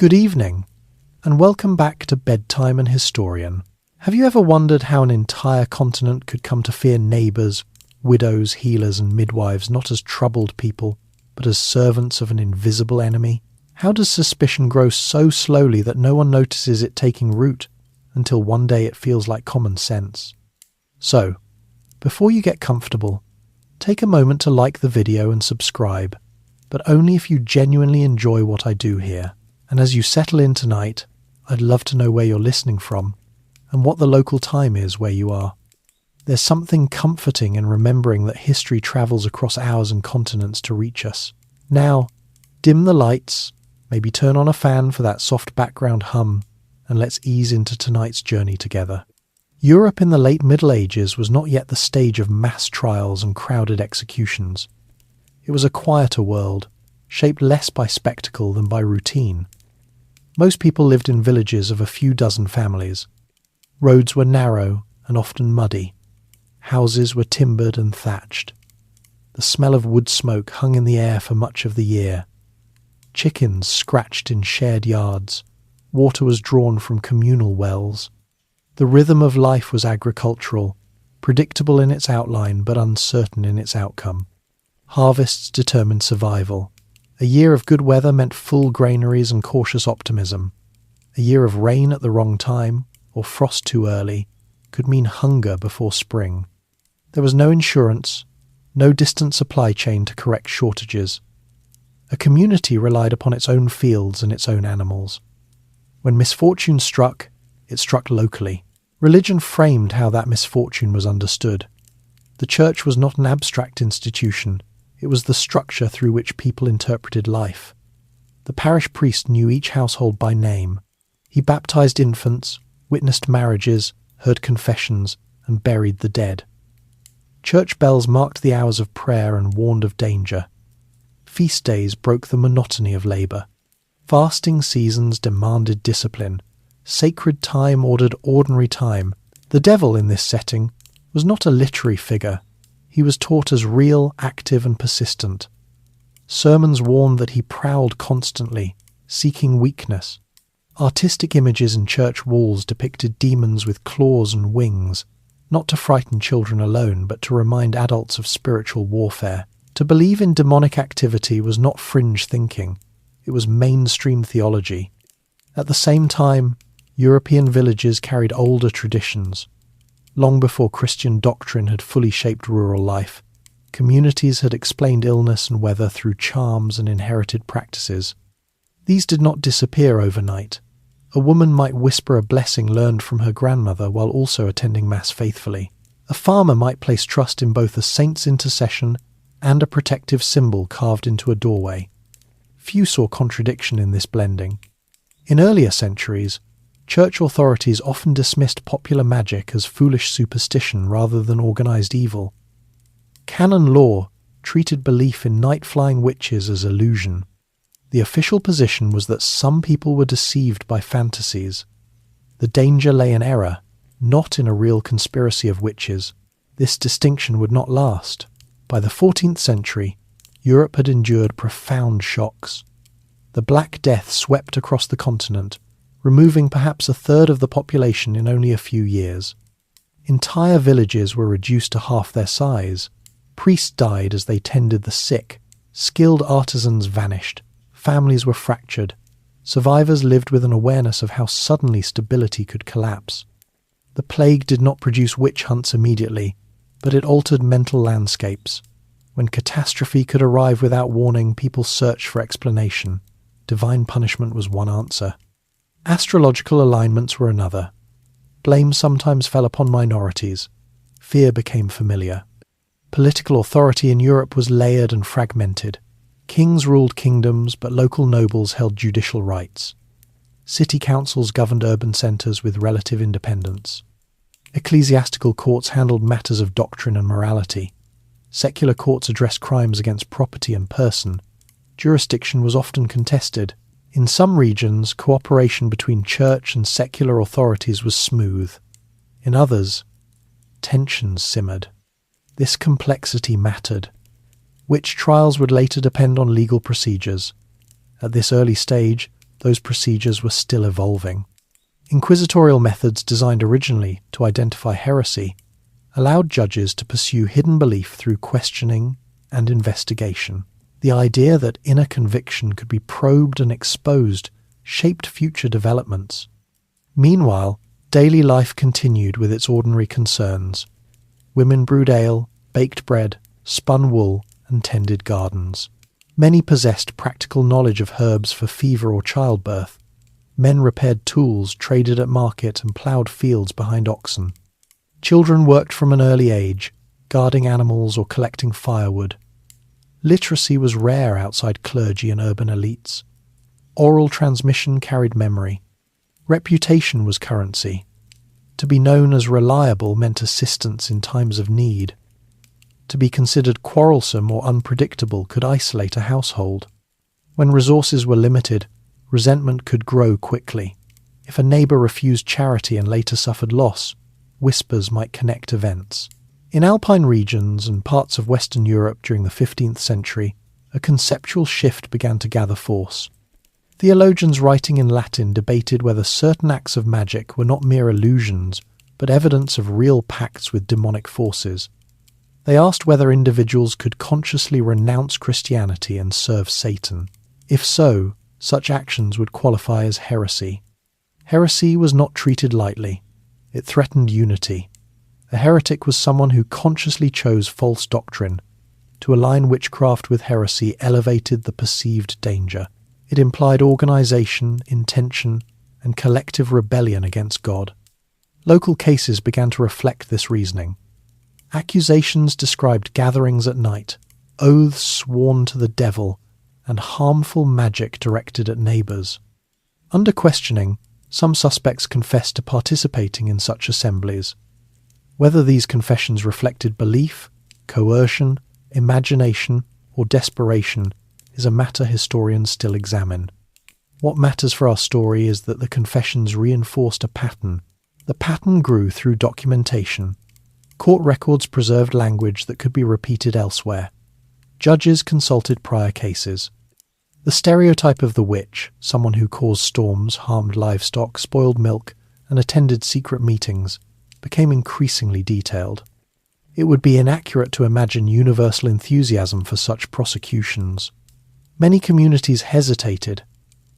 Good evening, and welcome back to Bedtime and Historian. Have you ever wondered how an entire continent could come to fear neighbours, widows, healers and midwives not as troubled people, but as servants of an invisible enemy? How does suspicion grow so slowly that no one notices it taking root, until one day it feels like common sense? So, before you get comfortable, take a moment to like the video and subscribe, but only if you genuinely enjoy what I do here. And as you settle in tonight, I'd love to know where you're listening from and what the local time is where you are. There's something comforting in remembering that history travels across hours and continents to reach us. Now, dim the lights, maybe turn on a fan for that soft background hum, and let's ease into tonight's journey together. Europe in the late Middle Ages was not yet the stage of mass trials and crowded executions. It was a quieter world, shaped less by spectacle than by routine. Most people lived in villages of a few dozen families. Roads were narrow and often muddy. Houses were timbered and thatched. The smell of wood smoke hung in the air for much of the year. Chickens scratched in shared yards. Water was drawn from communal wells. The rhythm of life was agricultural, predictable in its outline but uncertain in its outcome. Harvests determined survival. A year of good weather meant full granaries and cautious optimism. A year of rain at the wrong time, or frost too early, could mean hunger before spring. There was no insurance, no distant supply chain to correct shortages. A community relied upon its own fields and its own animals. When misfortune struck, it struck locally. Religion framed how that misfortune was understood. The church was not an abstract institution. It was the structure through which people interpreted life. The parish priest knew each household by name. He baptized infants, witnessed marriages, heard confessions, and buried the dead. Church bells marked the hours of prayer and warned of danger. Feast days broke the monotony of labour. Fasting seasons demanded discipline. Sacred time ordered ordinary time. The devil in this setting was not a literary figure. He was taught as real, active and persistent. Sermons warned that he prowled constantly, seeking weakness. Artistic images in church walls depicted demons with claws and wings, not to frighten children alone, but to remind adults of spiritual warfare. To believe in demonic activity was not fringe thinking. It was mainstream theology. At the same time, European villages carried older traditions. Long before Christian doctrine had fully shaped rural life, communities had explained illness and weather through charms and inherited practices. These did not disappear overnight. A woman might whisper a blessing learned from her grandmother while also attending Mass faithfully. A farmer might place trust in both a saint's intercession and a protective symbol carved into a doorway. Few saw contradiction in this blending. In earlier centuries, church authorities often dismissed popular magic as foolish superstition rather than organised evil. Canon law treated belief in night-flying witches as illusion. The official position was that some people were deceived by fantasies. The danger lay in error, not in a real conspiracy of witches. This distinction would not last. By the 14th century, Europe had endured profound shocks. The Black Death swept across the continent, removing perhaps a third of the population in only a few years. Entire villages were reduced to half their size. Priests died as they tended the sick. Skilled artisans vanished. Families were fractured. Survivors lived with an awareness of how suddenly stability could collapse. The plague did not produce witch hunts immediately, but it altered mental landscapes. When catastrophe could arrive without warning, people searched for explanation. Divine punishment was one answer. Astrological alignments were another. Blame sometimes fell upon minorities. Fear became familiar. Political authority in Europe was layered and fragmented. Kings ruled kingdoms, but local nobles held judicial rights. City councils governed urban centres with relative independence. Ecclesiastical courts handled matters of doctrine and morality. Secular courts addressed crimes against property and person. Jurisdiction was often contested. In some regions, cooperation between church and secular authorities was smooth. In others, tensions simmered. This complexity mattered. Witch trials would later depend on legal procedures. At this early stage, those procedures were still evolving. Inquisitorial methods designed originally to identify heresy allowed judges to pursue hidden belief through questioning and investigation. The idea that inner conviction could be probed and exposed shaped future developments. Meanwhile, daily life continued with its ordinary concerns. Women brewed ale, baked bread, spun wool, and tended gardens. Many possessed practical knowledge of herbs for fever or childbirth. Men repaired tools, traded at market, and ploughed fields behind oxen. Children worked from an early age, guarding animals or collecting firewood. Literacy was rare outside clergy and urban elites. Oral transmission carried memory. Reputation was currency. To be known as reliable meant assistance in times of need. To be considered quarrelsome or unpredictable could isolate a household. When resources were limited, resentment could grow quickly. If a neighbour refused charity and later suffered loss, whispers might connect events. In Alpine regions and parts of Western Europe during the 15th century, a conceptual shift began to gather force. Theologians writing in Latin debated whether certain acts of magic were not mere illusions, but evidence of real pacts with demonic forces. They asked whether individuals could consciously renounce Christianity and serve Satan. If so, such actions would qualify as heresy. Heresy was not treated lightly. It threatened unity. A heretic was someone who consciously chose false doctrine. To align witchcraft with heresy elevated the perceived danger. It implied organization, intention, and collective rebellion against God. Local cases began to reflect this reasoning. Accusations described gatherings at night, oaths sworn to the devil, and harmful magic directed at neighbours. Under questioning, some suspects confessed to participating in such assemblies. Whether these confessions reflected belief, coercion, imagination, or desperation is a matter historians still examine. What matters for our story is that the confessions reinforced a pattern. The pattern grew through documentation. Court records preserved language that could be repeated elsewhere. Judges consulted prior cases. The stereotype of the witch, someone who caused storms, harmed livestock, spoiled milk, and attended secret meetings, became increasingly detailed. It would be inaccurate to imagine universal enthusiasm for such prosecutions. Many communities hesitated.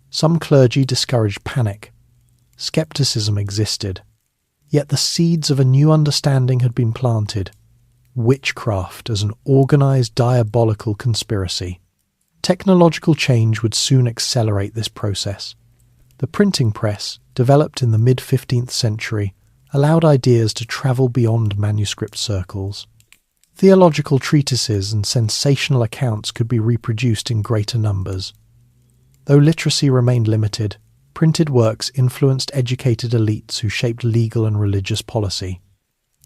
Some clergy discouraged panic. Skepticism existed. Yet the seeds of a new understanding had been planted. Witchcraft as an organized diabolical conspiracy. Technological change would soon accelerate this process. The printing press, developed in the mid-15th century, allowed ideas to travel beyond manuscript circles. Theological treatises and sensational accounts could be reproduced in greater numbers. Though literacy remained limited, printed works influenced educated elites who shaped legal and religious policy.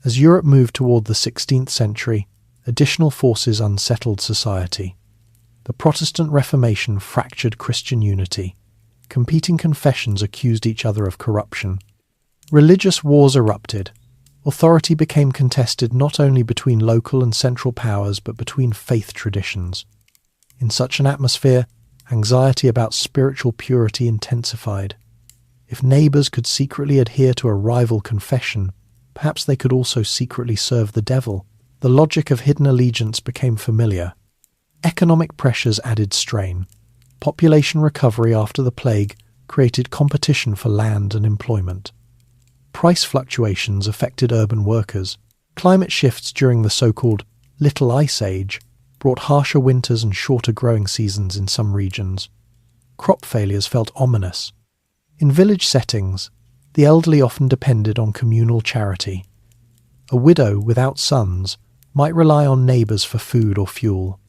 As Europe moved toward the 16th century, additional forces unsettled society. The Protestant Reformation fractured Christian unity. Competing confessions accused each other of corruption. Religious wars erupted. Authority became contested not only between local and central powers but between faith traditions. In such an atmosphere, anxiety about spiritual purity intensified. If neighbours could secretly adhere to a rival confession, perhaps they could also secretly serve the devil. The logic of hidden allegiance became familiar. Economic pressures added strain. Population recovery after the plague created competition for land and employment. Price fluctuations affected urban workers. Climate shifts during the so-called Little Ice Age brought harsher winters and shorter growing seasons in some regions. Crop failures felt ominous. In village settings, the elderly often depended on communal charity. A widow without sons might rely on neighbours for food or fuel.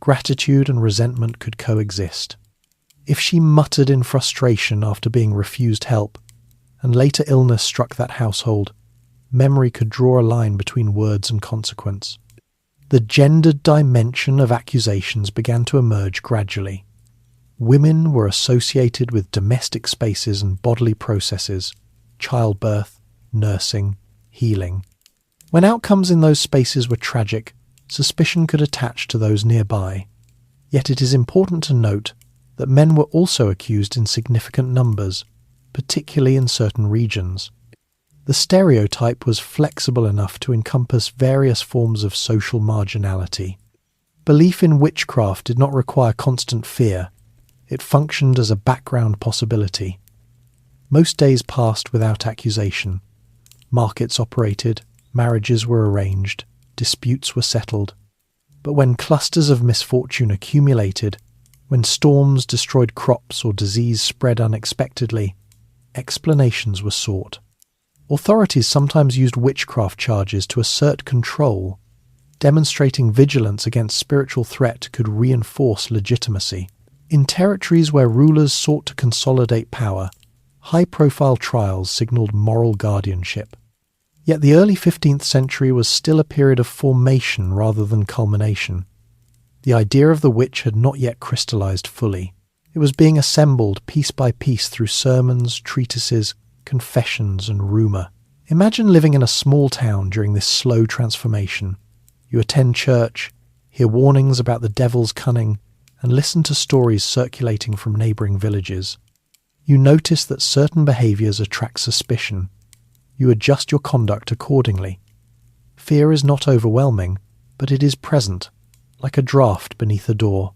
Gratitude and resentment could coexist. If she muttered in frustration after being refused help, and later illness struck that household, memory could draw a line between words and consequence. The gendered dimension of accusations began to emerge gradually. Women were associated with domestic spaces and bodily processes, childbirth, nursing, healing. When outcomes in those spaces were tragic, suspicion could attach to those nearby. Yet it is important to note that men were also accused in significant numbers, particularly in certain regions. The stereotype was flexible enough to encompass various forms of social marginality. Belief in witchcraft did not require constant fear. It functioned as a background possibility. Most days passed without accusation. Markets operated, marriages were arranged, disputes were settled. But when clusters of misfortune accumulated, when storms destroyed crops or disease spread unexpectedly, explanations were sought. Authorities sometimes used witchcraft charges to assert control. Demonstrating vigilance against spiritual threat could reinforce legitimacy. In territories where rulers sought to consolidate power, high-profile trials signalled moral guardianship. Yet the early 15th century was still a period of formation rather than culmination. The idea of the witch had not yet crystallized fully. It was being assembled piece by piece through sermons, treatises, confessions, and rumour. Imagine living in a small town during this slow transformation. You attend church, hear warnings about the devil's cunning, and listen to stories circulating from neighbouring villages. You notice that certain behaviours attract suspicion. You adjust your conduct accordingly. Fear is not overwhelming, but it is present, like a draft beneath a door.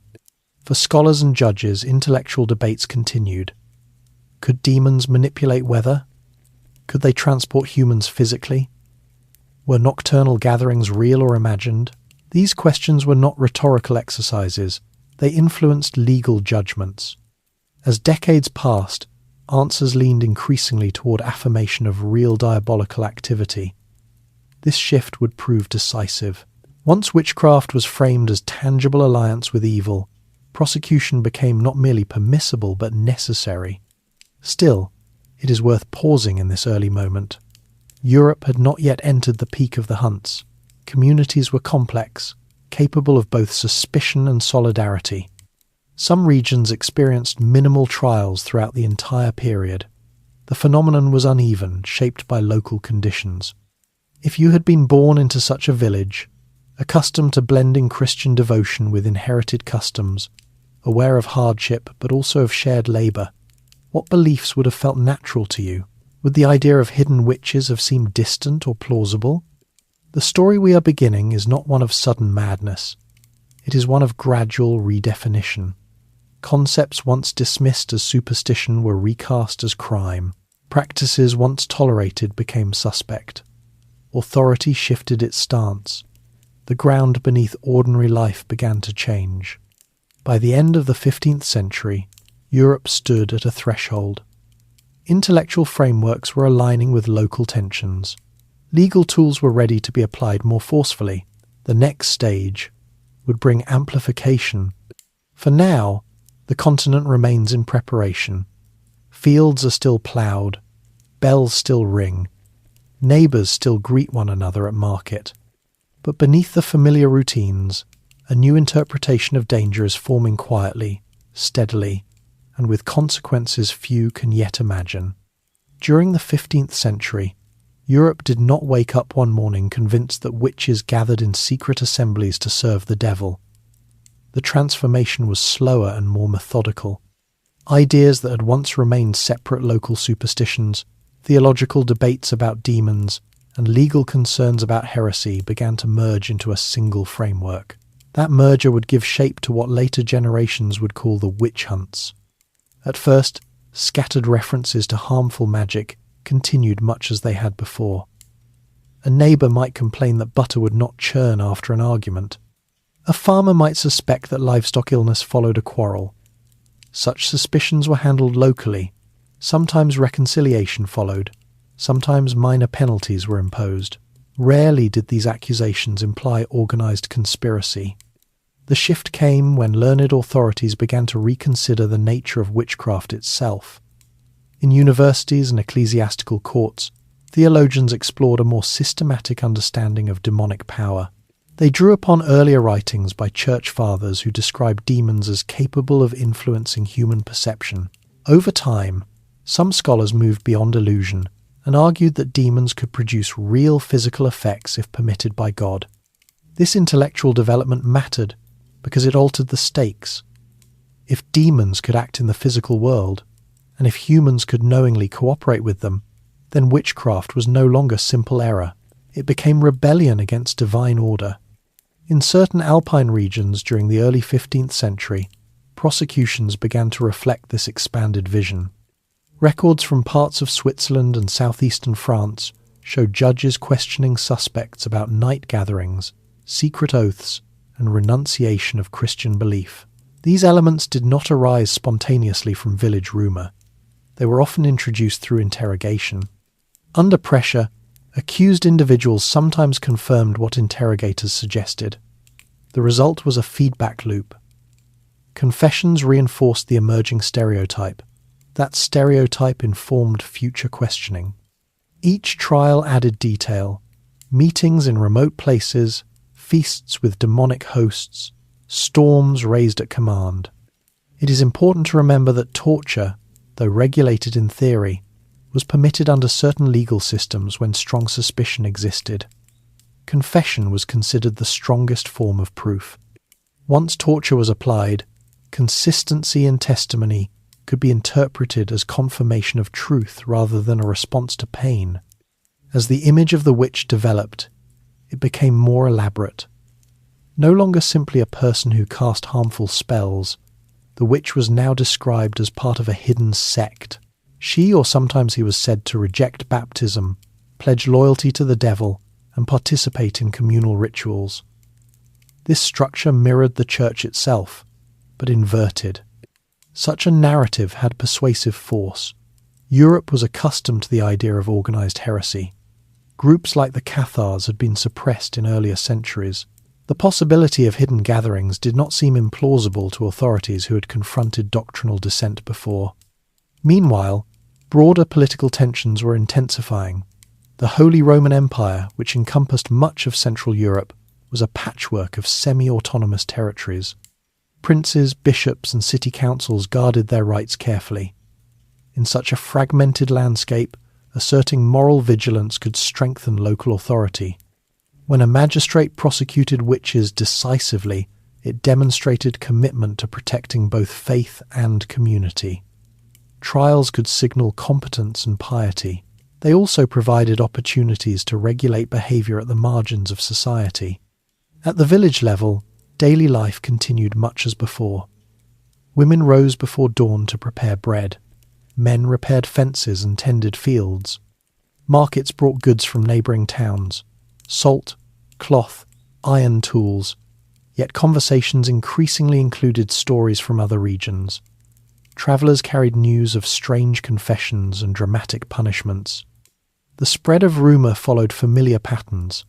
For scholars and judges, intellectual debates continued. Could demons manipulate weather? Could they transport humans physically? Were nocturnal gatherings real or imagined? These questions were not rhetorical exercises. They influenced legal judgments. As decades passed, answers leaned increasingly toward affirmation of real diabolical activity. This shift would prove decisive. Once witchcraft was framed as tangible alliance with evil, prosecution became not merely permissible but necessary. Still, it is worth pausing in this early moment. Europe had not yet entered the peak of the hunts. Communities were complex, capable of both suspicion and solidarity. Some regions experienced minimal trials throughout the entire period. The phenomenon was uneven, shaped by local conditions. If you had been born into such a village, accustomed to blending Christian devotion with inherited customs, aware of hardship but also of shared labour, what beliefs would have felt natural to you? Would the idea of hidden witches have seemed distant or plausible? The story we are beginning is not one of sudden madness. It is one of gradual redefinition. Concepts once dismissed as superstition were recast as crime. Practices once tolerated became suspect. Authority shifted its stance. The ground beneath ordinary life began to change. By the end of the 15th century, Europe stood at a threshold. Intellectual frameworks were aligning with local tensions. Legal tools were ready to be applied more forcefully. The next stage would bring amplification. For now, the continent remains in preparation. Fields are still ploughed, bells still ring, neighbours still greet one another at market. But beneath the familiar routines, a new interpretation of danger is forming quietly, steadily, and with consequences few can yet imagine. During the 15th century, Europe did not wake up one morning convinced that witches gathered in secret assemblies to serve the devil. The transformation was slower and more methodical. Ideas that had once remained separate local superstitions, theological debates about demons, and legal concerns about heresy began to merge into a single framework. That merger would give shape to what later generations would call the witch hunts. At first, scattered references to harmful magic continued much as they had before. A neighbour might complain that butter would not churn after an argument. A farmer might suspect that livestock illness followed a quarrel. Such suspicions were handled locally. Sometimes reconciliation followed. Sometimes minor penalties were imposed. Rarely did these accusations imply organised conspiracy. The shift came when learned authorities began to reconsider the nature of witchcraft itself. In universities and ecclesiastical courts, theologians explored a more systematic understanding of demonic power. They drew upon earlier writings by church fathers who described demons as capable of influencing human perception. Over time, some scholars moved beyond illusion and argued that demons could produce real physical effects if permitted by God. This intellectual development mattered because it altered the stakes. If demons could act in the physical world, and if humans could knowingly cooperate with them, then witchcraft was no longer simple error. It became rebellion against divine order. In certain alpine regions during the early 15th century, prosecutions began to reflect this expanded vision. Records from parts of Switzerland and southeastern France show judges questioning suspects about night gatherings, secret oaths, and renunciation of Christian belief. These elements did not arise spontaneously from village rumour. They were often introduced through interrogation. Under pressure, accused individuals sometimes confirmed what interrogators suggested. The result was a feedback loop. Confessions reinforced the emerging stereotype. That stereotype informed future questioning. Each trial added detail: meetings in remote places, feasts with demonic hosts, storms raised at command. It is important to remember that torture, though regulated in theory, was permitted under certain legal systems when strong suspicion existed. Confession was considered the strongest form of proof. Once torture was applied, consistency in testimony could be interpreted as confirmation of truth rather than a response to pain. As the image of the witch developed, it became more elaborate. No longer simply a person who cast harmful spells, the witch was now described as part of a hidden sect. She, or sometimes he was said to, reject baptism, pledge loyalty to the devil, and participate in communal rituals. This structure mirrored the church itself, but inverted. Such a narrative had persuasive force. Europe was accustomed to the idea of organized heresy. Groups like the Cathars had been suppressed in earlier centuries. The possibility of hidden gatherings did not seem implausible to authorities who had confronted doctrinal dissent before. Meanwhile, broader political tensions were intensifying. The Holy Roman Empire, which encompassed much of Central Europe, was a patchwork of semi-autonomous territories. Princes, bishops, and city councils guarded their rights carefully. In such a fragmented landscape, asserting moral vigilance could strengthen local authority. When a magistrate prosecuted witches decisively, it demonstrated commitment to protecting both faith and community. Trials could signal competence and piety. They also provided opportunities to regulate behaviour at the margins of society. At the village level, daily life continued much as before. Women rose before dawn to prepare bread. Men repaired fences and tended fields. Markets brought goods from neighbouring towns: salt, cloth, iron tools. Yet conversations increasingly included stories from other regions. Travellers carried news of strange confessions and dramatic punishments. The spread of rumour followed familiar patterns.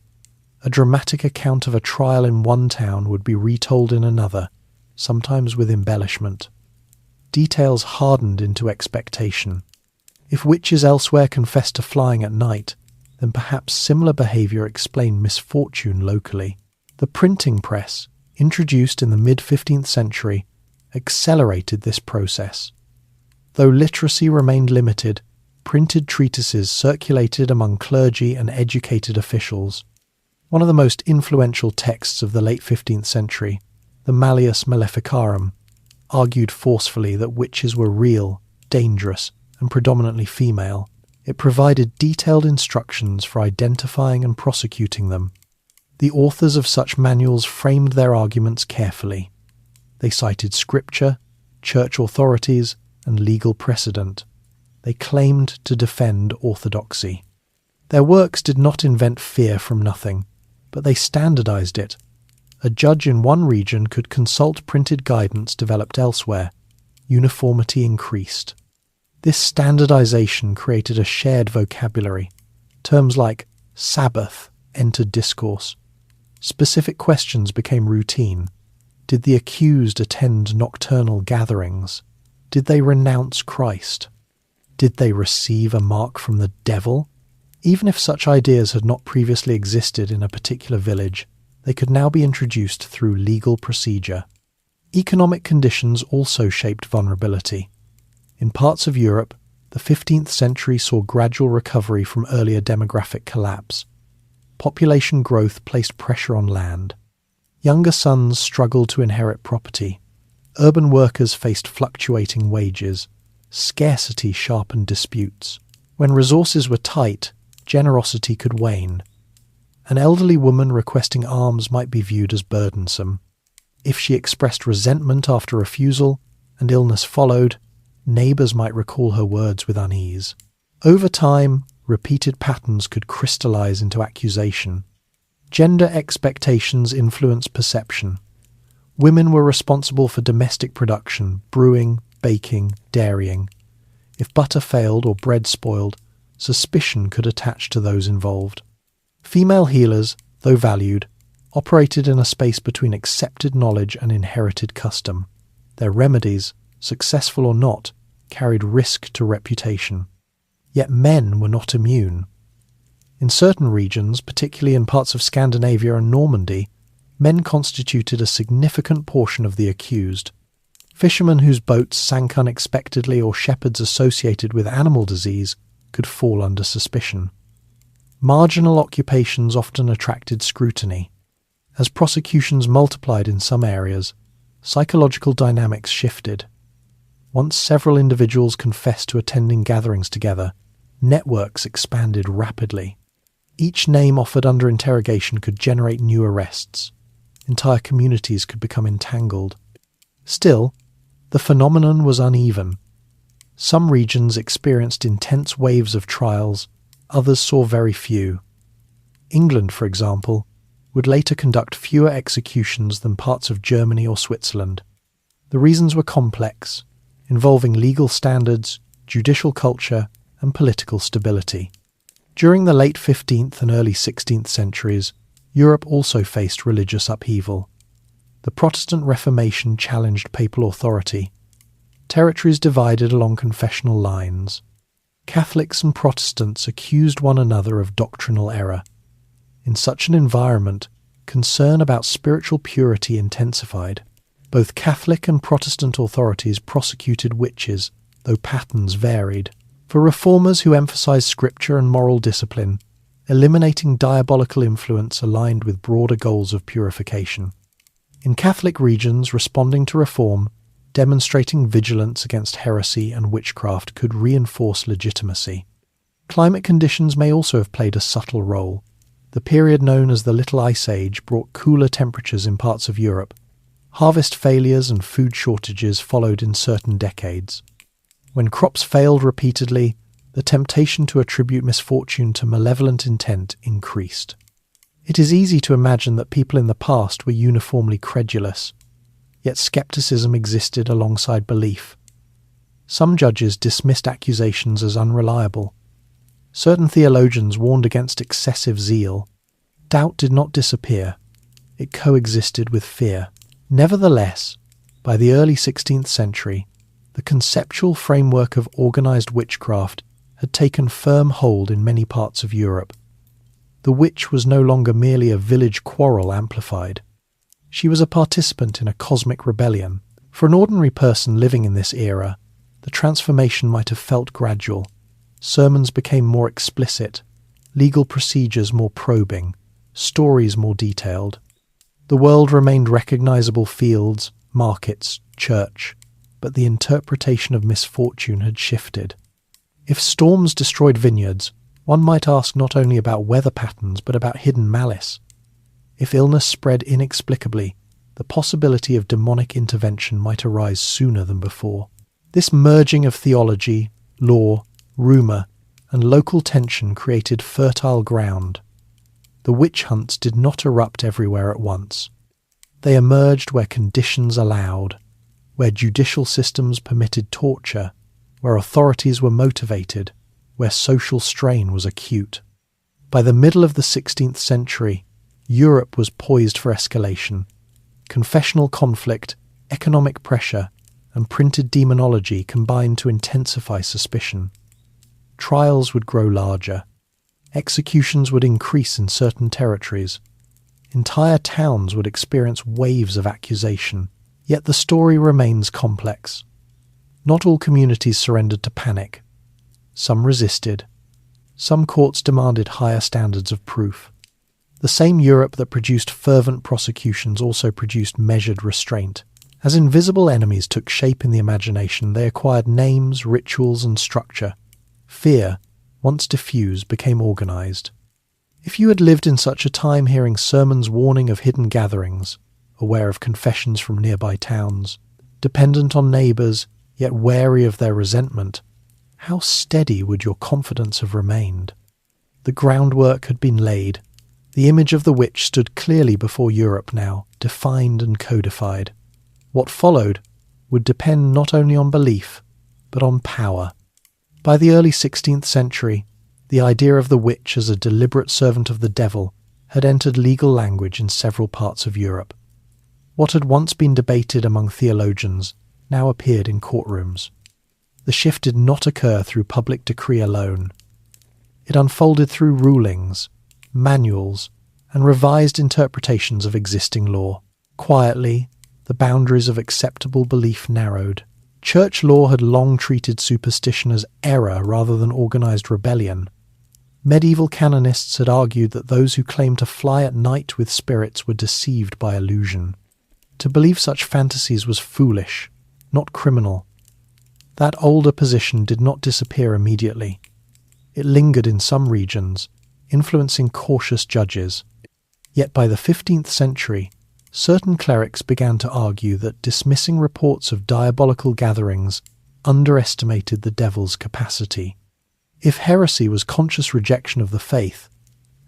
A dramatic account of a trial in one town would be retold in another, sometimes with embellishment. Details hardened into expectation. If witches elsewhere confessed to flying at night, then perhaps similar behaviour explained misfortune locally. The printing press, introduced in the mid-15th century, accelerated this process. Though literacy remained limited, printed treatises circulated among clergy and educated officials. One of the most influential texts of the late 15th century, the Malleus Maleficarum, argued forcefully that witches were real, dangerous, and predominantly female. It provided detailed instructions for identifying and prosecuting them. The authors of such manuals framed their arguments carefully. They cited scripture, church authorities, and legal precedent. They claimed to defend orthodoxy. Their works did not invent fear from nothing, but they standardized it. A judge in one region could consult printed guidance developed elsewhere. Uniformity increased. This standardization created a shared vocabulary. Terms like Sabbath entered discourse. Specific questions became routine. Did the accused attend nocturnal gatherings? Did they renounce Christ? Did they receive a mark from the devil? Even if such ideas had not previously existed in a particular village, they could now be introduced through legal procedure. Economic conditions also shaped vulnerability. In parts of Europe, the 15th century saw gradual recovery from earlier demographic collapse. Population growth placed pressure on land. Younger sons struggled to inherit property. Urban workers faced fluctuating wages. Scarcity sharpened disputes. When resources were tight, generosity could wane. An elderly woman requesting alms might be viewed as burdensome. If she expressed resentment after refusal, and illness followed, neighbours might recall her words with unease. Over time, repeated patterns could crystallize into accusation. Gender expectations influenced perception. Women were responsible for domestic production, brewing, baking, dairying. If butter failed or bread spoiled, suspicion could attach to those involved. Female healers, though valued, operated in a space between accepted knowledge and inherited custom. Their remedies, successful or not, carried risk to reputation. Yet men were not immune. In certain regions, particularly in parts of Scandinavia and Normandy, men constituted a significant portion of the accused. Fishermen whose boats sank unexpectedly or shepherds associated with animal disease could fall under suspicion. Marginal occupations often attracted scrutiny. As prosecutions multiplied in some areas, psychological dynamics shifted. Once several individuals confessed to attending gatherings together, networks expanded rapidly. Each name offered under interrogation could generate new arrests. Entire communities could become entangled. Still, the phenomenon was uneven. Some regions experienced intense waves of trials, others saw very few. England, for example, would later conduct fewer executions than parts of Germany or Switzerland. The reasons were complex, involving legal standards, judicial culture, and political stability. During the late 15th and early 16th centuries, Europe also faced religious upheaval. The Protestant Reformation challenged papal authority. Territories divided along confessional lines. Catholics and Protestants accused one another of doctrinal error. In such an environment, concern about spiritual purity intensified. Both Catholic and Protestant authorities prosecuted witches, though patterns varied. For reformers who emphasized scripture and moral discipline, eliminating diabolical influence aligned with broader goals of purification. In Catholic regions responding to reform, demonstrating vigilance against heresy and witchcraft could reinforce legitimacy. Climate conditions may also have played a subtle role. The period known as the Little Ice Age brought cooler temperatures in parts of Europe. Harvest failures and food shortages followed in certain decades. When crops failed repeatedly, the temptation to attribute misfortune to malevolent intent increased. It is easy to imagine that people in the past were uniformly credulous, yet skepticism existed alongside belief. Some judges dismissed accusations as unreliable. Certain theologians warned against excessive zeal. Doubt did not disappear. It coexisted with fear. Nevertheless, by the early 16th century, the conceptual framework of organized witchcraft had taken firm hold in many parts of Europe. The witch was no longer merely a village quarrel amplified. She was a participant in a cosmic rebellion. For an ordinary person living in this era, the transformation might have felt gradual. Sermons became more explicit, legal procedures more probing, stories more detailed. The world remained recognizable fields, markets, church, but the interpretation of misfortune had shifted. If storms destroyed vineyards, one might ask not only about weather patterns but about hidden malice. If illness spread inexplicably, the possibility of demonic intervention might arise sooner than before. This merging of theology, law, rumour, and local tension created fertile ground. The witch hunts did not erupt everywhere at once. They emerged where conditions allowed, where judicial systems permitted torture, where authorities were motivated, where social strain was acute. By the middle of the 16th century, Europe was poised for escalation. Confessional conflict, economic pressure, and printed demonology combined to intensify suspicion. Trials would grow larger. Executions would increase in certain territories. Entire towns would experience waves of accusation. Yet the story remains complex. Not all communities surrendered to panic. Some resisted. Some courts demanded higher standards of proof. The same Europe that produced fervent prosecutions also produced measured restraint. As invisible enemies took shape in the imagination, they acquired names, rituals, and structure. Fear, once diffused, became organized. If you had lived in such a time, hearing sermons warning of hidden gatherings, aware of confessions from nearby towns, dependent on neighbours, yet wary of their resentment, how steady would your confidence have remained? The groundwork had been laid. The image of the witch stood clearly before Europe now, defined and codified. What followed would depend not only on belief, but on power. By the early 16th century, the idea of the witch as a deliberate servant of the devil had entered legal language in several parts of Europe. What had once been debated among theologians now appeared in courtrooms. The shift did not occur through public decree alone. It unfolded through rulings, manuals, and revised interpretations of existing law. Quietly, the boundaries of acceptable belief narrowed. Church law had long treated superstition as error rather than organized rebellion. Medieval canonists had argued that those who claimed to fly at night with spirits were deceived by illusion. To believe such fantasies was foolish, not criminal. That older position did not disappear immediately. It lingered in some regions, influencing cautious judges. Yet by the 15th century, certain clerics began to argue that dismissing reports of diabolical gatherings underestimated the devil's capacity. If heresy was conscious rejection of the faith,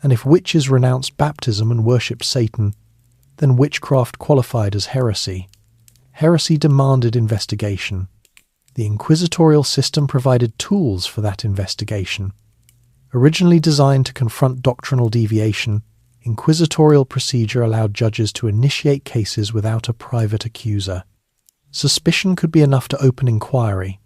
and if witches renounced baptism and worshipped Satan, then witchcraft qualified as heresy. Heresy demanded investigation. The inquisitorial system provided tools for that investigation. Originally designed to confront doctrinal deviation, inquisitorial procedure allowed judges to initiate cases without a private accuser. Suspicion could be enough to open inquiry.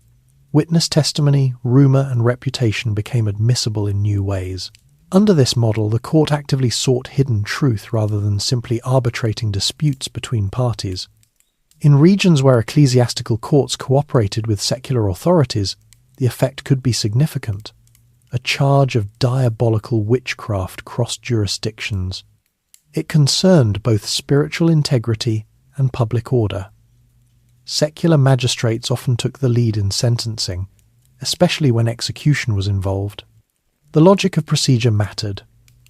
Witness testimony, rumour, and reputation became admissible in new ways. Under this model, the court actively sought hidden truth rather than simply arbitrating disputes between parties. In regions where ecclesiastical courts cooperated with secular authorities, the effect could be significant. A charge of diabolical witchcraft crossed jurisdictions. It concerned both spiritual integrity and public order. Secular magistrates often took the lead in sentencing, especially when execution was involved. The logic of procedure mattered.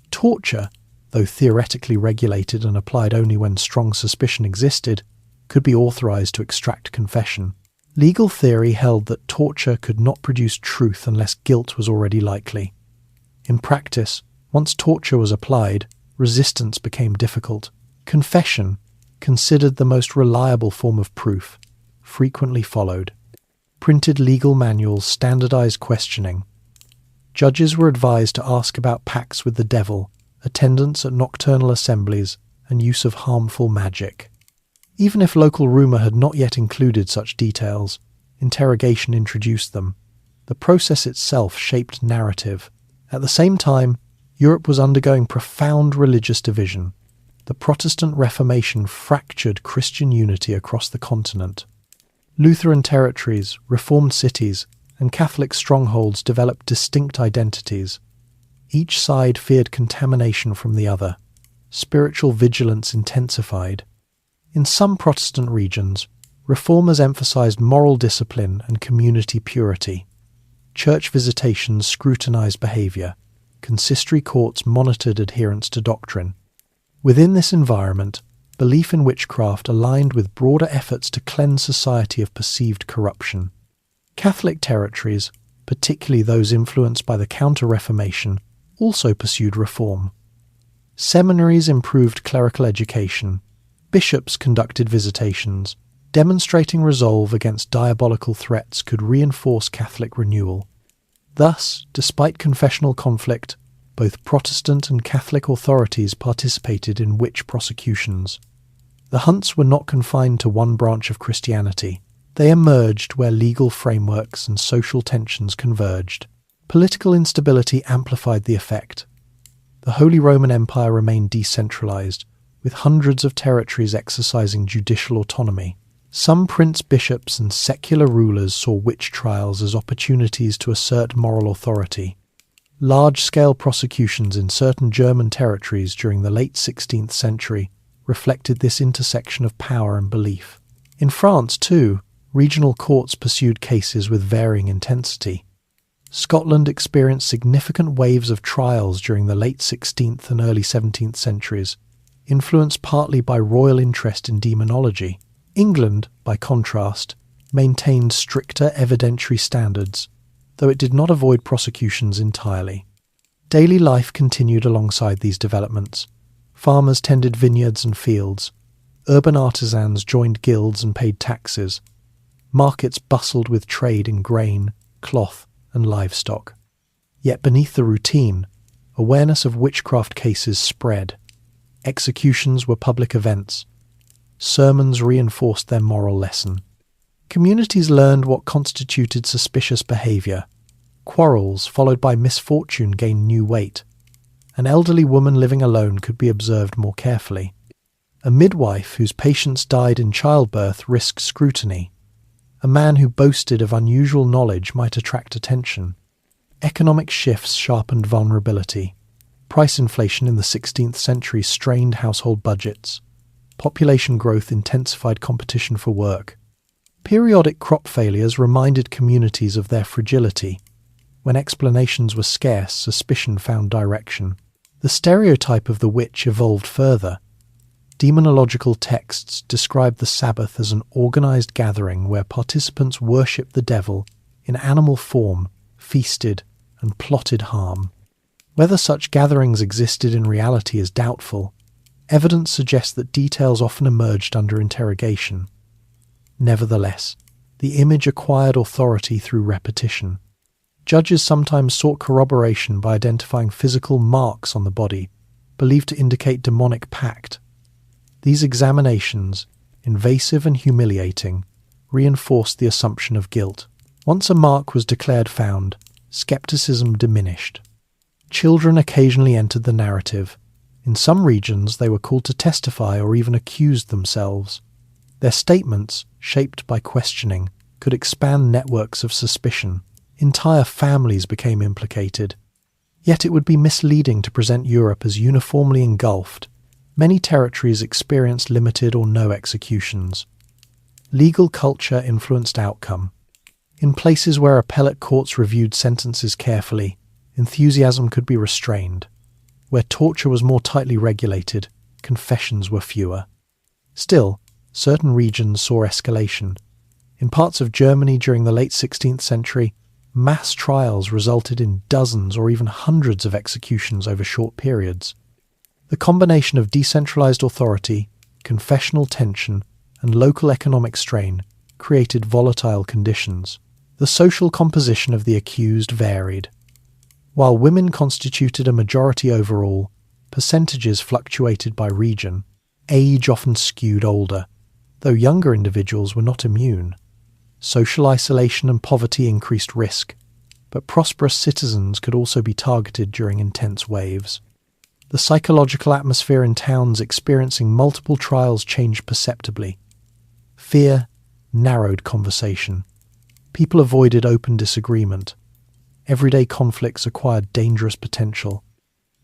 Torture, though theoretically regulated and applied only when strong suspicion existed, could be authorized to extract confession. Legal theory held that torture could not produce truth unless guilt was already likely. In practice, once torture was applied, resistance became difficult. Confession, considered the most reliable form of proof, frequently followed. Printed legal manuals standardized questioning. Judges were advised to ask about pacts with the devil, attendance at nocturnal assemblies, and use of harmful magic. Even if local rumour had not yet included such details, interrogation introduced them. The process itself shaped narrative. At the same time, Europe was undergoing profound religious division. The Protestant Reformation fractured Christian unity across the continent. Lutheran territories, Reformed cities, and Catholic strongholds developed distinct identities. Each side feared contamination from the other. Spiritual vigilance intensified. In some Protestant regions, reformers emphasized moral discipline and community purity. Church visitations scrutinized behavior. Consistory courts monitored adherence to doctrine. Within this environment, belief in witchcraft aligned with broader efforts to cleanse society of perceived corruption. Catholic territories, particularly those influenced by the Counter-Reformation, also pursued reform. Seminaries improved clerical education. Bishops conducted visitations. Demonstrating resolve against diabolical threats could reinforce Catholic renewal. Thus, despite confessional conflict, both Protestant and Catholic authorities participated in witch prosecutions. The hunts were not confined to one branch of Christianity. They emerged where legal frameworks and social tensions converged. Political instability amplified the effect. The Holy Roman Empire remained decentralized, with hundreds of territories exercising judicial autonomy. Some prince-bishops and secular rulers saw witch trials as opportunities to assert moral authority. Large-scale prosecutions in certain German territories during the late 16th century reflected this intersection of power and belief. In France, too, regional courts pursued cases with varying intensity. Scotland experienced significant waves of trials during the late 16th and early 17th centuries, influenced partly by royal interest in demonology. England, by contrast, maintained stricter evidentiary standards, though it did not avoid prosecutions entirely. Daily life continued alongside these developments. Farmers tended vineyards and fields. Urban artisans joined guilds and paid taxes. Markets bustled with trade in grain, cloth, and livestock. Yet beneath the routine, awareness of witchcraft cases spread. Executions were public events. Sermons reinforced their moral lesson. Communities learned what constituted suspicious behaviour. Quarrels, followed by misfortune, gained new weight. An elderly woman living alone could be observed more carefully. A midwife whose patients died in childbirth risked scrutiny. A man who boasted of unusual knowledge might attract attention. Economic shifts sharpened vulnerability. Price inflation in the 16th century strained household budgets. Population growth intensified competition for work. Periodic crop failures reminded communities of their fragility. When explanations were scarce, suspicion found direction. The stereotype of the witch evolved further. Demonological texts describe the Sabbath as an organized gathering where participants worshipped the devil in animal form, feasted, and plotted harm. Whether such gatherings existed in reality is doubtful. Evidence suggests that details often emerged under interrogation. Nevertheless, the image acquired authority through repetition. Judges sometimes sought corroboration by identifying physical marks on the body, believed to indicate demonic pact. These examinations, invasive and humiliating, reinforced the assumption of guilt. Once a mark was declared found, skepticism diminished. Children occasionally entered the narrative. In some regions, they were called to testify or even accused themselves. Their statements, shaped by questioning, could expand networks of suspicion. Entire families became implicated. Yet it would be misleading to present Europe as uniformly engulfed. Many territories experienced limited or no executions. Legal culture influenced outcome. In places where appellate courts reviewed sentences carefully, enthusiasm could be restrained. Where torture was more tightly regulated, confessions were fewer. Still, certain regions saw escalation. In parts of Germany during the late 16th century, mass trials resulted in dozens or even hundreds of executions over short periods. The combination of decentralized authority, confessional tension, and local economic strain created volatile conditions. The social composition of the accused varied. While women constituted a majority overall, percentages fluctuated by region. Age often skewed older, though younger individuals were not immune. Social isolation and poverty increased risk, but prosperous citizens could also be targeted during intense waves. The psychological atmosphere in towns experiencing multiple trials changed perceptibly. Fear narrowed conversation. People avoided open disagreement. Everyday conflicts acquired dangerous potential.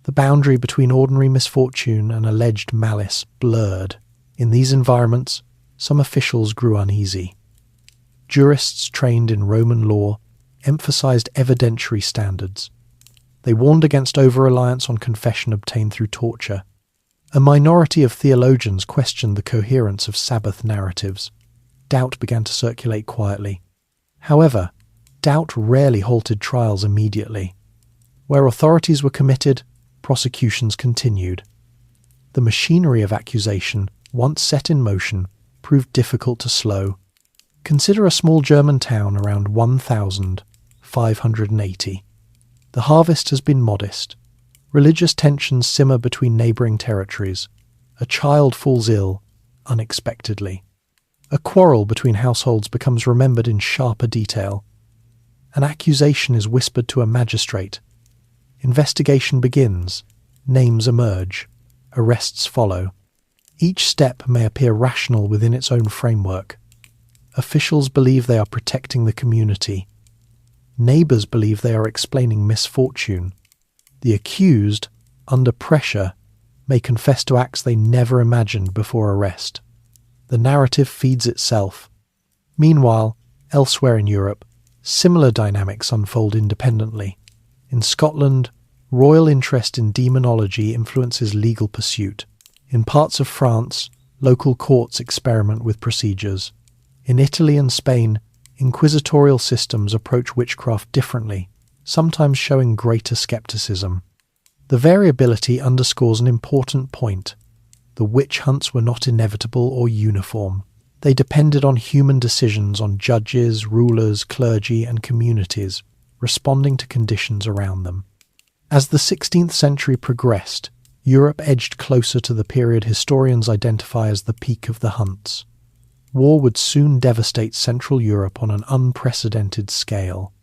The boundary between ordinary misfortune and alleged malice blurred. In these environments, some officials grew uneasy. Jurists trained in Roman law emphasized evidentiary standards. They warned against over-reliance on confession obtained through torture. A minority of theologians questioned the coherence of Sabbath narratives. Doubt began to circulate quietly. However, doubt rarely halted trials immediately. Where authorities were committed, prosecutions continued. The machinery of accusation, once set in motion, proved difficult to slow. Consider a small German town around 1580. The harvest has been modest. Religious tensions simmer between neighbouring territories. A child falls ill, unexpectedly. A quarrel between households becomes remembered in sharper detail. An accusation is whispered to a magistrate. Investigation begins. Names emerge. Arrests follow. Each step may appear rational within its own framework. Officials believe they are protecting the community. Neighbours believe they are explaining misfortune. The accused, under pressure, may confess to acts they never imagined before arrest. The narrative feeds itself. Meanwhile, elsewhere in Europe, similar dynamics unfold independently. In Scotland, royal interest in demonology influences legal pursuit. In parts of France, local courts experiment with procedures. In Italy and Spain, inquisitorial systems approach witchcraft differently, sometimes showing greater skepticism. The variability underscores an important point. The witch hunts were not inevitable or uniform. They depended on human decisions on judges, rulers, clergy, and communities, responding to conditions around them. As the 16th century progressed, Europe edged closer to the period historians identify as the peak of the hunts. War would soon devastate Central Europe on an unprecedented scale.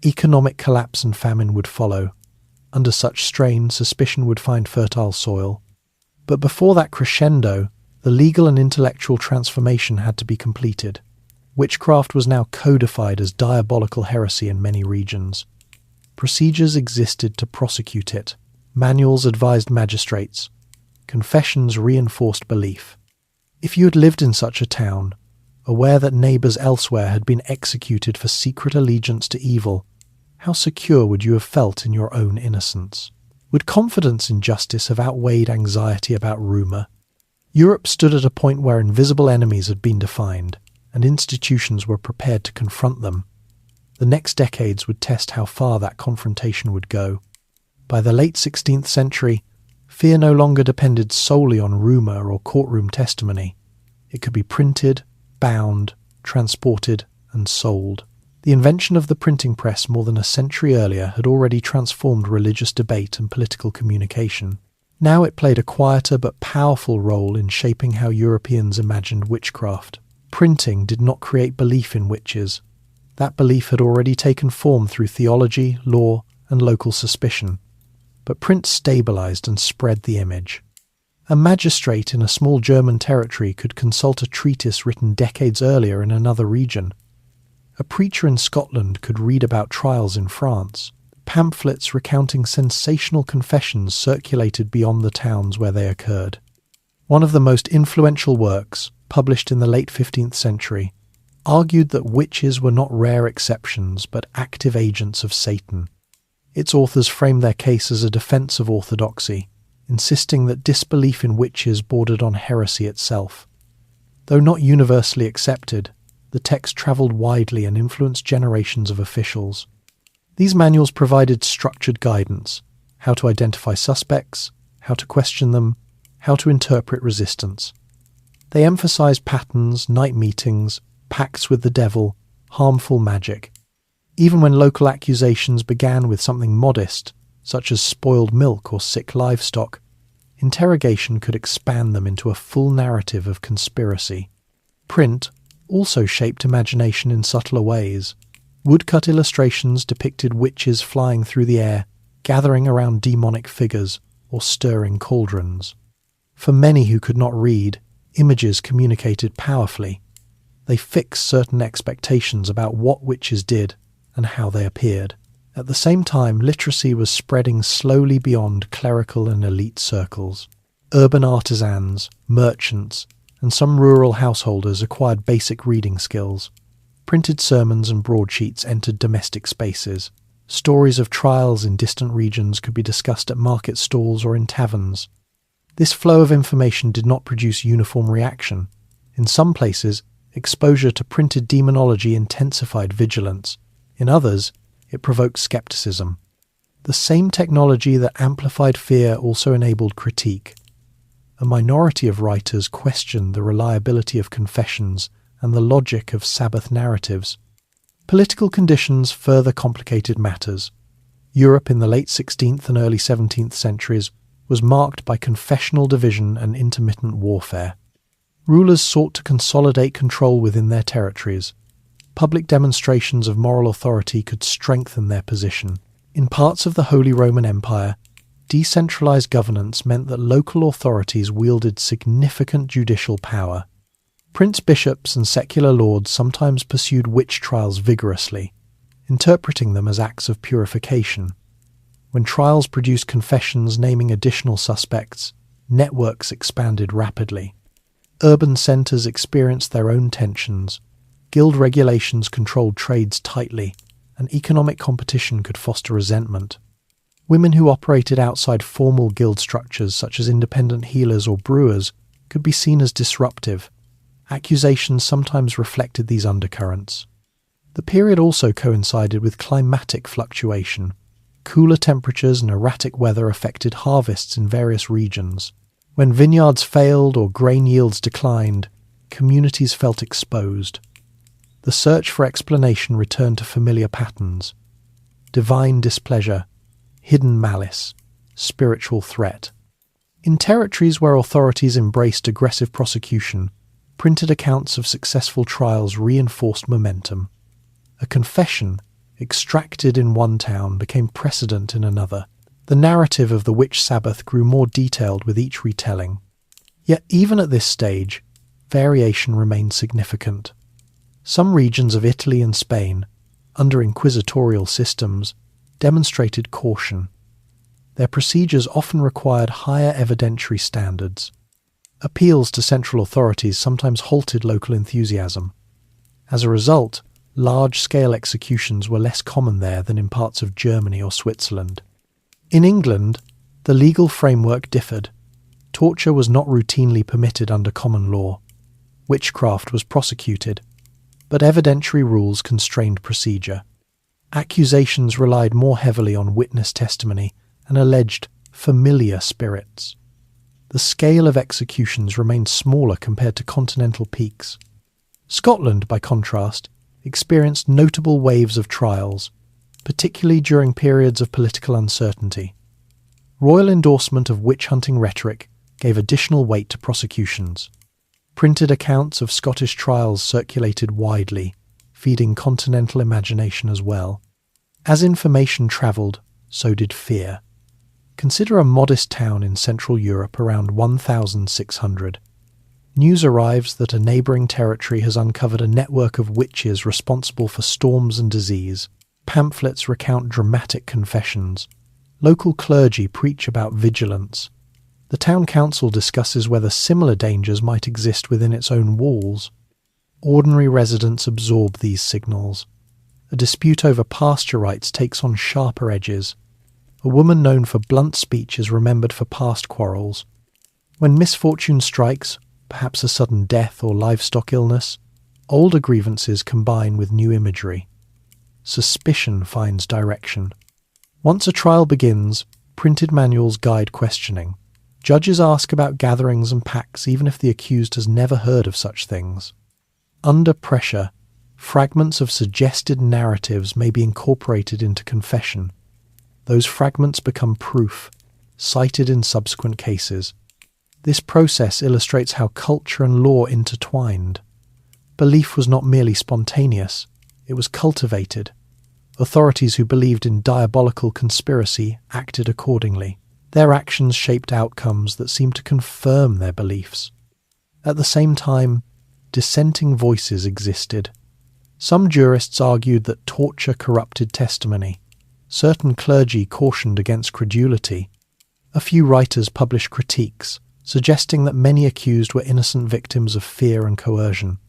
Economic collapse and famine would follow. Under such strain, suspicion would find fertile soil. But before that crescendo, the legal and intellectual transformation had to be completed. Witchcraft was now codified as diabolical heresy in many regions. Procedures existed to prosecute it. Manuals advised magistrates. Confessions reinforced belief. If you had lived in such a town, aware that neighbours elsewhere had been executed for secret allegiance to evil, how secure would you have felt in your own innocence? Would confidence in justice have outweighed anxiety about rumour? Europe stood at a point where invisible enemies had been defined, and institutions were prepared to confront them. The next decades would test how far that confrontation would go. By the late 16th century, fear no longer depended solely on rumour or courtroom testimony. It could be printed, bound, transported, and sold. The invention of the printing press more than a century earlier had already transformed religious debate and political communication. Now it played a quieter but powerful role in shaping how Europeans imagined witchcraft. Printing did not create belief in witches. That belief had already taken form through theology, law, and local suspicion. But print stabilized and spread the image. A magistrate in a small German territory could consult a treatise written decades earlier in another region. A preacher in Scotland could read about trials in France. Pamphlets recounting sensational confessions circulated beyond the towns where they occurred. One of the most influential works, published in the late 15th century, argued that witches were not rare exceptions but active agents of Satan. Its authors framed their case as a defense of orthodoxy, insisting that disbelief in witches bordered on heresy itself. Though not universally accepted, the text travelled widely and influenced generations of officials. These manuals provided structured guidance, how to identify suspects, how to question them, how to interpret resistance. They emphasized patterns, night meetings, pacts with the devil, harmful magic. Even when local accusations began with something modest, such as spoiled milk or sick livestock, interrogation could expand them into a full narrative of conspiracy. Print also shaped imagination in subtler ways. Woodcut illustrations depicted witches flying through the air, gathering around demonic figures, or stirring cauldrons. For many who could not read, images communicated powerfully. They fixed certain expectations about what witches did and how they appeared. At the same time, literacy was spreading slowly beyond clerical and elite circles. Urban artisans, merchants, and some rural householders acquired basic reading skills. Printed sermons and broadsheets entered domestic spaces. Stories of trials in distant regions could be discussed at market stalls or in taverns. This flow of information did not produce uniform reaction. In some places, exposure to printed demonology intensified vigilance. In others, it provoked skepticism. The same technology that amplified fear also enabled critique. A minority of writers questioned the reliability of confessions and the logic of Sabbath narratives. Political conditions further complicated matters. Europe in the late 16th and early 17th centuries was marked by confessional division and intermittent warfare. Rulers sought to consolidate control within their territories. Public demonstrations of moral authority could strengthen their position. In parts of the Holy Roman Empire, decentralized governance meant that local authorities wielded significant judicial power. Prince-bishops and secular lords sometimes pursued witch trials vigorously, interpreting them as acts of purification. When trials produced confessions naming additional suspects, networks expanded rapidly. Urban centres experienced their own tensions. Guild regulations controlled trades tightly, and economic competition could foster resentment. Women who operated outside formal guild structures, such as independent healers or brewers, could be seen as disruptive. Accusations sometimes reflected these undercurrents. The period also coincided with climatic fluctuation. Cooler temperatures and erratic weather affected harvests in various regions. When vineyards failed or grain yields declined, communities felt exposed. The search for explanation returned to familiar patterns: divine displeasure, hidden malice, spiritual threat. In territories where authorities embraced aggressive prosecution, printed accounts of successful trials reinforced momentum. A confession, extracted in one town, became precedent in another. The narrative of the witch Sabbath grew more detailed with each retelling. Yet even at this stage, variation remained significant. Some regions of Italy and Spain, under inquisitorial systems, demonstrated caution. Their procedures often required higher evidentiary standards. Appeals to central authorities sometimes halted local enthusiasm. As a result, large-scale executions were less common there than in parts of Germany or Switzerland. In England, the legal framework differed. Torture was not routinely permitted under common law. Witchcraft was prosecuted, but evidentiary rules constrained procedure. Accusations relied more heavily on witness testimony and alleged familiar spirits. The scale of executions remained smaller compared to continental peaks. Scotland, by contrast, experienced notable waves of trials, particularly during periods of political uncertainty. Royal endorsement of witch-hunting rhetoric gave additional weight to prosecutions. Printed accounts of Scottish trials circulated widely, feeding continental imagination as well. As information travelled, so did fear. Consider a modest town in Central Europe around 1600. News arrives that a neighbouring territory has uncovered a network of witches responsible for storms and disease. Pamphlets recount dramatic confessions. Local clergy preach about vigilance. The town council discusses whether similar dangers might exist within its own walls. Ordinary residents absorb these signals. A dispute over pasture rights takes on sharper edges. A woman known for blunt speech is remembered for past quarrels. When misfortune strikes, perhaps a sudden death or livestock illness, older grievances combine with new imagery. Suspicion finds direction. Once a trial begins, printed manuals guide questioning. Judges ask about gatherings and pacts even if the accused has never heard of such things. Under pressure, fragments of suggested narratives may be incorporated into confession. Those fragments become proof, cited in subsequent cases. This process illustrates how culture and law intertwined. Belief was not merely spontaneous, it was cultivated. Authorities who believed in diabolical conspiracy acted accordingly. Their actions shaped outcomes that seemed to confirm their beliefs. At the same time, dissenting voices existed. Some jurists argued that torture corrupted testimony. Certain clergy cautioned against credulity. A few writers published critiques, suggesting that many accused were innocent victims of fear and coercion.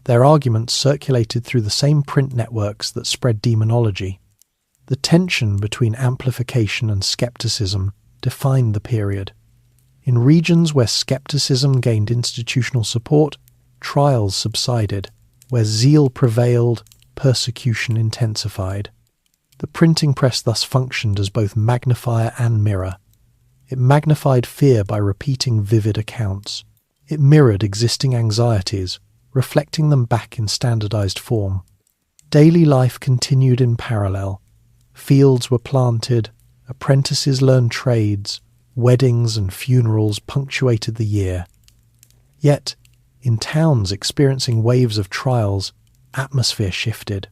Their arguments circulated through the same print networks that spread demonology. The tension between amplification and skepticism defined the period. In regions where skepticism gained institutional support, trials subsided. Where zeal prevailed, persecution intensified. The printing press thus functioned as both magnifier and mirror. It magnified fear by repeating vivid accounts. It mirrored existing anxieties, reflecting them back in standardized form. Daily life continued in parallel. Fields were planted, apprentices learned trades, weddings and funerals punctuated the year. Yet, in towns experiencing waves of trials, atmosphere shifted.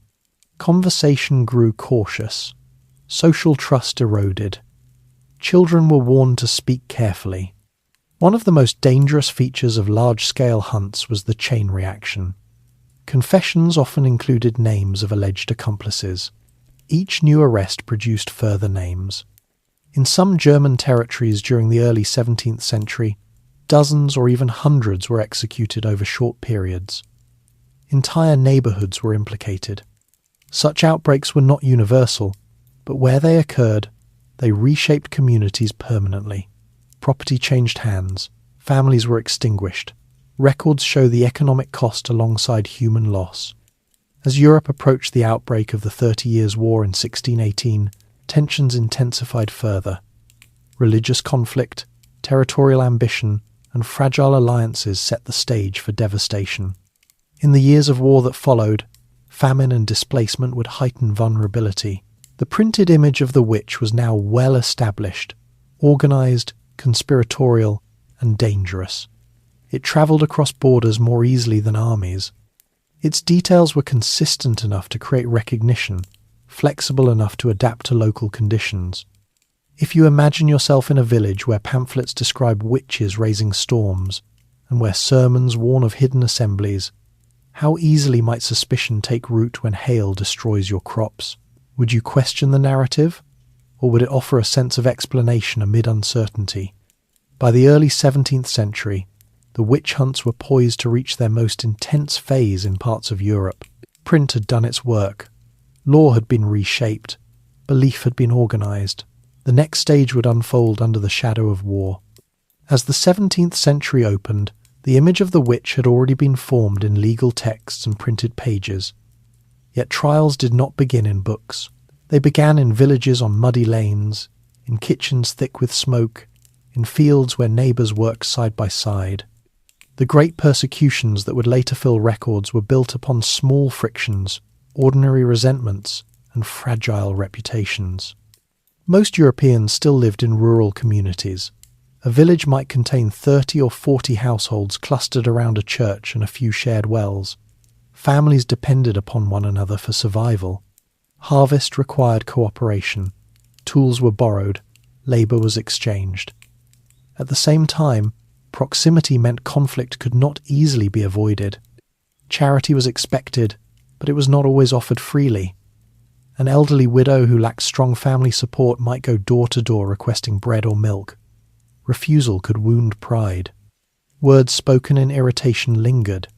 Conversation grew cautious. Social trust eroded. Children were warned to speak carefully. One of the most dangerous features of large-scale hunts was the chain reaction. Confessions often included names of alleged accomplices. Each new arrest produced further names. In some German territories during the early 17th century, Dozens or even hundreds were executed over short periods. Entire neighbourhoods were implicated. Such outbreaks were not universal, but where they occurred, they reshaped communities permanently. Property changed hands, families were extinguished. Records show the economic cost alongside human loss. As Europe approached the outbreak of the 30 Years' War in 1618, tensions intensified further. Religious conflict, territorial ambition, and fragile alliances set the stage for devastation. In the years of war that followed, famine and displacement would heighten vulnerability. The printed image of the witch was now well established, organised, conspiratorial, and dangerous. It travelled across borders more easily than armies. Its details were consistent enough to create recognition, flexible enough to adapt to local conditions. If you imagine yourself in a village where pamphlets describe witches raising storms, and where sermons warn of hidden assemblies, how easily might suspicion take root when hail destroys your crops? Would you question the narrative, or would it offer a sense of explanation amid uncertainty? By the early 17th century, the witch hunts were poised to reach their most intense phase in parts of Europe. Print had done its work. Law had been reshaped. Belief had been organised. The next stage would unfold under the shadow of war. As the 17th century opened, the image of the witch had already been formed in legal texts and printed pages. Yet trials did not begin in books. They began in villages on muddy lanes, in kitchens thick with smoke, in fields where neighbours worked side by side. The great persecutions that would later fill records were built upon small frictions, ordinary resentments, and fragile reputations. Most Europeans still lived in rural communities. A village might contain 30 or 40 households clustered around a church and a few shared wells. Families depended upon one another for survival. Harvest required cooperation. Tools were borrowed. Labour was exchanged. At the same time, proximity meant conflict could not easily be avoided. Charity was expected, but it was not always offered freely. An elderly widow who lacked strong family support might go door to door requesting bread or milk. Refusal could wound pride. Words spoken in irritation lingered.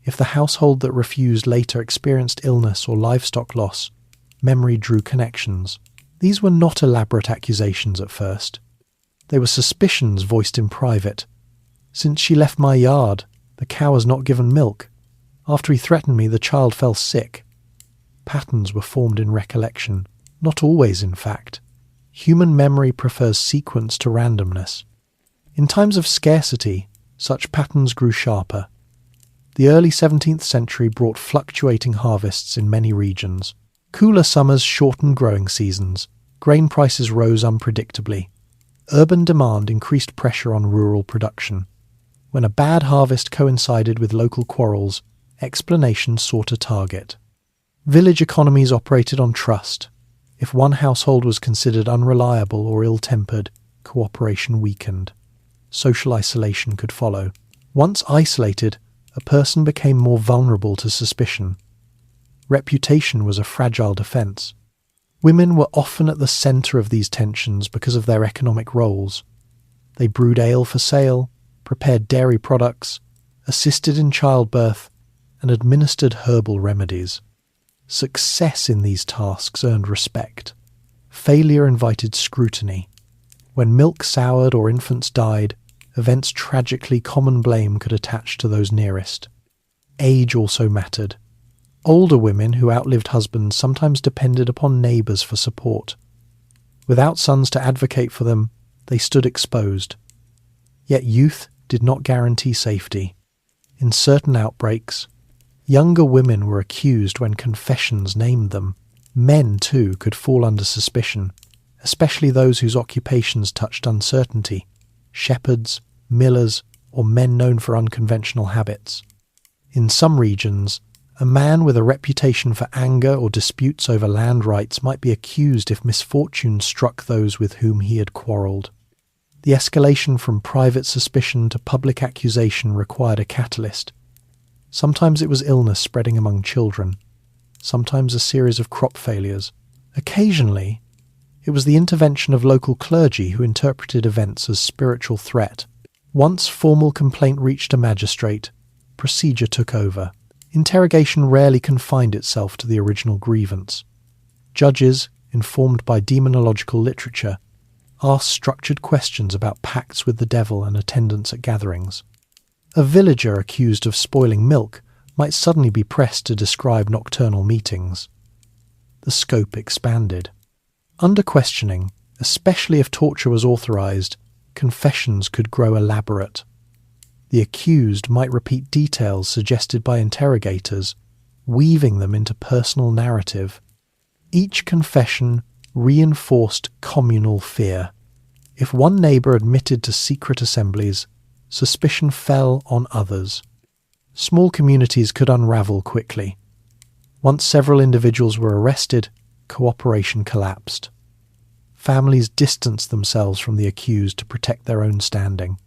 If the household that refused later experienced illness or livestock loss, memory drew connections. These were not elaborate accusations at first. They were suspicions voiced in private. Since she left my yard, the cow has not given milk. After he threatened me, the child fell sick. Patterns were formed in recollection, not always in fact. Human memory prefers sequence to randomness. In times of scarcity, such patterns grew sharper. The early 17th century brought fluctuating harvests in many regions. Cooler summers shortened growing seasons. Grain prices rose unpredictably. Urban demand increased pressure on rural production. When a bad harvest coincided with local quarrels, explanation sought a target. Village economies operated on trust. If one household was considered unreliable or ill-tempered, cooperation weakened. Social isolation could follow. Once isolated, a person became more vulnerable to suspicion. Reputation was a fragile defence. Women were often at the centre of these tensions because of their economic roles. They brewed ale for sale, prepared dairy products, assisted in childbirth, and administered herbal remedies. Success in these tasks earned respect. Failure invited scrutiny. When milk soured or infants died, events tragically common blame could attach to those nearest. Age also mattered. Older women who outlived husbands sometimes depended upon neighbours for support. Without sons to advocate for them, they stood exposed. Yet youth did not guarantee safety. In certain outbreaks, younger women were accused when confessions named them. Men, too, could fall under suspicion, especially those whose occupations touched uncertainty: shepherds, millers, or men known for unconventional habits. In some regions, a man with a reputation for anger or disputes over land rights might be accused if misfortune struck those with whom he had quarrelled. The escalation from private suspicion to public accusation required a catalyst. Sometimes it was illness spreading among children, sometimes a series of crop failures. Occasionally, it was the intervention of local clergy who interpreted events as spiritual threat. Once formal complaint reached a magistrate, procedure took over. Interrogation rarely confined itself to the original grievance. Judges, informed by demonological literature, asked structured questions about pacts with the devil and attendance at gatherings. A villager accused of spoiling milk might suddenly be pressed to describe nocturnal meetings. The scope expanded. Under questioning, especially if torture was authorized, confessions could grow elaborate. The accused might repeat details suggested by interrogators, weaving them into personal narrative. Each confession reinforced communal fear. If one neighbour admitted to secret assemblies, suspicion fell on others. Small communities could unravel quickly. Once several individuals were arrested, cooperation collapsed. Families distanced themselves from the accused to protect their own standing.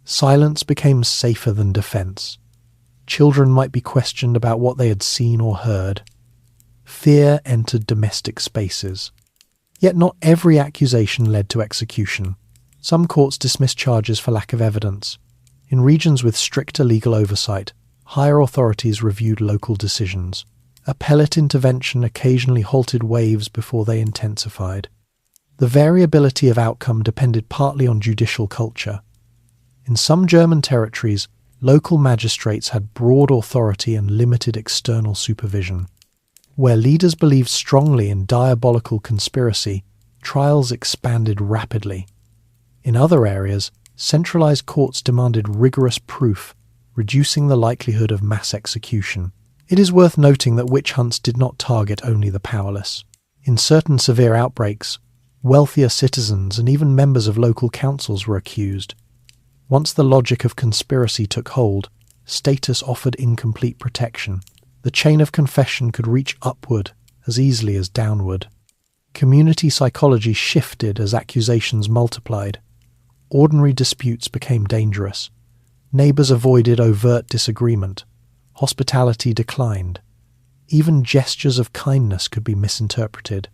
Silence became safer than defence. Children might be questioned about what they had seen or heard. Fear entered domestic spaces. Yet not every accusation led to execution. Some courts dismissed charges for lack of evidence. In regions with stricter legal oversight, higher authorities reviewed local decisions. Appellate intervention occasionally halted waves before they intensified. The variability of outcome depended partly on judicial culture. In some German territories, local magistrates had broad authority and limited external supervision. Where leaders believed strongly in diabolical conspiracy, trials expanded rapidly. In other areas, centralized courts demanded rigorous proof, reducing the likelihood of mass execution. It is worth noting that witch hunts did not target only the powerless. In certain severe outbreaks, wealthier citizens and even members of local councils were accused. Once the logic of conspiracy took hold, status offered incomplete protection. The chain of confession could reach upward as easily as downward. Community psychology shifted as accusations multiplied. Ordinary disputes became dangerous. Neighbours avoided overt disagreement. Hospitality declined. Even gestures of kindness could be misinterpreted.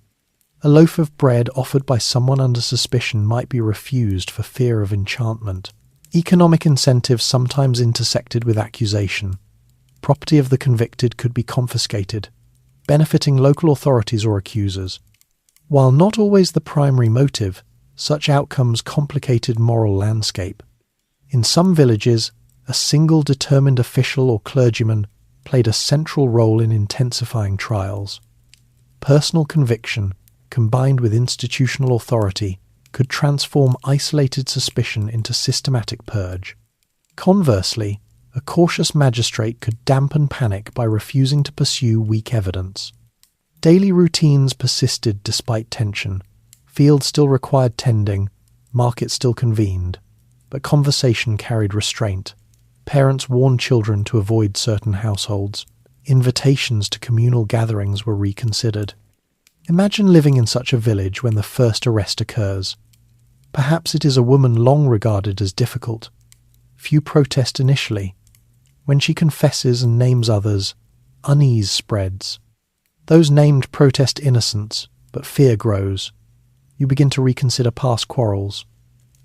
A loaf of bread offered by someone under suspicion might be refused for fear of enchantment. Economic incentives sometimes intersected with accusation. Property of the convicted could be confiscated, benefiting local authorities or accusers. While not always the primary motive, such outcomes complicated moral landscape. In some villages, a single determined official or clergyman played a central role in intensifying trials. Personal conviction, combined with institutional authority, could transform isolated suspicion into systematic purge. Conversely, a cautious magistrate could dampen panic by refusing to pursue weak evidence. Daily routines persisted despite tension. Fields still required tending, markets still convened, but conversation carried restraint. Parents warned children to avoid certain households. Invitations to communal gatherings were reconsidered. Imagine living in such a village when the first arrest occurs. Perhaps it is a woman long regarded as difficult. Few protest initially. When she confesses and names others, unease spreads. Those named protest innocence, but fear grows. You begin to reconsider past quarrels.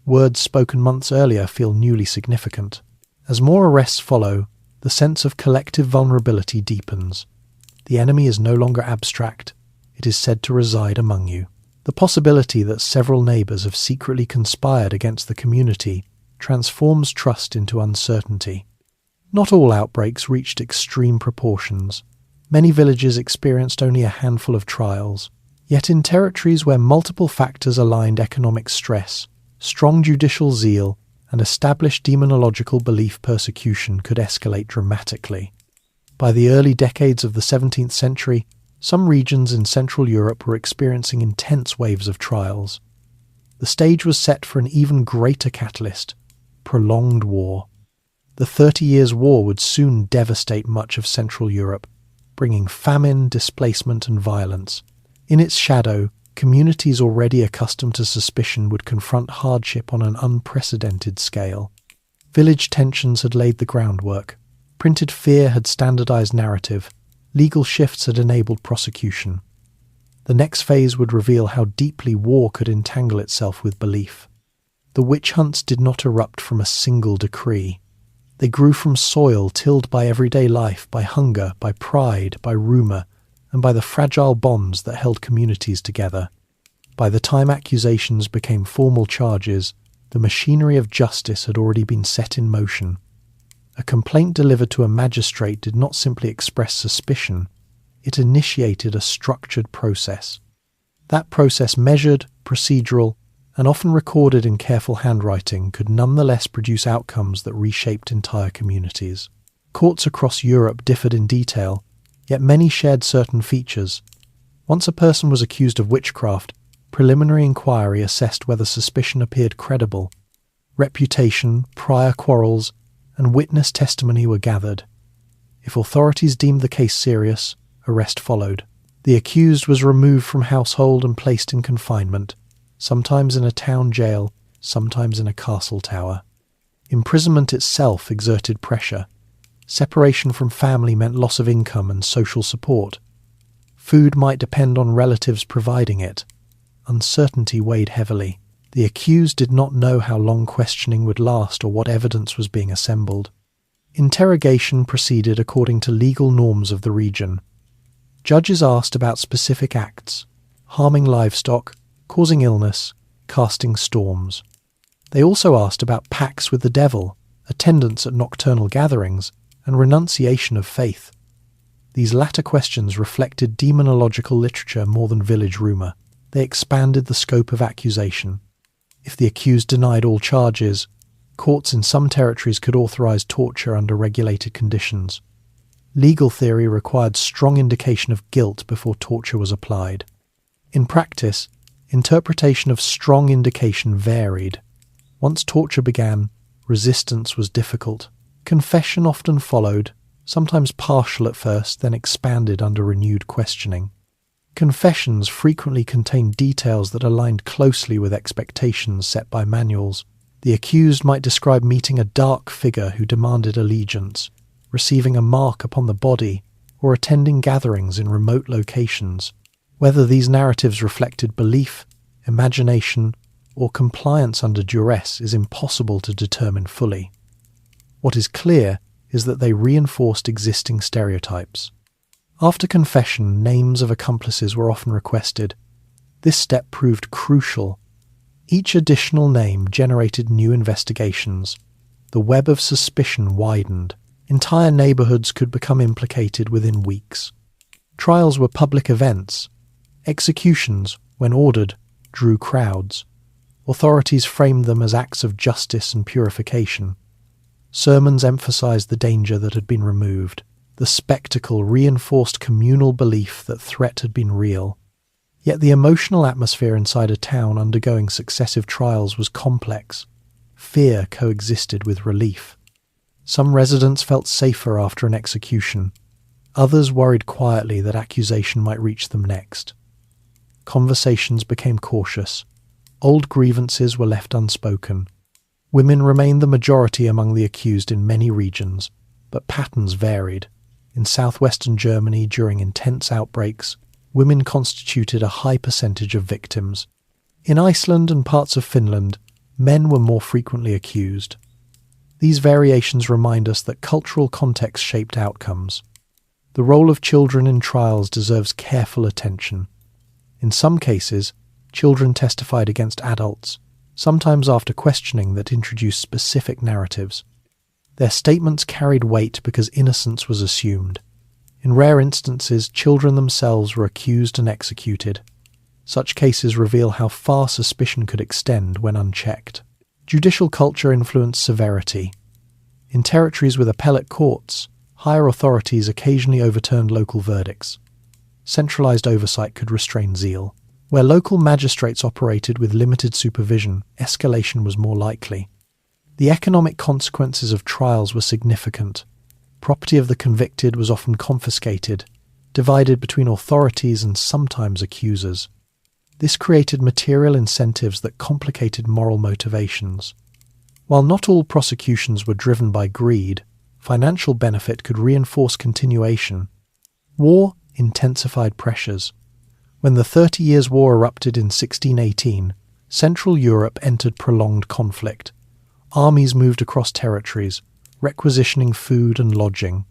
Words spoken months earlier feel newly significant. As more arrests follow, the sense of collective vulnerability deepens. The enemy is no longer abstract. It is said to reside among you. The possibility that several neighbours have secretly conspired against the community transforms trust into uncertainty. Not all outbreaks reached extreme proportions. Many villages experienced only a handful of trials. Yet in territories where multiple factors aligned economic stress, strong judicial zeal, and established demonological belief, persecution could escalate dramatically. By the early decades of the 17th century, some regions in Central Europe were experiencing intense waves of trials. The stage was set for an even greater catalyst: prolonged war. The 30 Years' War would soon devastate much of Central Europe, bringing famine, displacement, and violence. In its shadow, communities already accustomed to suspicion would confront hardship on an unprecedented scale. Village tensions had laid the groundwork. Printed fear had standardized narrative. Legal shifts had enabled prosecution. The next phase would reveal how deeply war could entangle itself with belief. The The witch hunts did not erupt from a single decree. They grew from soil tilled by everyday life, by hunger, by pride, by rumour, and by the fragile bonds that held communities together. By the time accusations became formal charges, the machinery of justice had already been set in motion. A complaint delivered to a magistrate did not simply express suspicion, it initiated a structured process. That process, measured, procedural, and often recorded in careful handwriting, could nonetheless produce outcomes that reshaped entire communities. Courts across Europe differed in detail, yet many shared certain features. Once a person was accused of witchcraft, preliminary inquiry assessed whether suspicion appeared credible. Reputation, prior quarrels, and witness testimony were gathered. If authorities deemed the case serious, arrest followed. The accused was removed from household and placed in confinement, sometimes in a town jail, sometimes in a castle tower. Imprisonment itself exerted pressure. Separation from family meant loss of income and social support. Food might depend on relatives providing it. Uncertainty weighed heavily. The accused did not know how long questioning would last or what evidence was being assembled. Interrogation proceeded according to legal norms of the region. Judges asked about specific acts: harming livestock, causing illness, casting storms. They also asked about pacts with the devil, attendance at nocturnal gatherings, and renunciation of faith. These latter questions reflected demonological literature more than village rumour. They expanded the scope of accusation. If the accused denied all charges, courts in some territories could authorise torture under regulated conditions. Legal theory required strong indication of guilt before torture was applied. In practice, interpretation of strong indication varied. Once torture began, resistance was difficult. Confession often followed, sometimes partial at first, then expanded under renewed questioning. Confessions frequently contained details that aligned closely with expectations set by manuals. The accused might describe meeting a dark figure who demanded allegiance, receiving a mark upon the body, or attending gatherings in remote locations. Whether these narratives reflected belief, imagination, or compliance under duress is impossible to determine fully. What is clear is that they reinforced existing stereotypes. After confession, names of accomplices were often requested. This step proved crucial. Each additional name generated new investigations. The web of suspicion widened. Entire neighbourhoods could become implicated within weeks. Trials were public events. Executions, when ordered, drew crowds. Authorities framed them as acts of justice and purification. Sermons emphasized the danger that had been removed. The spectacle reinforced communal belief that threat had been real. Yet the emotional atmosphere inside a town undergoing successive trials was complex. Fear coexisted with relief. Some residents felt safer after an execution. Others worried quietly that accusation might reach them next. Conversations became cautious. Old grievances were left unspoken. Women remained the majority among the accused in many regions, but patterns varied. In southwestern Germany, during intense outbreaks, women constituted a high percentage of victims. In Iceland and parts of Finland, men were more frequently accused. These variations remind us that cultural context shaped outcomes. The role of children in trials deserves careful attention. In some cases, children testified against adults, sometimes after questioning that introduced specific narratives. Their statements carried weight because innocence was assumed. In rare instances, children themselves were accused and executed. Such cases reveal how far suspicion could extend when unchecked. Judicial culture influenced severity. In territories with appellate courts, higher authorities occasionally overturned local verdicts. Centralized oversight could restrain zeal. Where local magistrates operated with limited supervision, escalation was more likely. The economic consequences of trials were significant. Property of the convicted was often confiscated, divided between authorities and sometimes accusers. This created material incentives that complicated moral motivations. While not all prosecutions were driven by greed, financial benefit could reinforce continuation. War intensified pressures. When the 30 Years' War erupted in 1618, Central Europe entered prolonged conflict. Armies moved across territories, requisitioning food and lodging.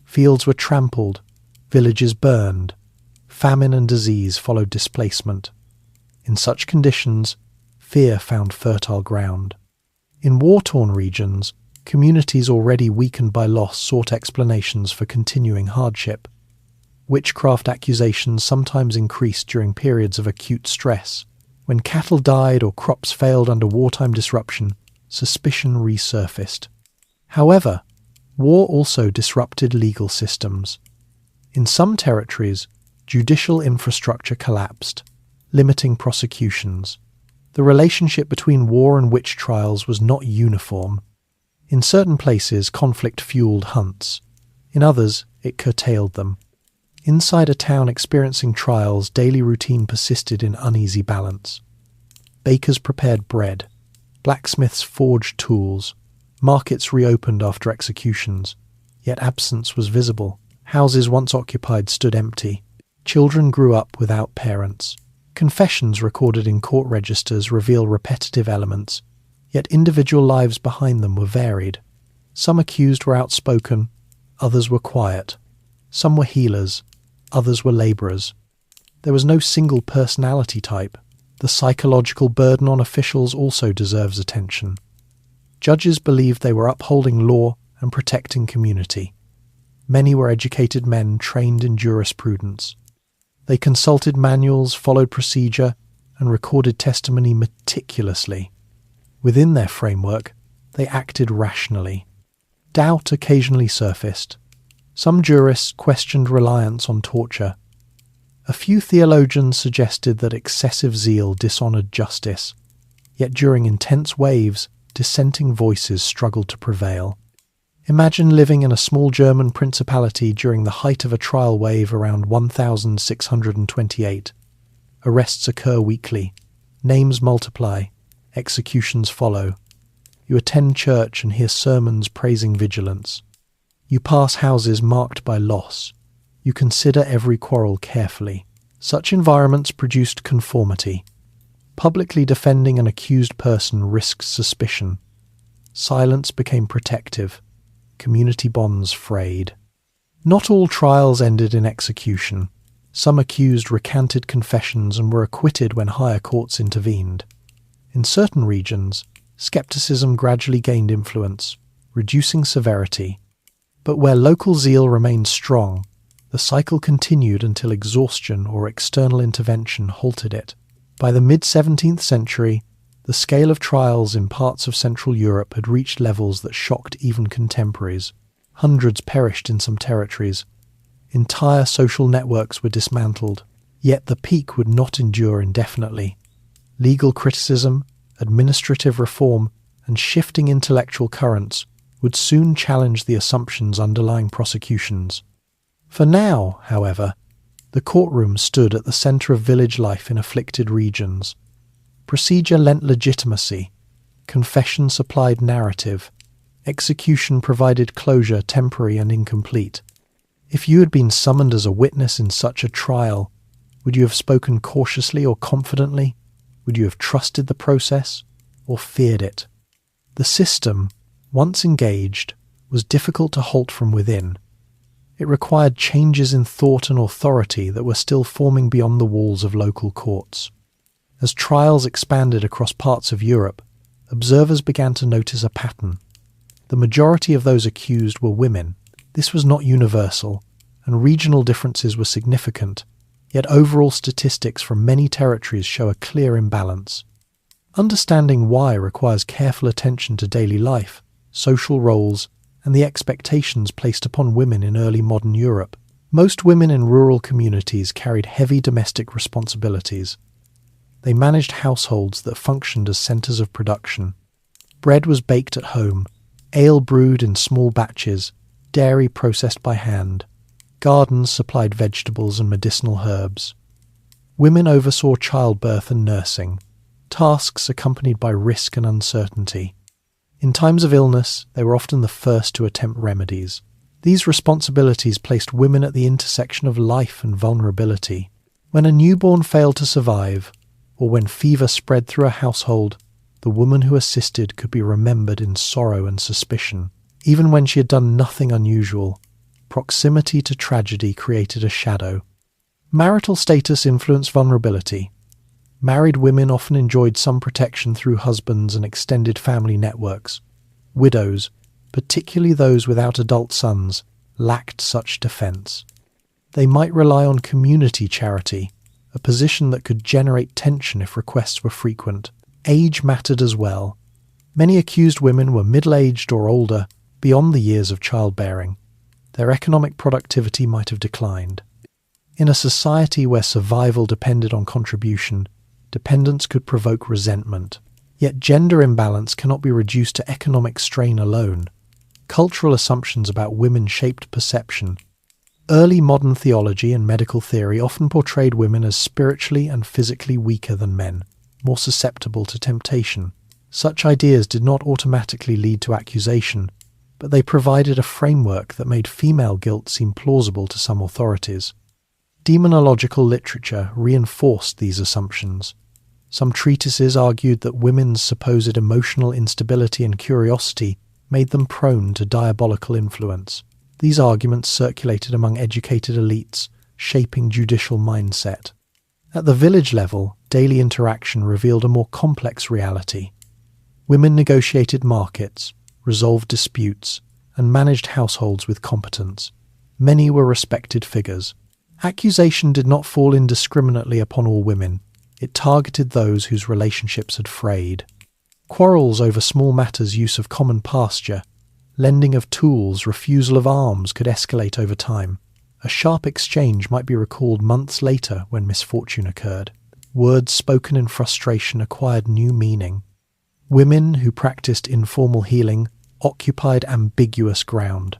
Fields were trampled, villages burned. Famine and disease followed displacement. In such conditions, fear found fertile ground. In war-torn regions, communities already weakened by loss sought explanations for continuing hardship. Witchcraft accusations sometimes increased during periods of acute stress. When cattle died or crops failed under wartime disruption, suspicion resurfaced. However, war also disrupted legal systems. In some territories, judicial infrastructure collapsed, limiting prosecutions. The relationship between war and witch trials was not uniform. In certain places, conflict fueled hunts. In others, it curtailed them. Inside a town experiencing trials, daily routine persisted in uneasy balance. Bakers prepared bread. Blacksmiths forged tools. Markets reopened after executions. Yet absence was visible. Houses once occupied stood empty. Children grew up without parents. Confessions recorded in court registers reveal repetitive elements, yet individual lives behind them were varied. Some accused were outspoken, others were quiet. Some were healers, others were labourers. There was no single personality type. The psychological burden on officials also deserves attention. Judges believed they were upholding law and protecting community. Many were educated men trained in jurisprudence. They consulted manuals, followed procedure, and recorded testimony meticulously. Within their framework, they acted rationally. Doubt occasionally surfaced. Some jurists questioned reliance on torture. A few theologians suggested that excessive zeal dishonoured justice, yet during intense waves, dissenting voices struggled to prevail. Imagine living in a small German principality during the height of a trial wave around 1628. Arrests occur weekly. Names multiply. Executions follow. You attend church and hear sermons praising vigilance. You pass houses marked by loss. You consider every quarrel carefully. Such environments produced conformity. Publicly defending an accused person risked suspicion. Silence became protective. Community bonds frayed. Not all trials ended in execution. Some accused recanted confessions and were acquitted when higher courts intervened. In certain regions, skepticism gradually gained influence, reducing severity. But where local zeal remained strong, the cycle continued until exhaustion or external intervention halted it. By the mid-17th century, the scale of trials in parts of Central Europe had reached levels that shocked even contemporaries. Hundreds perished in some territories. Entire social networks were dismantled. Yet the peak would not endure indefinitely. Legal criticism, administrative reform, and shifting intellectual currents would soon challenge the assumptions underlying prosecutions. For now, however, the courtroom stood at the centre of village life in afflicted regions. Procedure lent legitimacy. Confession supplied narrative. Execution provided closure, temporary and incomplete. If you had been summoned as a witness in such a trial, would you have spoken cautiously or confidently? Would you have trusted the process or feared it? The system, once engaged, was difficult to halt from within. It required changes in thought and authority that were still forming beyond the walls of local courts. As trials expanded across parts of Europe, observers began to notice a pattern. The majority of those accused were women. This was not universal, and regional differences were significant, yet overall statistics from many territories show a clear imbalance. Understanding why requires careful attention to daily life, social roles, and the expectations placed upon women in early modern Europe. Most women in rural communities carried heavy domestic responsibilities. They managed households that functioned as centres of production. Bread was baked at home, ale brewed in small batches, dairy processed by hand. Gardens supplied vegetables and medicinal herbs. Women oversaw childbirth and nursing, tasks accompanied by risk and uncertainty. In times of illness, they were often the first to attempt remedies. These responsibilities placed women at the intersection of life and vulnerability. When a newborn failed to survive, or when fever spread through a household, the woman who assisted could be remembered in sorrow and suspicion. Even when she had done nothing unusual, proximity to tragedy created a shadow. Marital status influenced vulnerability. Married women often enjoyed some protection through husbands and extended family networks. Widows, particularly those without adult sons, lacked such defence. They might rely on community charity, a position that could generate tension if requests were frequent. Age mattered as well. Many accused women were middle-aged or older, beyond the years of childbearing. Their economic productivity might have declined. In a society where survival depended on contribution, dependence could provoke resentment. Yet gender imbalance cannot be reduced to economic strain alone. Cultural assumptions about women shaped perception. Early modern theology and medical theory often portrayed women as spiritually and physically weaker than men, more susceptible to temptation. Such ideas did not automatically lead to accusation, but they provided a framework that made female guilt seem plausible to some authorities. Demonological literature reinforced these assumptions. Some treatises argued that women's supposed emotional instability and curiosity made them prone to diabolical influence. These arguments circulated among educated elites, shaping judicial mindset. At the village level, daily interaction revealed a more complex reality. Women negotiated markets, resolved disputes, and managed households with competence. Many were respected figures. Accusation did not fall indiscriminately upon all women. It targeted those whose relationships had frayed. Quarrels over small matters, use of common pasture, lending of tools, refusal of alms could escalate over time. A sharp exchange might be recalled months later when misfortune occurred. Words spoken in frustration acquired new meaning. Women who practiced informal healing occupied ambiguous ground.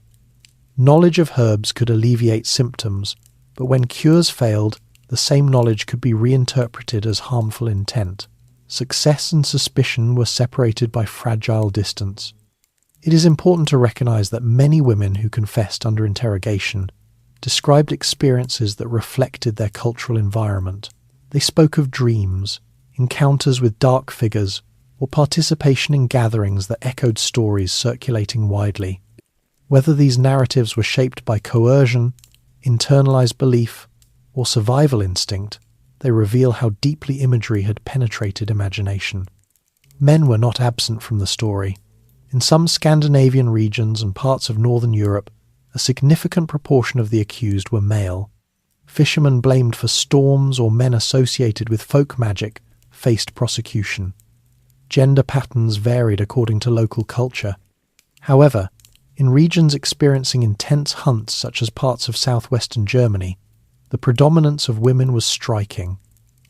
Knowledge of herbs could alleviate symptoms, but when cures failed, the same knowledge could be reinterpreted as harmful intent. Success and suspicion were separated by fragile distance. It is important to recognize that many women who confessed under interrogation described experiences that reflected their cultural environment. They spoke of dreams, encounters with dark figures, or participation in gatherings that echoed stories circulating widely. Whether these narratives were shaped by coercion, internalized belief, or survival instinct, they reveal how deeply imagery had penetrated imagination. Men were not absent from the story. In some Scandinavian regions and parts of northern Europe, a significant proportion of the accused were male. Fishermen blamed for storms or men associated with folk magic faced prosecution. Gender patterns varied according to local culture. However, in regions experiencing intense hunts such as parts of southwestern Germany, the predominance of women was striking.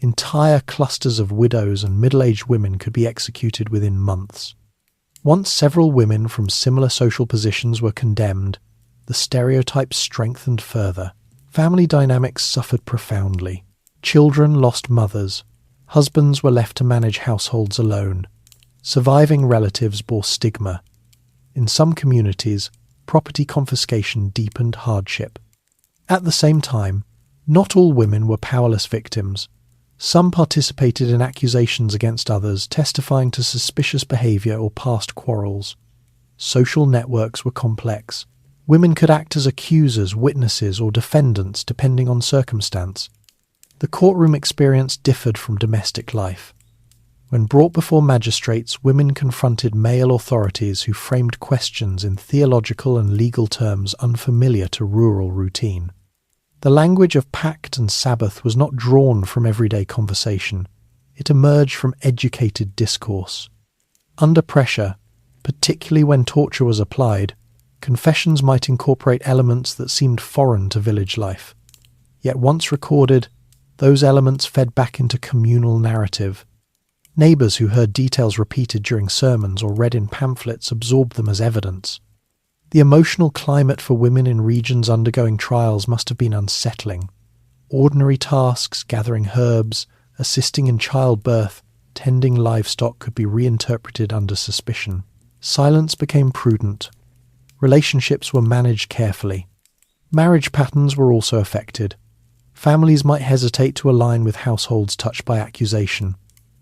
Entire clusters of widows and middle-aged women could be executed within months. Once several women from similar social positions were condemned, the stereotypes strengthened further. Family dynamics suffered profoundly. Children lost mothers. Husbands were left to manage households alone. Surviving relatives bore stigma. In some communities, property confiscation deepened hardship. At the same time, not all women were powerless victims. Some participated in accusations against others, testifying to suspicious behaviour or past quarrels. Social networks were complex. Women could act as accusers, witnesses, or defendants depending on circumstance. The courtroom experience differed from domestic life. When brought before magistrates, women confronted male authorities who framed questions in theological and legal terms unfamiliar to rural routine. The language of pact and Sabbath was not drawn from everyday conversation. It emerged from educated discourse. Under pressure, particularly when torture was applied, confessions might incorporate elements that seemed foreign to village life. Yet once recorded, those elements fed back into communal narrative. Neighbours who heard details repeated during sermons or read in pamphlets absorbed them as evidence. The emotional climate for women in regions undergoing trials must have been unsettling. Ordinary tasks, gathering herbs, assisting in childbirth, tending livestock could be reinterpreted under suspicion. Silence became prudent. Relationships were managed carefully. Marriage patterns were also affected. Families might hesitate to align with households touched by accusation.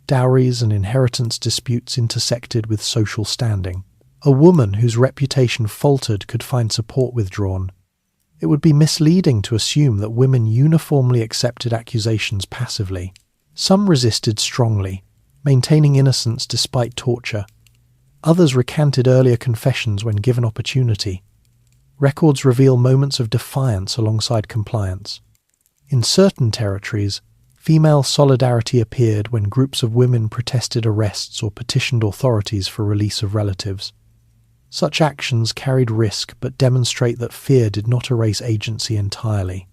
Dowries and inheritance disputes intersected with social standing. A woman whose reputation faltered could find support withdrawn. It would be misleading to assume that women uniformly accepted accusations passively. Some resisted strongly, maintaining innocence despite torture. Others recanted earlier confessions when given opportunity. Records reveal moments of defiance alongside compliance. In certain territories, female solidarity appeared when groups of women protested arrests or petitioned authorities for release of relatives. Such actions carried risk but demonstrate that fear did not erase agency entirely.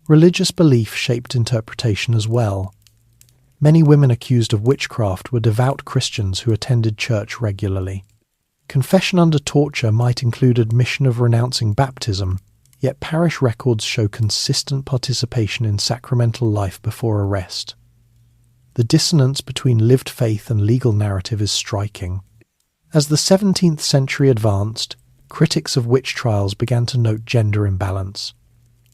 Religious belief shaped interpretation as well. Many women accused of witchcraft were devout Christians who attended church regularly. Confession under torture might include admission of renouncing baptism, yet parish records show consistent participation in sacramental life before arrest. The dissonance between lived faith and legal narrative is striking. As the 17th century advanced, critics of witch trials began to note gender imbalance.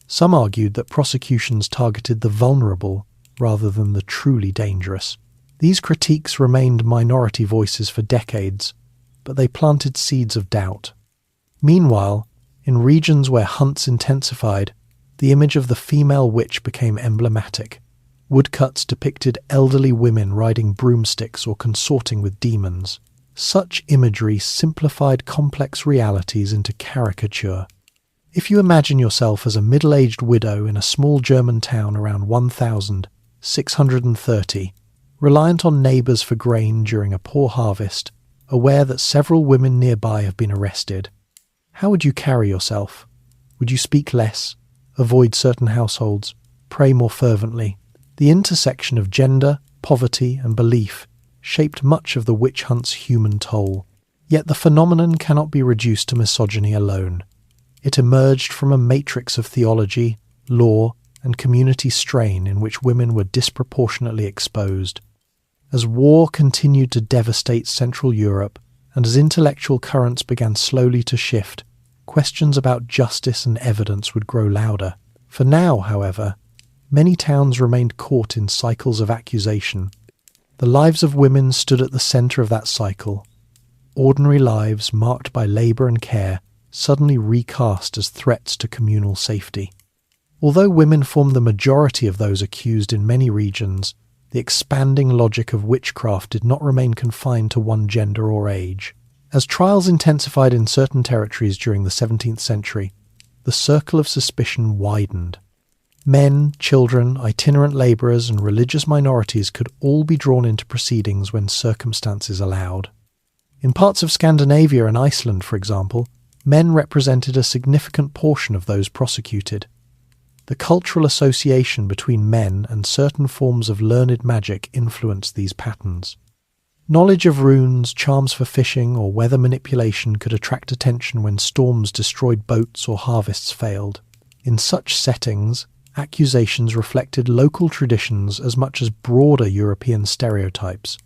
Some argued that prosecutions targeted the vulnerable rather than the truly dangerous. These critiques remained minority voices for decades, but they planted seeds of doubt. Meanwhile, in regions where hunts intensified, the image of the female witch became emblematic. Woodcuts depicted elderly women riding broomsticks or consorting with demons. Such imagery simplified complex realities into caricature. If you imagine yourself as a middle-aged widow in a small German town around 1630, reliant on neighbours for grain during a poor harvest, aware that several women nearby have been arrested, how would you carry yourself? Would you speak less, avoid certain households, pray more fervently? The intersection of gender, poverty, and belief shaped much of the witch hunt's human toll. Yet the phenomenon cannot be reduced to misogyny alone. It emerged from a matrix of theology, law, and community strain in which women were disproportionately exposed. As war continued to devastate Central Europe, and as intellectual currents began slowly to shift, questions about justice and evidence would grow louder. For now, however, many towns remained caught in cycles of accusation. The lives of women stood at the centre of that cycle. Ordinary lives, marked by labour and care, suddenly recast as threats to communal safety. Although women formed the majority of those accused in many regions, the expanding logic of witchcraft did not remain confined to one gender or age. As trials intensified in certain territories during the 17th century, the circle of suspicion widened. Men, children, itinerant labourers, and religious minorities could all be drawn into proceedings when circumstances allowed. In parts of Scandinavia and Iceland, for example, men represented a significant portion of those prosecuted. The cultural association between men and certain forms of learned magic influenced these patterns. Knowledge of runes, charms for fishing, or weather manipulation could attract attention when storms destroyed boats or harvests failed. In such settings, accusations reflected local traditions as much as broader European stereotypes.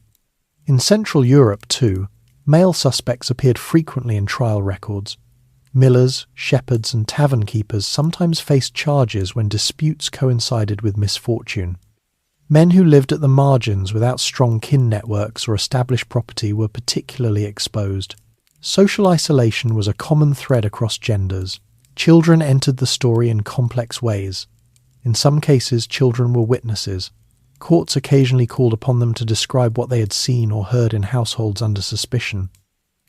In Central Europe, too, male suspects appeared frequently in trial records. Millers, shepherds, and tavern keepers sometimes faced charges when disputes coincided with misfortune. Men who lived at the margins without strong kin networks or established property were particularly exposed. Social isolation was a common thread across genders. Children entered the story in complex ways. In some cases, children were witnesses. Courts occasionally called upon them to describe what they had seen or heard in households under suspicion.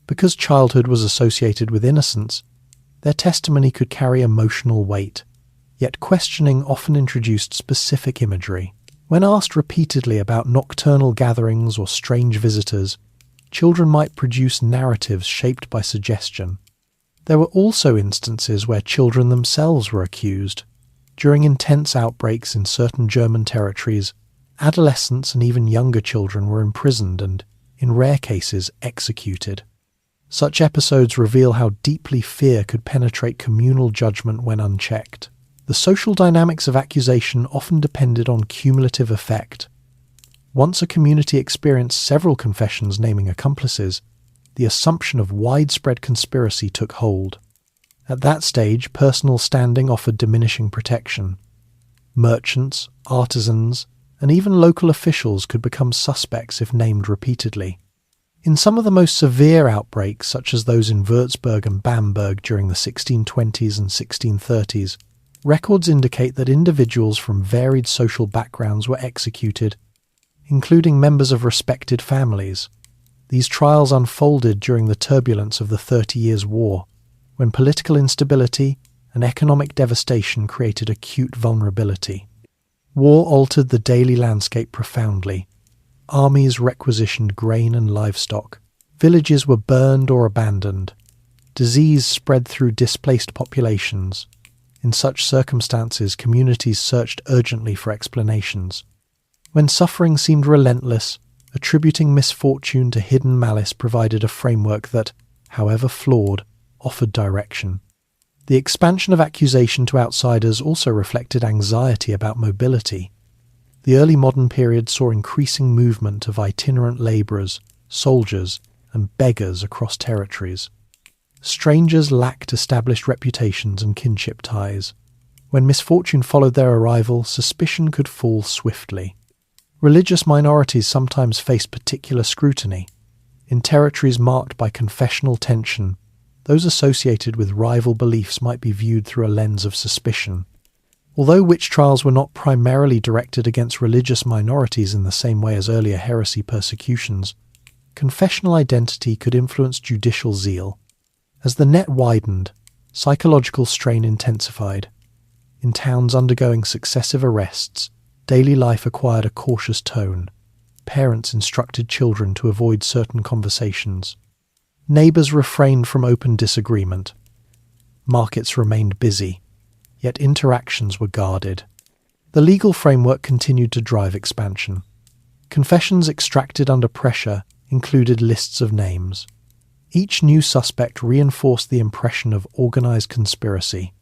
Because childhood was associated with innocence, their testimony could carry emotional weight, yet questioning often introduced specific imagery. When asked repeatedly about nocturnal gatherings or strange visitors, children might produce narratives shaped by suggestion. There were also instances where children themselves were accused. During intense outbreaks in certain German territories, adolescents and even younger children were imprisoned and, in rare cases, executed. Such episodes reveal how deeply fear could penetrate communal judgment when unchecked. The social dynamics of accusation often depended on cumulative effect. Once a community experienced several confessions naming accomplices, the assumption of widespread conspiracy took hold. At that stage, personal standing offered diminishing protection. Merchants, artisans, and even local officials could become suspects if named repeatedly. In some of the most severe outbreaks, such as those in Würzburg and Bamberg during the 1620s and 1630s, records indicate that individuals from varied social backgrounds were executed, including members of respected families. These trials unfolded during the turbulence of the 30 Years' War, when political instability and economic devastation created acute vulnerability. War altered the daily landscape profoundly. Armies requisitioned grain and livestock. Villages were burned or abandoned. Disease spread through displaced populations. In such circumstances, communities searched urgently for explanations. When suffering seemed relentless, attributing misfortune to hidden malice provided a framework that, however flawed, offered direction. The expansion of accusation to outsiders also reflected anxiety about mobility. The early modern period saw increasing movement of itinerant labourers, soldiers, and beggars across territories. Strangers lacked established reputations and kinship ties. When misfortune followed their arrival, suspicion could fall swiftly. Religious minorities sometimes faced particular scrutiny. In territories marked by confessional tension, those associated with rival beliefs might be viewed through a lens of suspicion. Although witch trials were not primarily directed against religious minorities in the same way as earlier heresy persecutions, confessional identity could influence judicial zeal. As the net widened, psychological strain intensified. In towns undergoing successive arrests, daily life acquired a cautious tone. Parents instructed children to avoid certain conversations. Neighbours refrained from open disagreement. Markets remained busy, yet interactions were guarded. The legal framework continued to drive expansion. Confessions extracted under pressure included lists of names. Each new suspect reinforced the impression of organised conspiracy.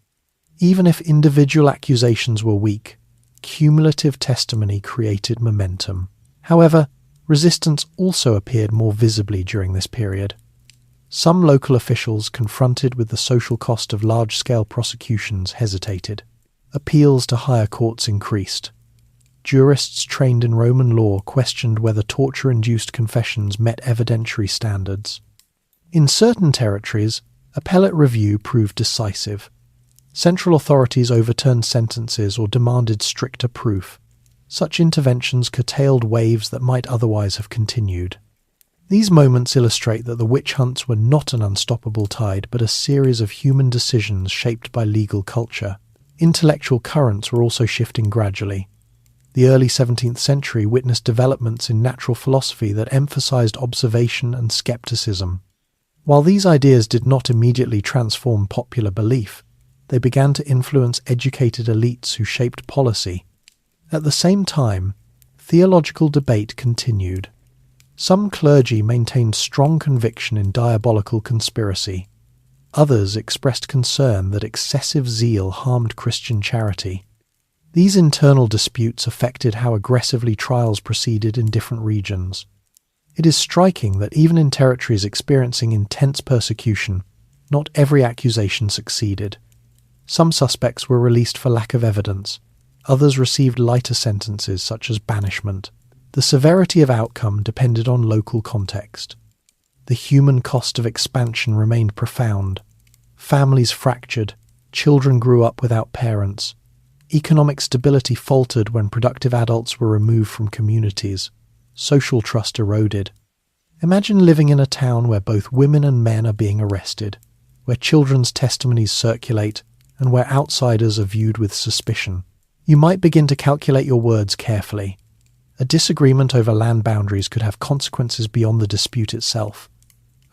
Even if individual accusations were weak, cumulative testimony created momentum. However, resistance also appeared more visibly during this period. Some local officials, confronted with the social cost of large-scale prosecutions, hesitated. Appeals to higher courts increased. Jurists trained in Roman law questioned whether torture-induced confessions met evidentiary standards. In certain territories, appellate review proved decisive. Central authorities overturned sentences or demanded stricter proof. Such interventions curtailed waves that might otherwise have continued. These moments illustrate that the witch hunts were not an unstoppable tide, but a series of human decisions shaped by legal culture. Intellectual currents were also shifting gradually. The early 17th century witnessed developments in natural philosophy that emphasized observation and skepticism. While these ideas did not immediately transform popular belief, they began to influence educated elites who shaped policy. At the same time, theological debate continued. Some clergy maintained strong conviction in diabolical conspiracy. Others expressed concern that excessive zeal harmed Christian charity. These internal disputes affected how aggressively trials proceeded in different regions. It is striking that even in territories experiencing intense persecution, not every accusation succeeded. Some suspects were released for lack of evidence. Others received lighter sentences such as banishment. The severity of outcome depended on local context. The human cost of expansion remained profound. Families fractured, children grew up without parents. Economic stability faltered when productive adults were removed from communities. Social trust eroded. Imagine living in a town where both women and men are being arrested, where children's testimonies circulate, and where outsiders are viewed with suspicion. You might begin to calculate your words carefully. A disagreement over land boundaries could have consequences beyond the dispute itself.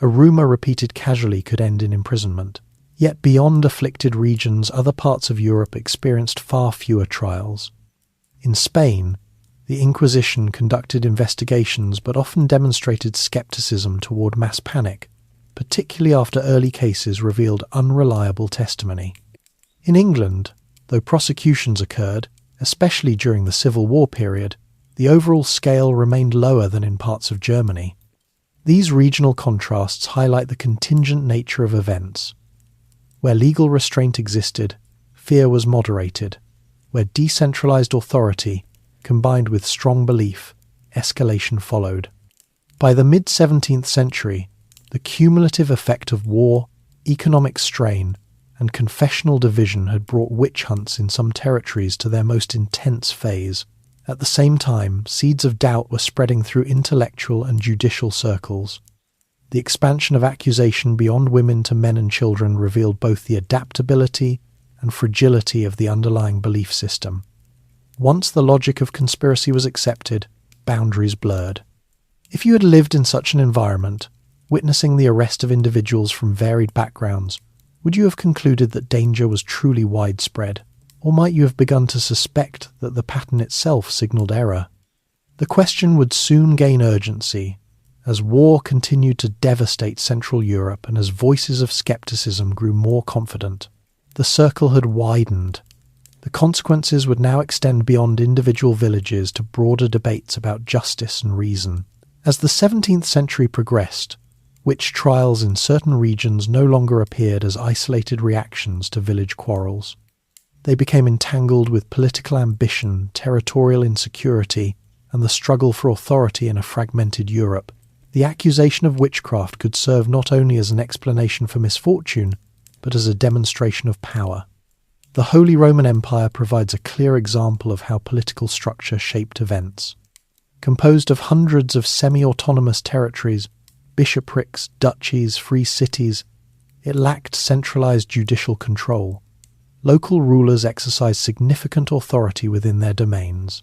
A rumour repeated casually could end in imprisonment. Yet beyond afflicted regions, other parts of Europe experienced far fewer trials. In Spain, the Inquisition conducted investigations but often demonstrated skepticism toward mass panic, particularly after early cases revealed unreliable testimony. In England, though prosecutions occurred, especially during the Civil War period, the overall scale remained lower than in parts of Germany. These regional contrasts highlight the contingent nature of events. Where legal restraint existed, fear was moderated. where decentralized authority, combined with strong belief, escalation followed. By the mid-17th century, the cumulative effect of war, economic strain, and confessional division had brought witch hunts in some territories to their most intense phase. At the same time, seeds of doubt were spreading through intellectual and judicial circles. The expansion of accusation beyond women to men and children revealed both the adaptability and fragility of the underlying belief system. Once the logic of conspiracy was accepted, boundaries blurred. If you had lived in such an environment, witnessing the arrest of individuals from varied backgrounds, would you have concluded that danger was truly widespread? Or might you have begun to suspect that the pattern itself signaled error? The question would soon gain urgency as war continued to devastate Central Europe and as voices of skepticism grew more confident. The circle had widened. The consequences would now extend beyond individual villages to broader debates about justice and reason. As the 17th century progressed, witch trials in certain regions no longer appeared as isolated reactions to village quarrels. They became entangled with political ambition, territorial insecurity, and the struggle for authority in a fragmented Europe. The accusation of witchcraft could serve not only as an explanation for misfortune, but as a demonstration of power. The Holy Roman Empire provides a clear example of how political structure shaped events. Composed of hundreds of semi-autonomous territories, bishoprics, duchies, free cities, it lacked centralized judicial control. Local rulers exercised significant authority within their domains.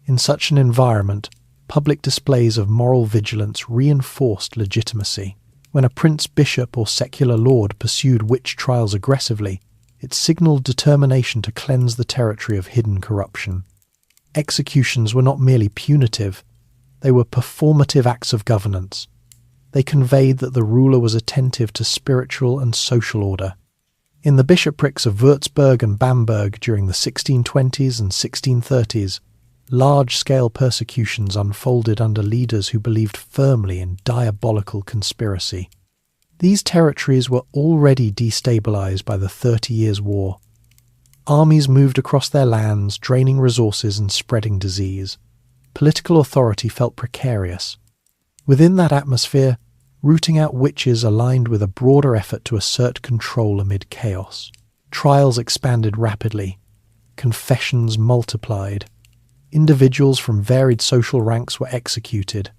In such an environment, public displays of moral vigilance reinforced legitimacy. When a prince, bishop, or secular lord pursued witch trials aggressively, it signaled determination to cleanse the territory of hidden corruption. Executions were not merely punitive, they were performative acts of governance. They conveyed that the ruler was attentive to spiritual and social order. In the bishoprics of Würzburg and Bamberg during the 1620s and 1630s, large-scale persecutions unfolded under leaders who believed firmly in diabolical conspiracy. These territories were already destabilized by the 30 Years' War. Armies moved across their lands, draining resources and spreading disease. Political authority felt precarious. Within that atmosphere, rooting out witches aligned with a broader effort to assert control amid chaos. Trials expanded rapidly. Confessions multiplied. Individuals from varied social ranks were executed.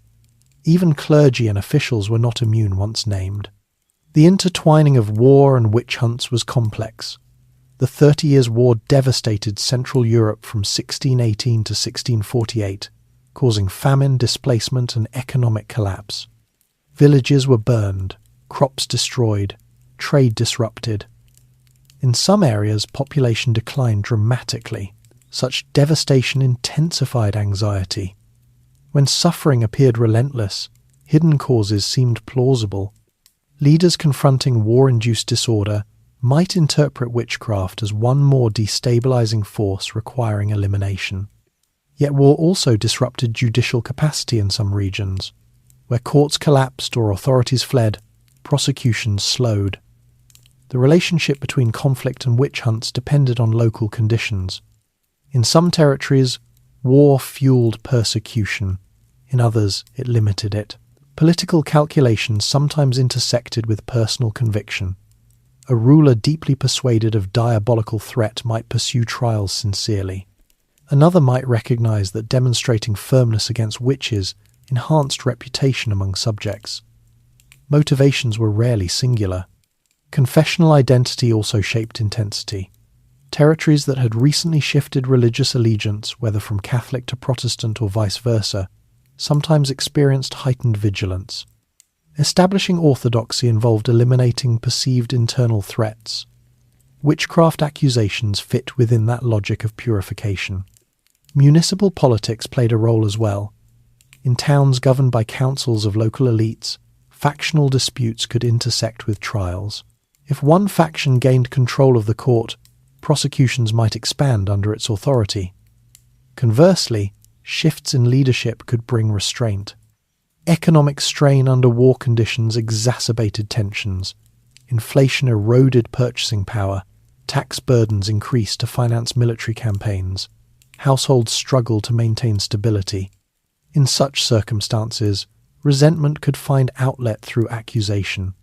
Even clergy and officials were not immune once named. The intertwining of war and witch hunts was complex. The 30 Years' War devastated Central Europe from 1618 to 1648, causing famine, displacement, and economic collapse. Villages were burned, crops destroyed, trade disrupted. In some areas, population declined dramatically. Such devastation intensified anxiety. When suffering appeared relentless, hidden causes seemed plausible. Leaders confronting war-induced disorder might interpret witchcraft as one more destabilizing force requiring elimination. Yet war also disrupted judicial capacity in some regions. Where courts collapsed or authorities fled, prosecutions slowed. The relationship between conflict and witch hunts depended on local conditions. In some territories, war fueled persecution. In others, it limited it. Political calculations sometimes intersected with personal conviction. A ruler deeply persuaded of diabolical threat might pursue trials sincerely. Another might recognize that demonstrating firmness against witches enhanced reputation among subjects. Motivations were rarely singular. Confessional identity also shaped intensity. Territories that had recently shifted religious allegiance, whether from Catholic to Protestant or vice versa, sometimes experienced heightened vigilance. Establishing orthodoxy involved eliminating perceived internal threats. Witchcraft accusations fit within that logic of purification. Municipal politics played a role as well. In towns governed by councils of local elites, factional disputes could intersect with trials. If one faction gained control of the court, prosecutions might expand under its authority. Conversely, shifts in leadership could bring restraint. Economic strain under war conditions exacerbated tensions. Inflation eroded purchasing power, Tax burdens increased to finance military campaigns. Households struggled to maintain stability. In such circumstances, resentment could find outlet through accusation.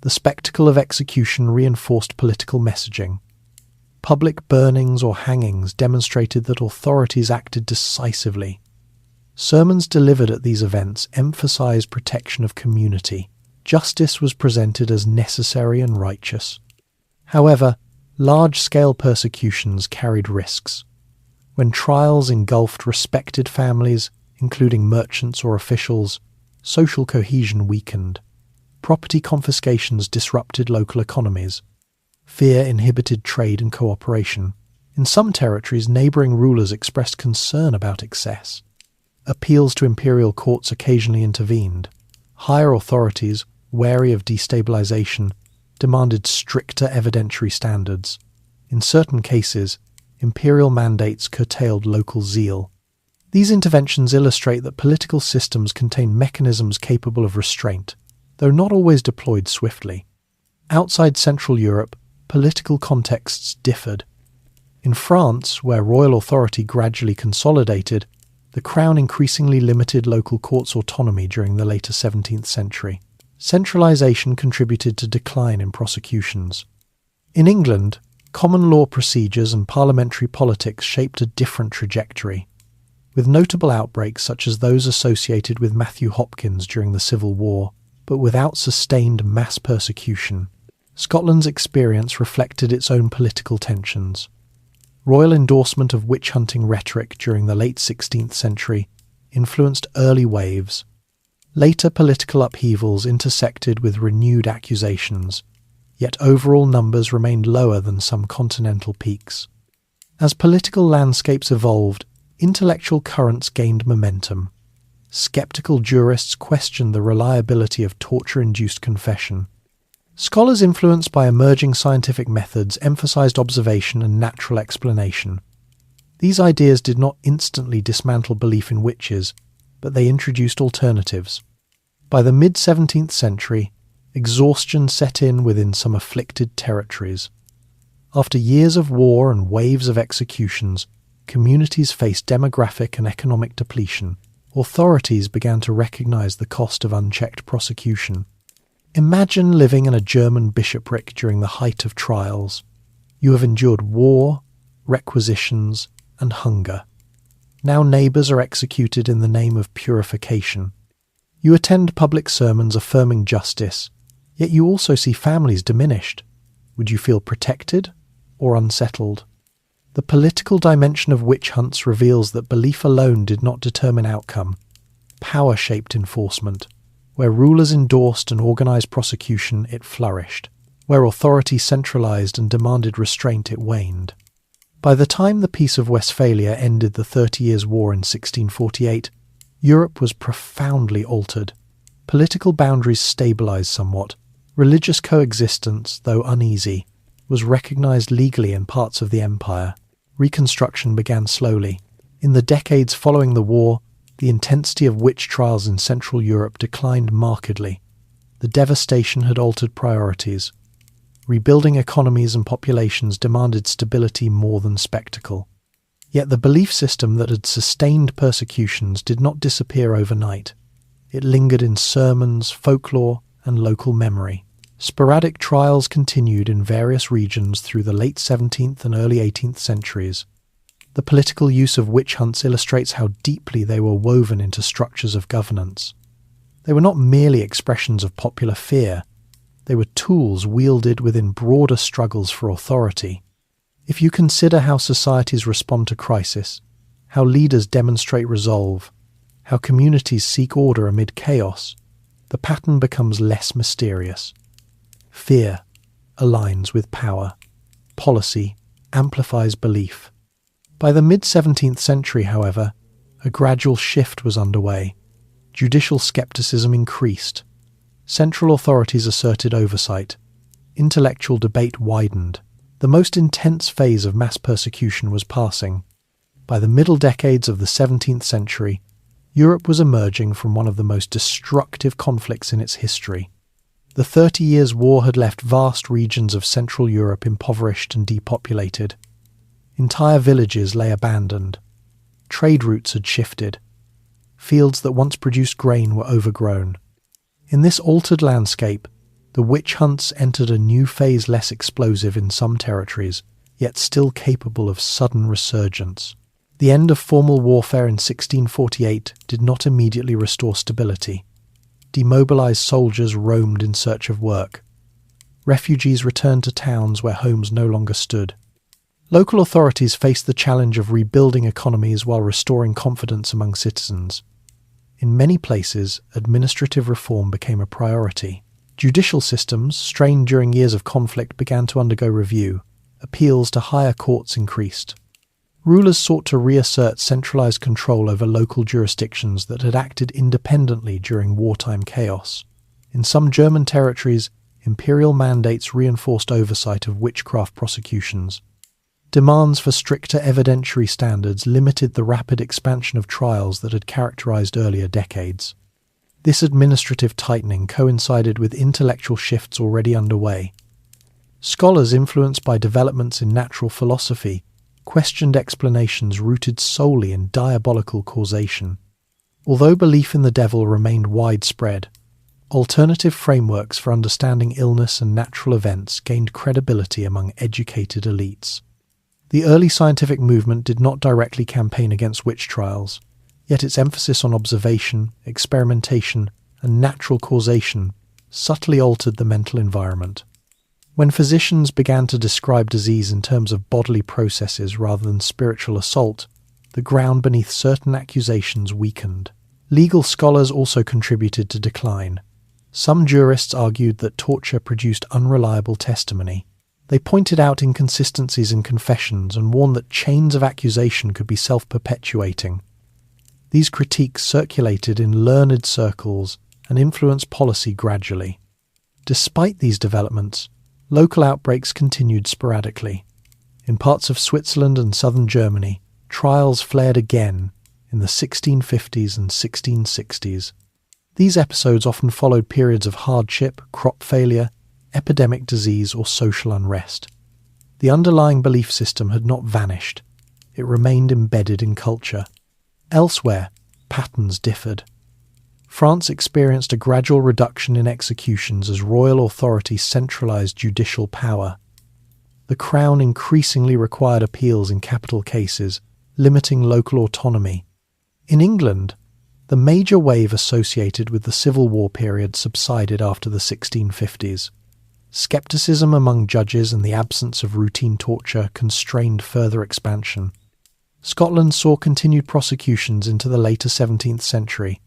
The spectacle of execution reinforced political messaging. Public burnings or hangings demonstrated that authorities acted decisively. Sermons delivered at these events emphasized protection of community. Justice was presented as necessary and righteous. However, large-scale persecutions carried risks. When trials engulfed respected families, including merchants or officials, social cohesion weakened. Property confiscations disrupted local economies. Fear inhibited trade and cooperation. In some territories, neighbouring rulers expressed concern about excess. Appeals to imperial courts occasionally intervened. Higher authorities, wary of destabilization, demanded stricter evidentiary standards. In certain cases, imperial mandates curtailed local zeal. These interventions illustrate that political systems contain mechanisms capable of restraint, though not always deployed swiftly. Outside Central Europe, political contexts differed. In France, where royal authority gradually consolidated, the crown increasingly limited local courts' autonomy during the later 17th century. Centralisation contributed to decline in prosecutions. In England, common law procedures and parliamentary politics shaped a different trajectory, with notable outbreaks such as those associated with Matthew Hopkins during the Civil War, but without sustained mass persecution. Scotland's experience reflected its own political tensions. Royal endorsement of witch-hunting rhetoric during the late 16th century influenced early waves. Later political upheavals intersected with renewed accusations, yet overall numbers remained lower than some continental peaks. As political landscapes evolved, intellectual currents gained momentum. Skeptical jurists questioned the reliability of torture-induced confession. Scholars influenced by emerging scientific methods emphasized observation and natural explanation. These ideas did not instantly dismantle belief in witches, but they introduced alternatives. By the mid-17th century, exhaustion set in within some afflicted territories. After years of war and waves of executions, communities faced demographic and economic depletion. Authorities began to recognize the cost of unchecked prosecution. Imagine living in a German bishopric during the height of trials. You have endured war, requisitions, and hunger. Now neighbours are executed in the name of purification. You attend public sermons affirming justice, yet you also see families diminished. Would you feel protected or unsettled? The political dimension of witch hunts reveals that belief alone did not determine outcome. Power shaped enforcement. Where rulers endorsed and organised prosecution, it flourished. Where authority centralised and demanded restraint, it waned. By the time the Peace of Westphalia ended the 30 Years' War in 1648, Europe was profoundly altered. Political boundaries stabilised somewhat. Religious coexistence, though uneasy, was recognised legally in parts of the empire. Reconstruction began slowly. In the decades following the war, the intensity of witch trials in Central Europe declined markedly. The devastation had altered priorities. Rebuilding economies and populations demanded stability more than spectacle. Yet the belief system that had sustained persecutions did not disappear overnight. It lingered in sermons, folklore, and local memory. Sporadic trials continued in various regions through the late 17th and early 18th centuries. The political use of witch hunts illustrates how deeply they were woven into structures of governance. They were not merely expressions of popular fear. They were tools wielded within broader struggles for authority. If you consider how societies respond to crisis, how leaders demonstrate resolve, how communities seek order amid chaos, the pattern becomes less mysterious. Fear aligns with power. Policy amplifies belief. By the mid-17th century, however, a gradual shift was underway. Judicial skepticism increased. Central authorities asserted oversight. Intellectual debate widened. The most intense phase of mass persecution was passing. By the middle decades of the 17th century, Europe was emerging from one of the most destructive conflicts in its history. The 30 Years' War had left vast regions of Central Europe impoverished and depopulated. Entire villages lay abandoned. Trade routes had shifted. Fields that once produced grain were overgrown. In this altered landscape, the witch hunts entered a new phase, less explosive in some territories, yet still capable of sudden resurgence. The end of formal warfare in 1648 did not immediately restore stability. Demobilized soldiers roamed in search of work. Refugees returned to towns where homes no longer stood. Local authorities faced the challenge of rebuilding economies while restoring confidence among citizens. In many places, administrative reform became a priority. Judicial systems, strained during years of conflict, began to undergo review. Appeals to higher courts increased. Rulers sought to reassert centralized control over local jurisdictions that had acted independently during wartime chaos. In some German territories, imperial mandates reinforced oversight of witchcraft prosecutions. Demands for stricter evidentiary standards limited the rapid expansion of trials that had characterized earlier decades. This administrative tightening coincided with intellectual shifts already underway. Scholars influenced by developments in natural philosophy questioned explanations rooted solely in diabolical causation. Although belief in the devil remained widespread, alternative frameworks for understanding illness and natural events gained credibility among educated elites. The early scientific movement did not directly campaign against witch trials, yet its emphasis on observation, experimentation, and natural causation subtly altered the mental environment. When physicians began to describe disease in terms of bodily processes rather than spiritual assault, the ground beneath certain accusations weakened. Legal scholars also contributed to decline. Some jurists argued that torture produced unreliable testimony. They pointed out inconsistencies in confessions and warned that chains of accusation could be self-perpetuating. These critiques circulated in learned circles and influenced policy gradually. Despite these developments, local outbreaks continued sporadically. In parts of Switzerland and southern Germany, trials flared again in the 1650s and 1660s. These episodes often followed periods of hardship, crop failure, epidemic disease, or social unrest. The underlying belief system had not vanished. It remained embedded in culture. Elsewhere, patterns differed. France experienced a gradual reduction in executions as royal authority centralized judicial power. The Crown increasingly required appeals in capital cases, limiting local autonomy. In England, the major wave associated with the Civil War period subsided after the 1650s. Skepticism among judges and the absence of routine torture constrained further expansion. Scotland saw continued prosecutions into the later 17th century,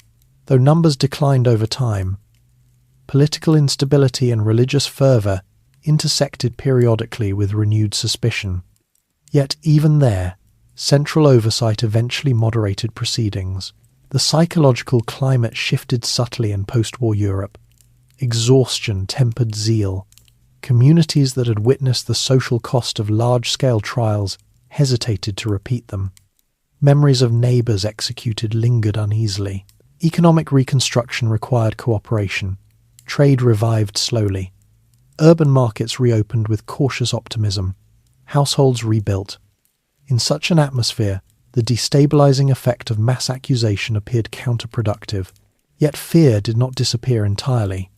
though numbers declined over time. Political instability and religious fervour intersected periodically with renewed suspicion. Yet even there, central oversight eventually moderated proceedings. The psychological climate shifted subtly in post-war Europe. Exhaustion tempered zeal. Communities that had witnessed the social cost of large-scale trials hesitated to repeat them. Memories of neighbours executed lingered uneasily. Economic reconstruction required cooperation. Trade revived slowly. Urban markets reopened with cautious optimism. Households rebuilt. In such an atmosphere, the destabilizing effect of mass accusation appeared counterproductive. Yet fear did not disappear entirely.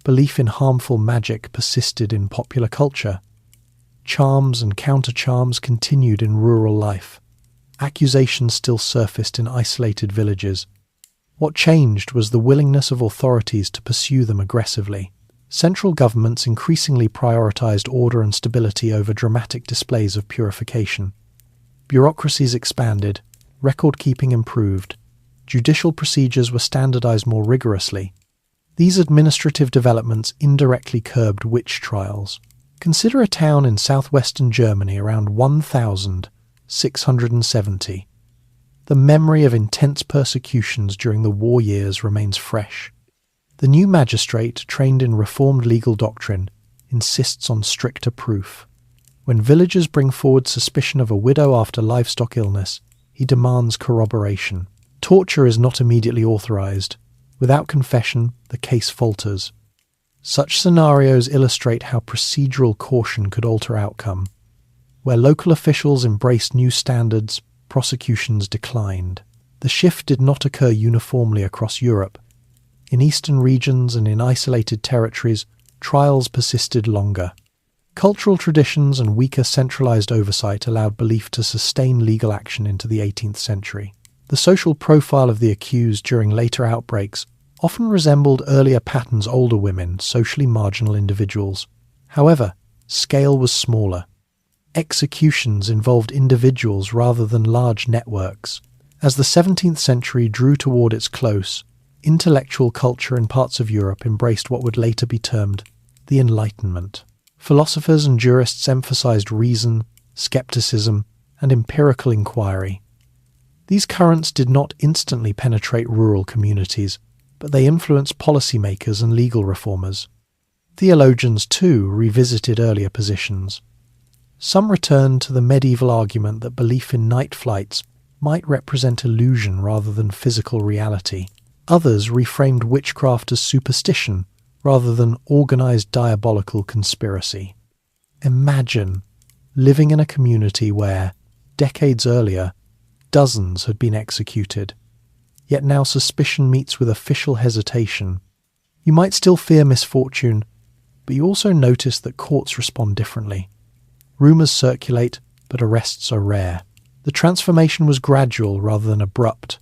Belief in harmful magic persisted in popular culture. Charms and counter-charms continued in rural life. Accusations still surfaced in isolated villages. What changed was the willingness of authorities to pursue them aggressively. Central governments increasingly prioritized order and stability over dramatic displays of purification. Bureaucracies expanded, record-keeping improved, judicial procedures were standardized more rigorously. These administrative developments indirectly curbed witch trials. Consider a town in southwestern Germany around 1670. The memory of intense persecutions during the war years remains fresh. The new magistrate, trained in reformed legal doctrine, insists on stricter proof. When villagers bring forward suspicion of a widow after livestock illness, he demands corroboration. Torture is not immediately authorized. Without confession, the case falters. Such scenarios illustrate how procedural caution could alter outcome. Where local officials embraced new standards, prosecutions declined. The shift did not occur uniformly across Europe. In eastern regions and in isolated territories, trials persisted longer. Cultural traditions and weaker centralized oversight allowed belief to sustain legal action into the 18th century. The social profile of the accused during later outbreaks often resembled earlier patterns older women, socially marginal individuals. However, scale was smaller. Executions involved individuals rather than large networks. As the 17th century drew toward its close, intellectual culture in parts of Europe embraced what would later be termed the Enlightenment. Philosophers and jurists emphasized reason, skepticism, and empirical inquiry. These currents did not instantly penetrate rural communities, but they influenced policymakers and legal reformers. Theologians, too, revisited earlier positions. Some returned to the medieval argument that belief in night flights might represent illusion rather than physical reality. Others reframed witchcraft as superstition rather than organized diabolical conspiracy. Imagine living in a community where, decades earlier, dozens had been executed. Yet now suspicion meets with official hesitation. You might still fear misfortune, but you also notice that courts respond differently. Rumours circulate, but arrests are rare. The transformation was gradual rather than abrupt.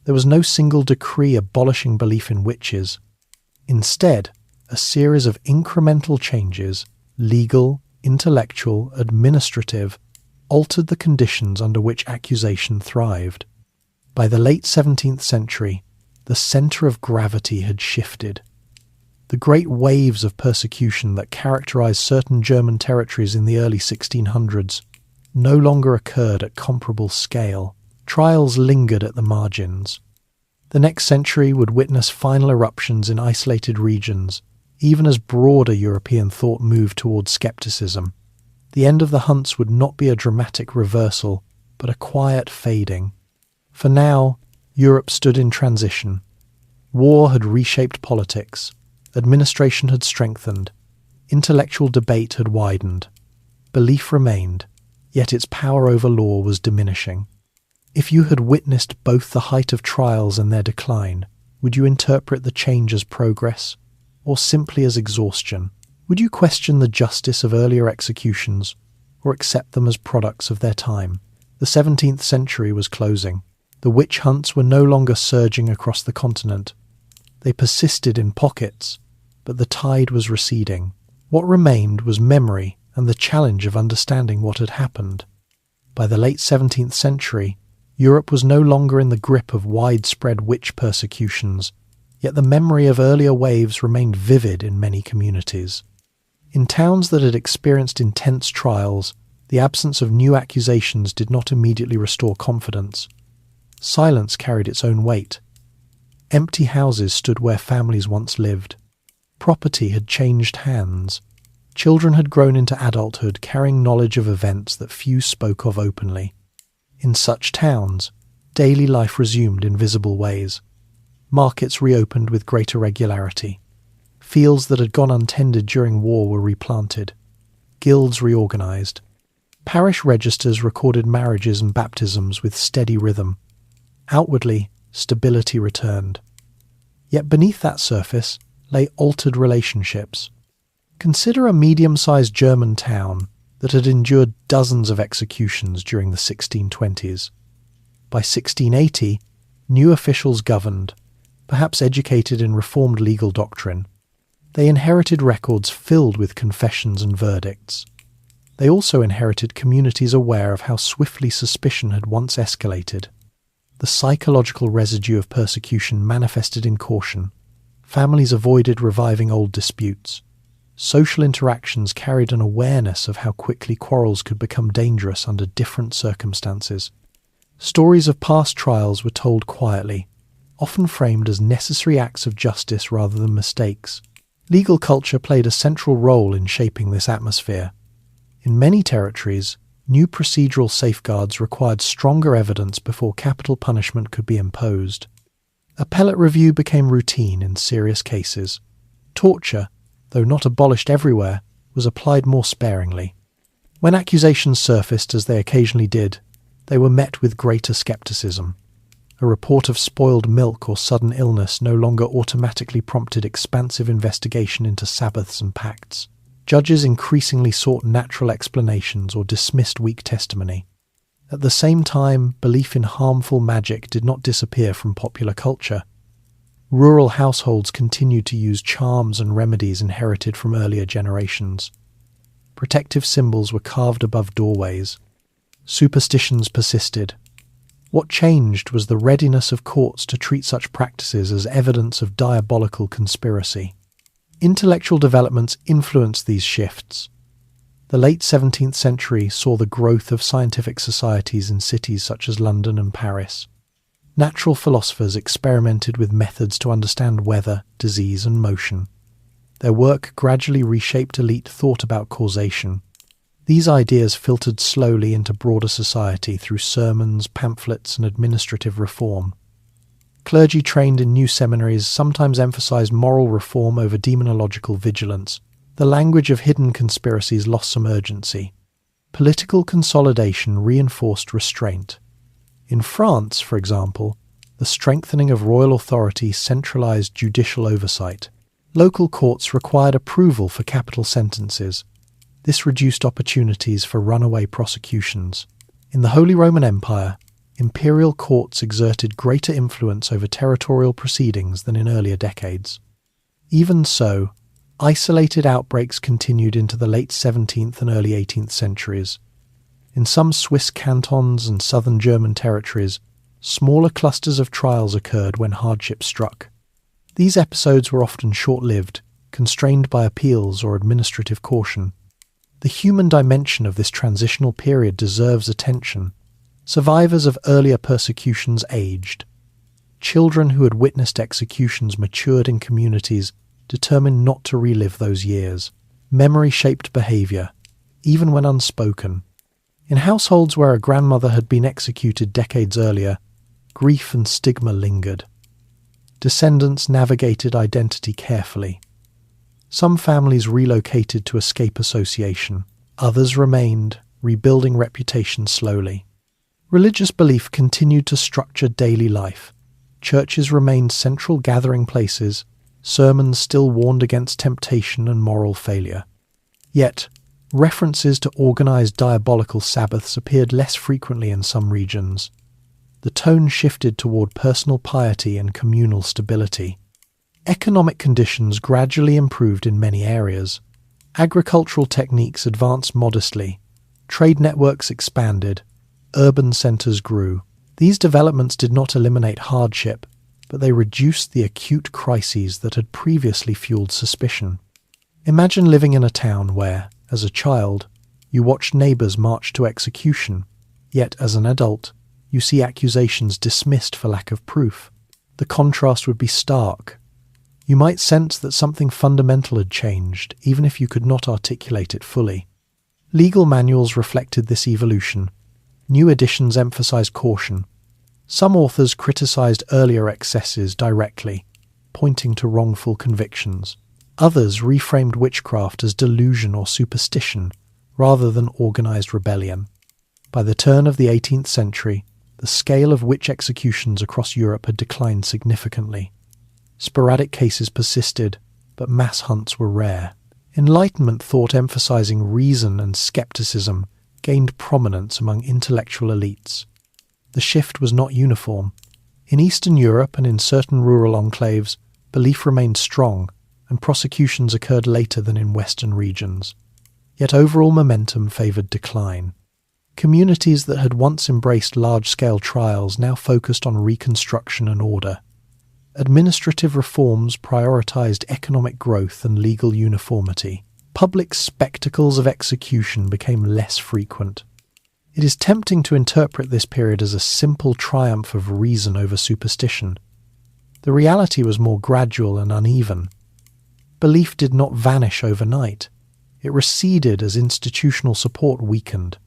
There was no single decree abolishing belief in witches. Instead, a series of incremental changes, legal, intellectual, administrative, altered the conditions under which accusation thrived. By the late 17th century, the centre of gravity had shifted. The great waves of persecution that characterized certain German territories in the early 1600s no longer occurred at comparable scale. Trials lingered at the margins. The next century would witness final eruptions in isolated regions, even as broader European thought moved towards skepticism. The end of the hunts would not be a dramatic reversal, but a quiet fading. For now, Europe stood in transition. War had reshaped politics, administration had strengthened, intellectual debate had widened. Belief remained, yet its power over law was diminishing. If you had witnessed both the height of trials and their decline, would you interpret the change as progress, or simply as exhaustion? Would you question the justice of earlier executions, or accept them as products of their time? The 17th century was closing. The witch hunts were no longer surging across the continent. They persisted in pockets, but the tide was receding. What remained was memory and the challenge of understanding what had happened. By the late 17th century, Europe was no longer in the grip of widespread witch persecutions, yet the memory of earlier waves remained vivid in many communities. In towns that had experienced intense trials, the absence of new accusations did not immediately restore confidence. Silence carried its own weight. Empty houses stood where families once lived. Property had changed hands. Children had grown into adulthood carrying knowledge of events that few spoke of openly. In such towns, daily life resumed in visible ways. Markets reopened with greater regularity. Fields that had gone untended during war were replanted. Guilds reorganized. Parish registers recorded marriages and baptisms with steady rhythm. Outwardly, stability returned. Yet beneath that surface lay altered relationships. Consider a medium-sized German town that had endured dozens of executions during the 1620s. By 1680, new officials governed, perhaps educated in reformed legal doctrine. They inherited records filled with confessions and verdicts. They also inherited communities aware of how swiftly suspicion had once escalated. The psychological residue of persecution manifested in caution. Families avoided reviving old disputes. Social interactions carried an awareness of how quickly quarrels could become dangerous under different circumstances. Stories of past trials were told quietly, often framed as necessary acts of justice rather than mistakes. Legal culture played a central role in shaping this atmosphere. In many territories, new procedural safeguards required stronger evidence before capital punishment could be imposed. Appellate review became routine in serious cases. Torture, though not abolished everywhere, was applied more sparingly. When accusations surfaced, as they occasionally did, they were met with greater skepticism. A report of spoiled milk or sudden illness no longer automatically prompted expansive investigation into Sabbaths and pacts. Judges increasingly sought natural explanations or dismissed weak testimony. At the same time, belief in harmful magic did not disappear from popular culture. Rural households continued to use charms and remedies inherited from earlier generations. Protective symbols were carved above doorways. Superstitions persisted. What changed was the readiness of courts to treat such practices as evidence of diabolical conspiracy. Intellectual developments influenced these shifts. The late 17th century saw the growth of scientific societies in cities such as London and Paris. Natural philosophers experimented with methods to understand weather, disease, and motion. Their work gradually reshaped elite thought about causation. These ideas filtered slowly into broader society through sermons, pamphlets, and administrative reform. Clergy trained in new seminaries sometimes emphasized moral reform over demonological vigilance. The language of hidden conspiracies lost some urgency. Political consolidation reinforced restraint. In France, for example, the strengthening of royal authority centralized judicial oversight. Local courts required approval for capital sentences. This reduced opportunities for runaway prosecutions. In the Holy Roman Empire, imperial courts exerted greater influence over territorial proceedings than in earlier decades. Even so, isolated outbreaks continued into the late 17th and early 18th centuries. In some Swiss cantons and southern German territories, smaller clusters of trials occurred when hardship struck. These episodes were often short-lived, constrained by appeals or administrative caution. The human dimension of this transitional period deserves attention. Survivors of earlier persecutions aged. Children who had witnessed executions matured in communities determined not to relive those years. Memory shaped behaviour, even when unspoken. In households where a grandmother had been executed decades earlier, grief and stigma lingered. Descendants navigated identity carefully. Some families relocated to escape association. Others remained, rebuilding reputation slowly. Religious belief continued to structure daily life. Churches remained central gathering places. Sermons still warned against temptation and moral failure. Yet, references to organized diabolical Sabbaths appeared less frequently in some regions. The tone shifted toward personal piety and communal stability. Economic conditions gradually improved in many areas. Agricultural techniques advanced modestly. Trade networks expanded. Urban centers grew. These developments did not eliminate hardship, but they reduced the acute crises that had previously fueled suspicion. Imagine living in a town where, as a child, you watched neighbours march to execution, yet as an adult, you see accusations dismissed for lack of proof. The contrast would be stark. You might sense that something fundamental had changed, even if you could not articulate it fully. Legal manuals reflected this evolution. New editions emphasized caution. Some authors criticized earlier excesses directly, pointing to wrongful convictions. Others reframed witchcraft as delusion or superstition, rather than organized rebellion. By the turn of the 18th century, the scale of witch executions across Europe had declined significantly. Sporadic cases persisted, but mass hunts were rare. Enlightenment thought emphasizing reason and skepticism gained prominence among intellectual elites. The shift was not uniform. In Eastern Europe and in certain rural enclaves, belief remained strong, and prosecutions occurred later than in Western regions. Yet overall momentum favoured decline. Communities that had once embraced large-scale trials now focused on reconstruction and order. Administrative reforms prioritised economic growth and legal uniformity. Public spectacles of execution became less frequent. It is tempting to interpret this period as a simple triumph of reason over superstition. The reality was more gradual and uneven. Belief did not vanish overnight. It receded as institutional support weakened.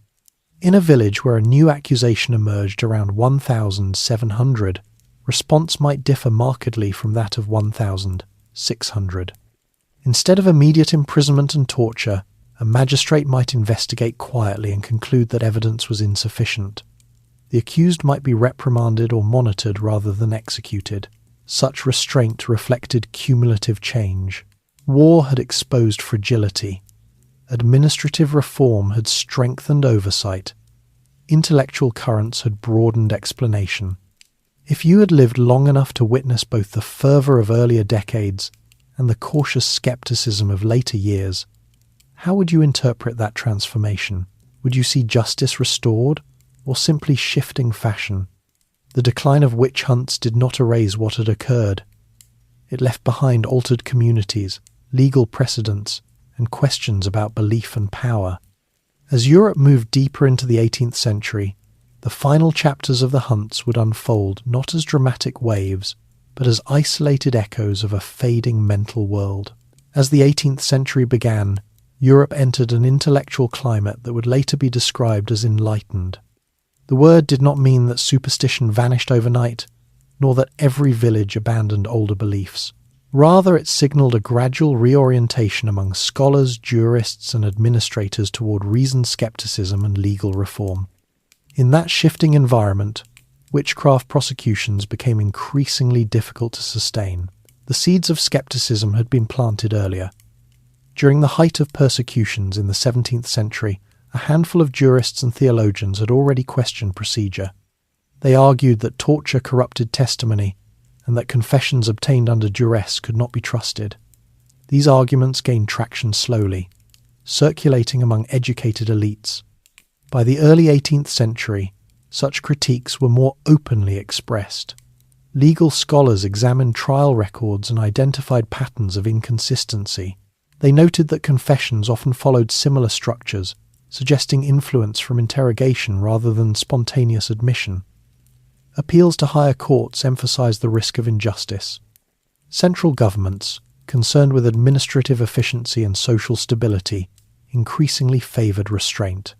In a village where a new accusation emerged around 1700, response might differ markedly from that of 1600. Instead of immediate imprisonment and torture, a magistrate might investigate quietly and conclude that evidence was insufficient. The accused might be reprimanded or monitored rather than executed. Such restraint reflected cumulative change. War had exposed fragility. Administrative reform had strengthened oversight. Intellectual currents had broadened explanation. If you had lived long enough to witness both the fervour of earlier decades and the cautious scepticism of later years, how would you interpret that transformation? Would you see justice restored, or simply shifting fashion? The decline of witch hunts did not erase what had occurred. It left behind altered communities, legal precedents, and questions about belief and power. As Europe moved deeper into the 18th century, the final chapters of the hunts would unfold not as dramatic waves, but as isolated echoes of a fading mental world. As the 18th century began, Europe entered an intellectual climate that would later be described as enlightened. The word did not mean that superstition vanished overnight, nor that every village abandoned older beliefs. Rather, it signalled a gradual reorientation among scholars, jurists, and administrators toward reasoned skepticism and legal reform. In that shifting environment, witchcraft prosecutions became increasingly difficult to sustain. The seeds of skepticism had been planted earlier. During the height of persecutions in the 17th century, a handful of jurists and theologians had already questioned procedure. They argued that torture corrupted testimony and that confessions obtained under duress could not be trusted. These arguments gained traction slowly, circulating among educated elites. By the early 18th century, such critiques were more openly expressed. Legal scholars examined trial records and identified patterns of inconsistency. They noted that confessions often followed similar structures, suggesting influence from interrogation rather than spontaneous admission. Appeals to higher courts emphasized the risk of injustice. Central governments, concerned with administrative efficiency and social stability, increasingly favored restraint.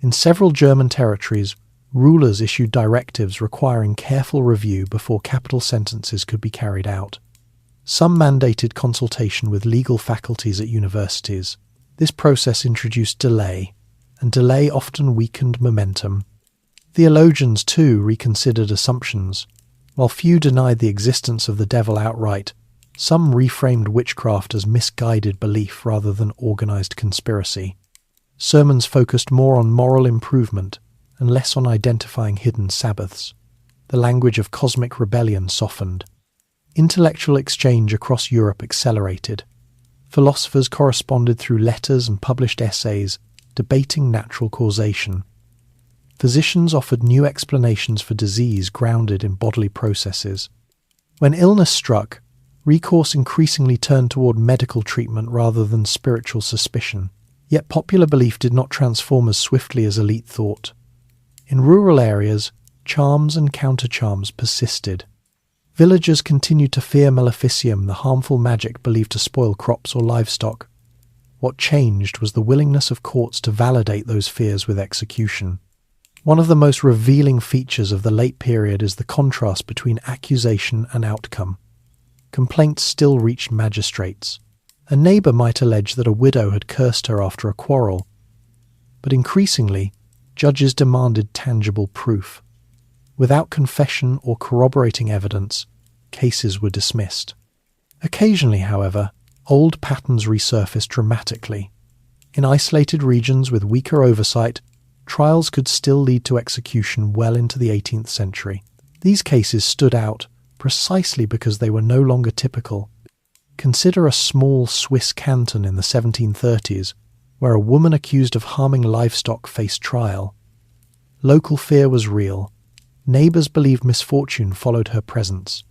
In several German territories, rulers issued directives requiring careful review before capital sentences could be carried out. Some mandated consultation with legal faculties at universities. This process introduced delay, and delay often weakened momentum. Theologians, too, reconsidered assumptions. While few denied the existence of the devil outright, some reframed witchcraft as misguided belief rather than organized conspiracy. Sermons focused more on moral improvement and less on identifying hidden Sabbaths. The language of cosmic rebellion softened. Intellectual exchange across Europe accelerated. Philosophers corresponded through letters and published essays, debating natural causation. Physicians offered new explanations for disease grounded in bodily processes. When illness struck, recourse increasingly turned toward medical treatment rather than spiritual suspicion. Yet popular belief did not transform as swiftly as elite thought. In rural areas, charms and counter-charms persisted. Villagers continued to fear maleficium, the harmful magic believed to spoil crops or livestock. What changed was the willingness of courts to validate those fears with execution. One of the most revealing features of the late period is the contrast between accusation and outcome. Complaints still reached magistrates. A neighbour might allege that a widow had cursed her after a quarrel. But increasingly, judges demanded tangible proof. Without confession or corroborating evidence, cases were dismissed. Occasionally, however, old patterns resurfaced dramatically. In isolated regions with weaker oversight, trials could still lead to execution well into the 18th century. These cases stood out precisely because they were no longer typical. Consider a small Swiss canton in the 1730s, where a woman accused of harming livestock faced trial. Local fear was real. Neighbours believed misfortune followed her presence.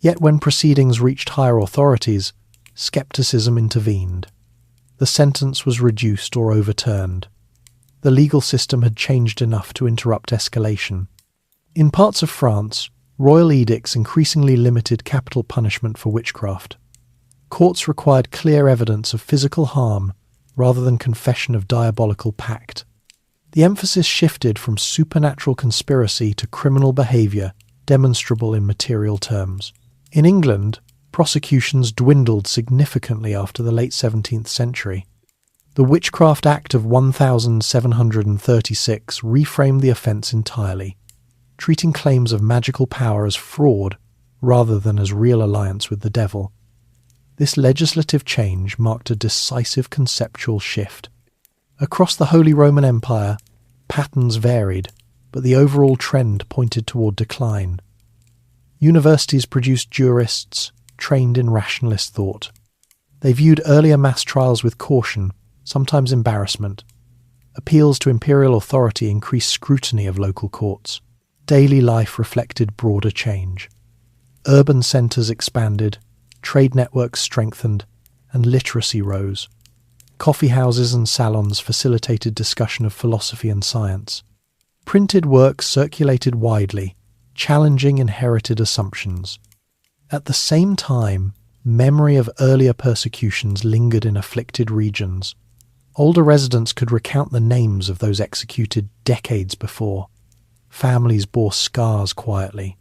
Yet when proceedings reached higher authorities, skepticism intervened. The sentence was reduced or overturned. The legal system had changed enough to interrupt escalation. In parts of France, royal edicts increasingly limited capital punishment for witchcraft. Courts required clear evidence of physical harm rather than confession of diabolical pact. The emphasis shifted from supernatural conspiracy to criminal behaviour demonstrable in material terms. In England, Prosecutions dwindled significantly after the late 17th century. The Witchcraft Act of 1736 reframed the offence entirely, treating claims of magical power as fraud rather than as real alliance with the devil. This legislative change marked a decisive conceptual shift. Across the Holy Roman Empire, patterns varied, but the overall trend pointed toward decline. Universities produced jurists trained in rationalist thought. They viewed earlier mass trials with caution, sometimes embarrassment. Appeals to imperial authority increased scrutiny of local courts. Daily life reflected broader change. Urban centres expanded, trade networks strengthened, and literacy rose. Coffee houses and salons facilitated discussion of philosophy and science. Printed works circulated widely, challenging inherited assumptions. At the same time, memory of earlier persecutions lingered in afflicted regions. Older residents could recount the names of those executed decades before. Families bore scars quietly.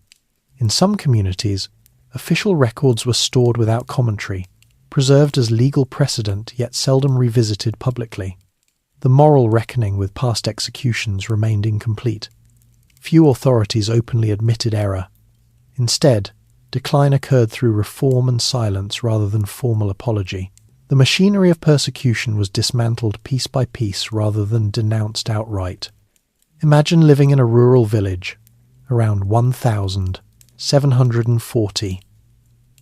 In some communities, official records were stored without commentary, preserved as legal precedent yet seldom revisited publicly. The moral reckoning with past executions remained incomplete. Few authorities openly admitted error. Instead, decline occurred through reform and silence rather than formal apology. The machinery of persecution was dismantled piece by piece rather than denounced outright. Imagine living in a rural village, around 1740.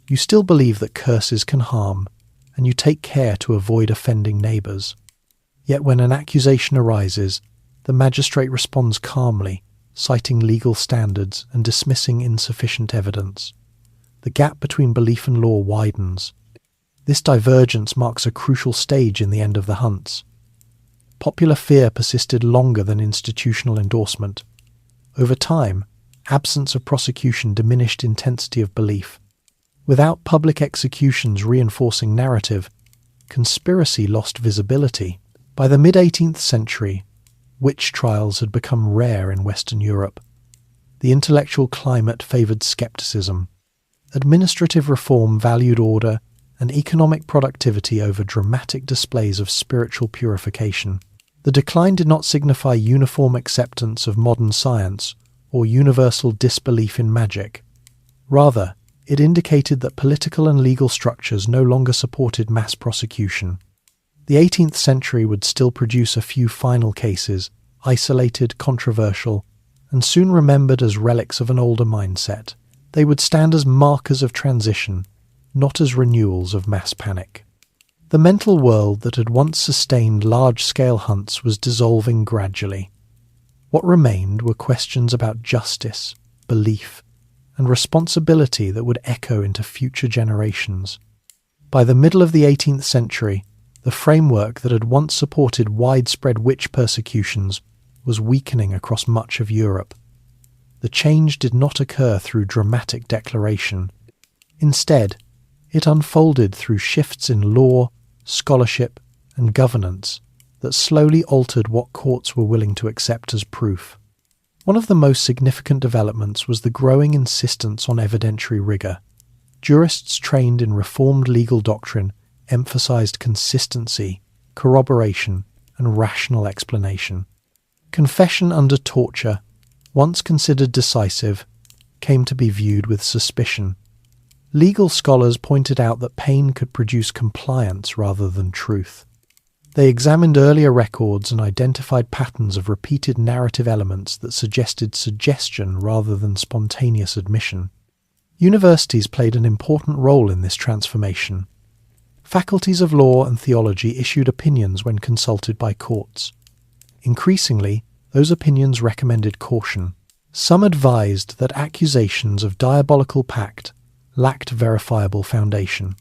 You still believe that curses can harm, and you take care to avoid offending neighbours. Yet when an accusation arises, the magistrate responds calmly, citing legal standards and dismissing insufficient evidence. The gap between belief and law widens. This divergence marks a crucial stage in the end of the hunts. Popular fear persisted longer than institutional endorsement. Over time, absence of prosecution diminished intensity of belief. Without public executions reinforcing narrative, conspiracy lost visibility. By the mid-18th century, witch trials had become rare in Western Europe. The intellectual climate favoured skepticism. Administrative reform valued order and economic productivity over dramatic displays of spiritual purification. The decline did not signify uniform acceptance of modern science or universal disbelief in magic. Rather, it indicated that political and legal structures no longer supported mass prosecution. The 18th century would still produce a few final cases, isolated, controversial, and soon remembered as relics of an older mindset. They would stand as markers of transition, not as renewals of mass panic. The mental world that had once sustained large-scale hunts was dissolving gradually. What remained were questions about justice, belief, and responsibility that would echo into future generations. By the middle of the 18th century, the framework that had once supported widespread witch persecutions was weakening across much of Europe. The change did not occur through dramatic declaration. Instead, it unfolded through shifts in law, scholarship, and governance that slowly altered what courts were willing to accept as proof. One of the most significant developments was the growing insistence on evidentiary rigour. Jurists trained in reformed legal doctrine emphasised consistency, corroboration, and rational explanation. Confession under torture, once considered decisive, came to be viewed with suspicion. Legal scholars pointed out that pain could produce compliance rather than truth. They examined earlier records and identified patterns of repeated narrative elements that suggested suggestion rather than spontaneous admission. Universities played an important role in this transformation. Faculties of law and theology issued opinions when consulted by courts. Increasingly, those opinions recommended caution. Some advised that accusations of diabolical pact lacked verifiable foundation.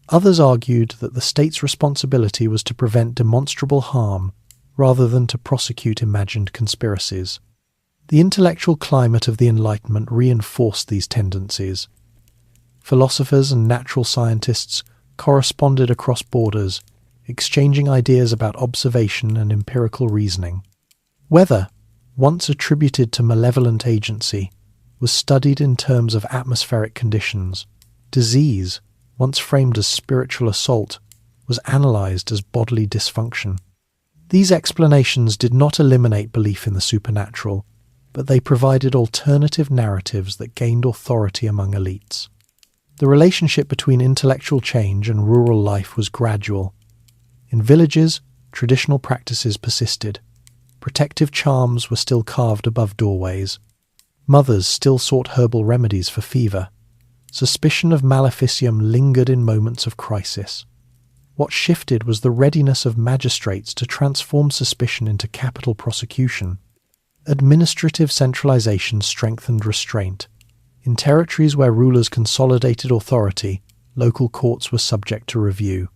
Others argued that the state's responsibility was to prevent demonstrable harm rather than to prosecute imagined conspiracies. The intellectual climate of the Enlightenment reinforced these tendencies. Philosophers and natural scientists corresponded across borders, exchanging ideas about observation and empirical reasoning. Weather, once attributed to malevolent agency, was studied in terms of atmospheric conditions. Disease, once framed as spiritual assault, was analysed as bodily dysfunction. These explanations did not eliminate belief in the supernatural, but they provided alternative narratives that gained authority among elites. The relationship between intellectual change and rural life was gradual. In villages, traditional practices persisted. Protective charms were still carved above doorways. Mothers still sought herbal remedies for fever. Suspicion of maleficium lingered in moments of crisis. What shifted was the readiness of magistrates to transform suspicion into capital prosecution. Administrative centralization strengthened restraint. In territories where rulers consolidated authority, local courts were subject to review.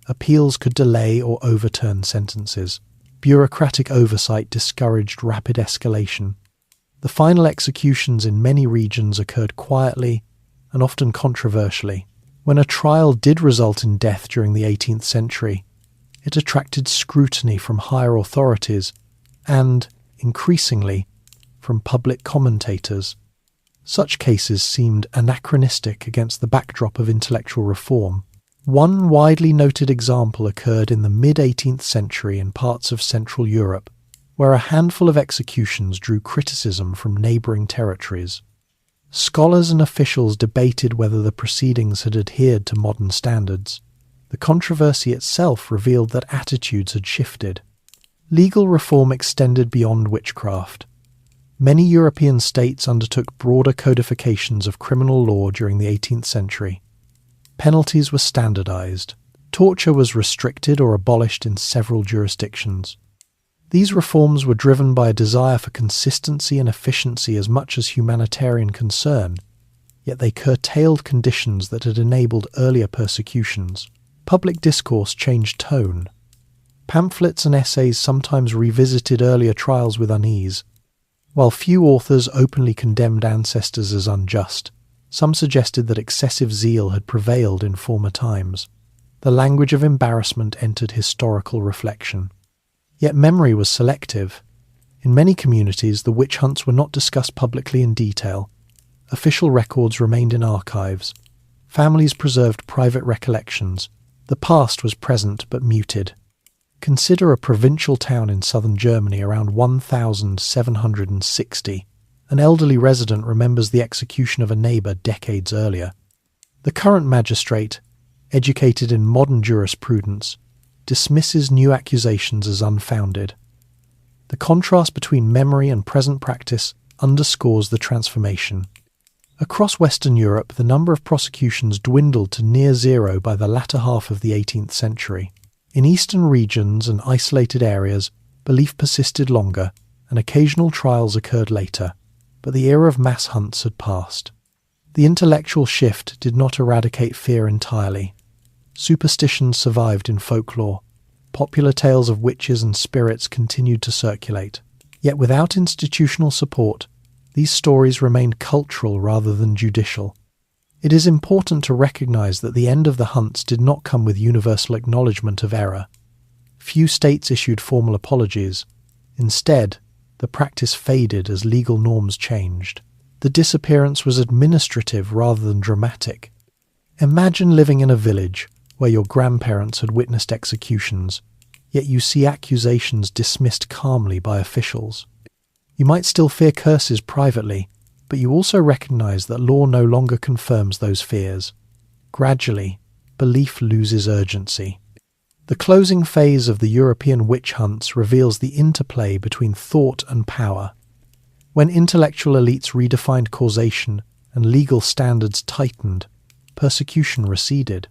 Appeals could delay or overturn sentences. Bureaucratic oversight discouraged rapid escalation. The final executions in many regions occurred quietly and often controversially. When a trial did result in death during the 18th century, it attracted scrutiny from higher authorities and, increasingly, from public commentators. Such cases seemed anachronistic against the backdrop of intellectual reform. One widely noted example occurred in the mid-18th century in parts of Central Europe, where a handful of executions drew criticism from neighbouring territories. Scholars and officials debated whether the proceedings had adhered to modern standards. The controversy itself revealed that attitudes had shifted. Legal reform extended beyond witchcraft. Many European states undertook broader codifications of criminal law during the 18th century. Penalties were standardized. Torture was restricted or abolished in several jurisdictions. These reforms were driven by a desire for consistency and efficiency as much as humanitarian concern, yet they curtailed conditions that had enabled earlier persecutions. Public discourse changed tone. Pamphlets and essays sometimes revisited earlier trials with unease. While few authors openly condemned ancestors as unjust, some suggested that excessive zeal had prevailed in former times. The language of embarrassment entered historical reflection. Yet memory was selective. In many communities, the witch hunts were not discussed publicly in detail. Official records remained in archives. Families preserved private recollections. The past was present but muted. Consider a provincial town in southern Germany around 1760. An elderly resident remembers the execution of a neighbour decades earlier. The current magistrate, educated in modern jurisprudence, dismisses new accusations as unfounded. The contrast between memory and present practice underscores the transformation. Across Western Europe, the number of prosecutions dwindled to near zero by the latter half of the 18th century. In eastern regions and isolated areas, belief persisted longer, and occasional trials occurred later, but the era of mass hunts had passed. The intellectual shift did not eradicate fear entirely. Superstitions survived in folklore. Popular tales of witches and spirits continued to circulate. Yet without institutional support, these stories remained cultural rather than judicial. It is important to recognize that the end of the hunts did not come with universal acknowledgement of error. Few states issued formal apologies. Instead, the practice faded as legal norms changed. The disappearance was administrative rather than dramatic. Imagine living in a village where your grandparents had witnessed executions, yet you see accusations dismissed calmly by officials. You might still fear curses privately, but you also recognize that law no longer confirms those fears. Gradually, belief loses urgency. The closing phase of the European witch hunts reveals the interplay between thought and power. When intellectual elites redefined causation and legal standards tightened, persecution receded.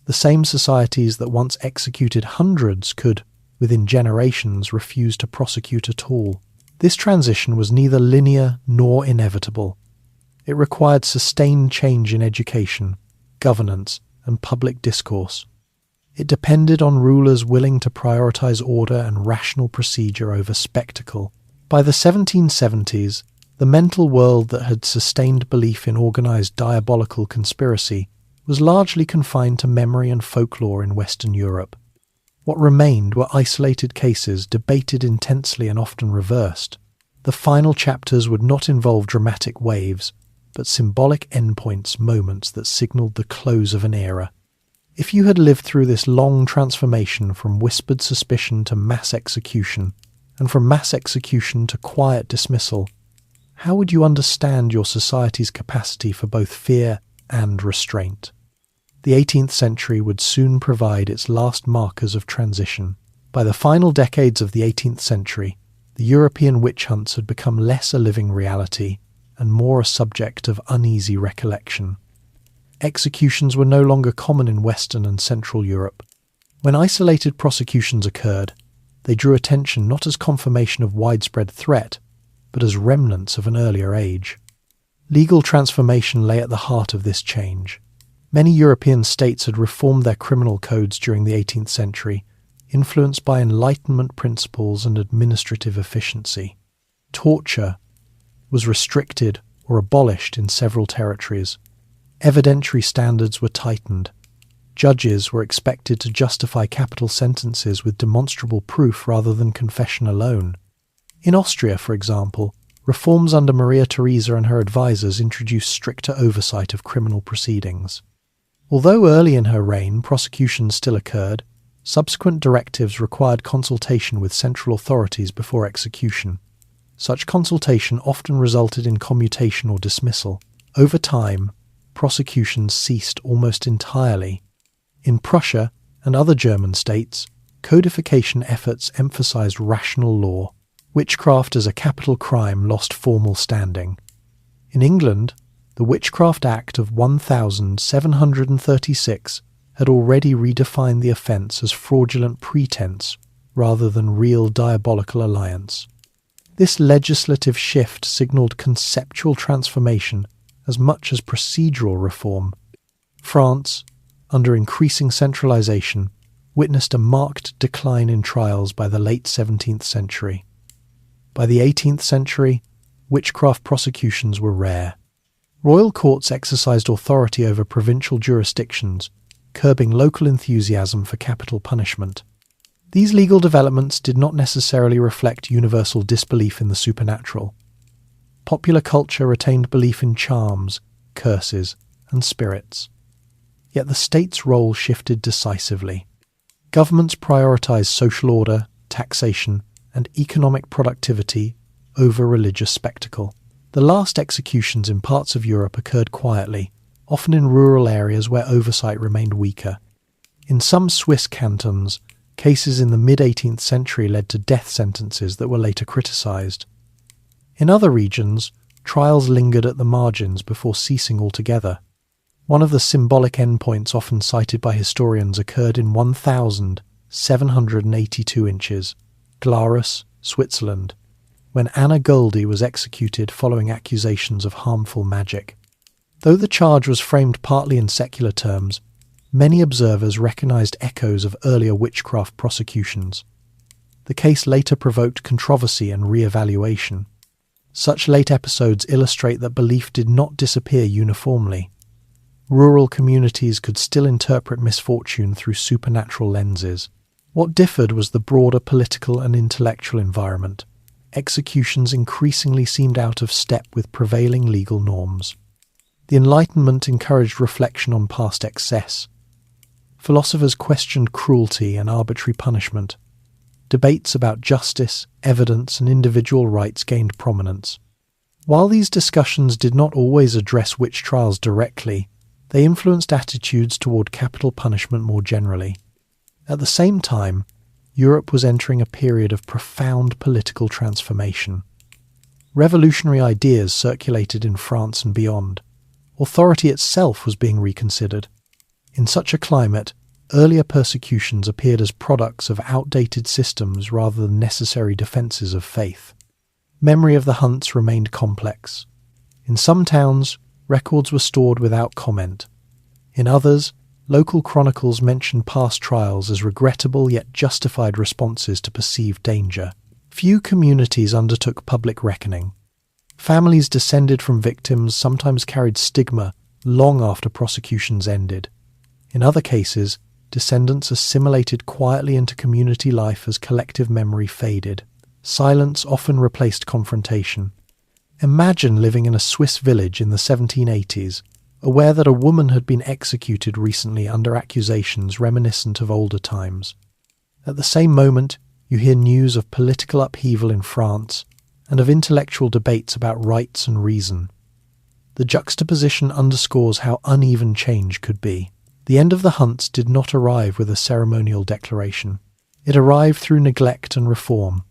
The same societies that once executed hundreds could, within generations, refuse to prosecute at all. This transition was neither linear nor inevitable. It required sustained change in education, governance, and public discourse. It depended on rulers willing to prioritize order and rational procedure over spectacle. By the 1770s, the mental world that had sustained belief in organized diabolical conspiracy was largely confined to memory and folklore in Western Europe. What remained were isolated cases debated intensely and often reversed. The final chapters would not involve dramatic waves, but symbolic endpoints, moments that signalled the close of an era. If you had lived through this long transformation from whispered suspicion to mass execution, and from mass execution to quiet dismissal, how would you understand your society's capacity for both fear and restraint? The 18th century would soon provide its last markers of transition. By the final decades of the 18th century, the European witch hunts had become less a living reality and more a subject of uneasy recollection. Executions were no longer common in Western and Central Europe. When isolated prosecutions occurred, they drew attention not as confirmation of widespread threat, but as remnants of an earlier age. Legal transformation lay at the heart of this change. Many European states had reformed their criminal codes during the 18th century, influenced by Enlightenment principles and administrative efficiency. Torture was restricted or abolished in several territories. Evidentiary standards were tightened. Judges were expected to justify capital sentences with demonstrable proof rather than confession alone. In Austria, for example, reforms under Maria Theresa and her advisers introduced stricter oversight of criminal proceedings. Although early in her reign prosecutions still occurred, subsequent directives required consultation with central authorities before execution. Such consultation often resulted in commutation or dismissal. Over time, prosecutions ceased almost entirely. In Prussia and other German states, codification efforts emphasized rational law. Witchcraft as a capital crime lost formal standing. In England, the Witchcraft Act of 1736 had already redefined the offence as fraudulent pretense rather than real diabolical alliance. This legislative shift signalled conceptual transformation as much as procedural reform. France, under increasing centralisation, witnessed a marked decline in trials by the late 17th century. By the 18th century, witchcraft prosecutions were rare. Royal courts exercised authority over provincial jurisdictions, curbing local enthusiasm for capital punishment. These legal developments did not necessarily reflect universal disbelief in the supernatural. Popular culture retained belief in charms, curses, and spirits. Yet the state's role shifted decisively. Governments prioritized social order, taxation, and economic productivity over religious spectacle. The last executions in parts of Europe occurred quietly, often in rural areas where oversight remained weaker. In some Swiss cantons, cases in the mid-18th century led to death sentences that were later criticized. In other regions, trials lingered at the margins before ceasing altogether. One of the symbolic endpoints often cited by historians occurred in 1782 inches, Glarus, Switzerland, when Anna Goldie was executed following accusations of harmful magic. Though the charge was framed partly in secular terms, many observers recognized echoes of earlier witchcraft prosecutions. The case later provoked controversy and re-evaluation. Such late episodes illustrate that belief did not disappear uniformly. Rural communities could still interpret misfortune through supernatural lenses. What differed was the broader political and intellectual environment. Executions increasingly seemed out of step with prevailing legal norms. The Enlightenment encouraged reflection on past excess. Philosophers questioned cruelty and arbitrary punishment. Debates about justice, evidence, and individual rights gained prominence. While these discussions did not always address witch trials directly, they influenced attitudes toward capital punishment more generally. At the same time, Europe was entering a period of profound political transformation. Revolutionary ideas circulated in France and beyond. Authority itself was being reconsidered. In such a climate, earlier persecutions appeared as products of outdated systems rather than necessary defences of faith. Memory of the hunts remained complex. In some towns, records were stored without comment. In others, local chronicles mentioned past trials as regrettable yet justified responses to perceived danger. Few communities undertook public reckoning. Families descended from victims sometimes carried stigma long after prosecutions ended. In other cases, descendants assimilated quietly into community life as collective memory faded. Silence often replaced confrontation. Imagine living in a Swiss village in the 1780s, aware that a woman had been executed recently under accusations reminiscent of older times. At the same moment, you hear news of political upheaval in France and of intellectual debates about rights and reason. The juxtaposition underscores how uneven change could be. The end of the hunts did not arrive with a ceremonial declaration. It arrived through neglect and reform.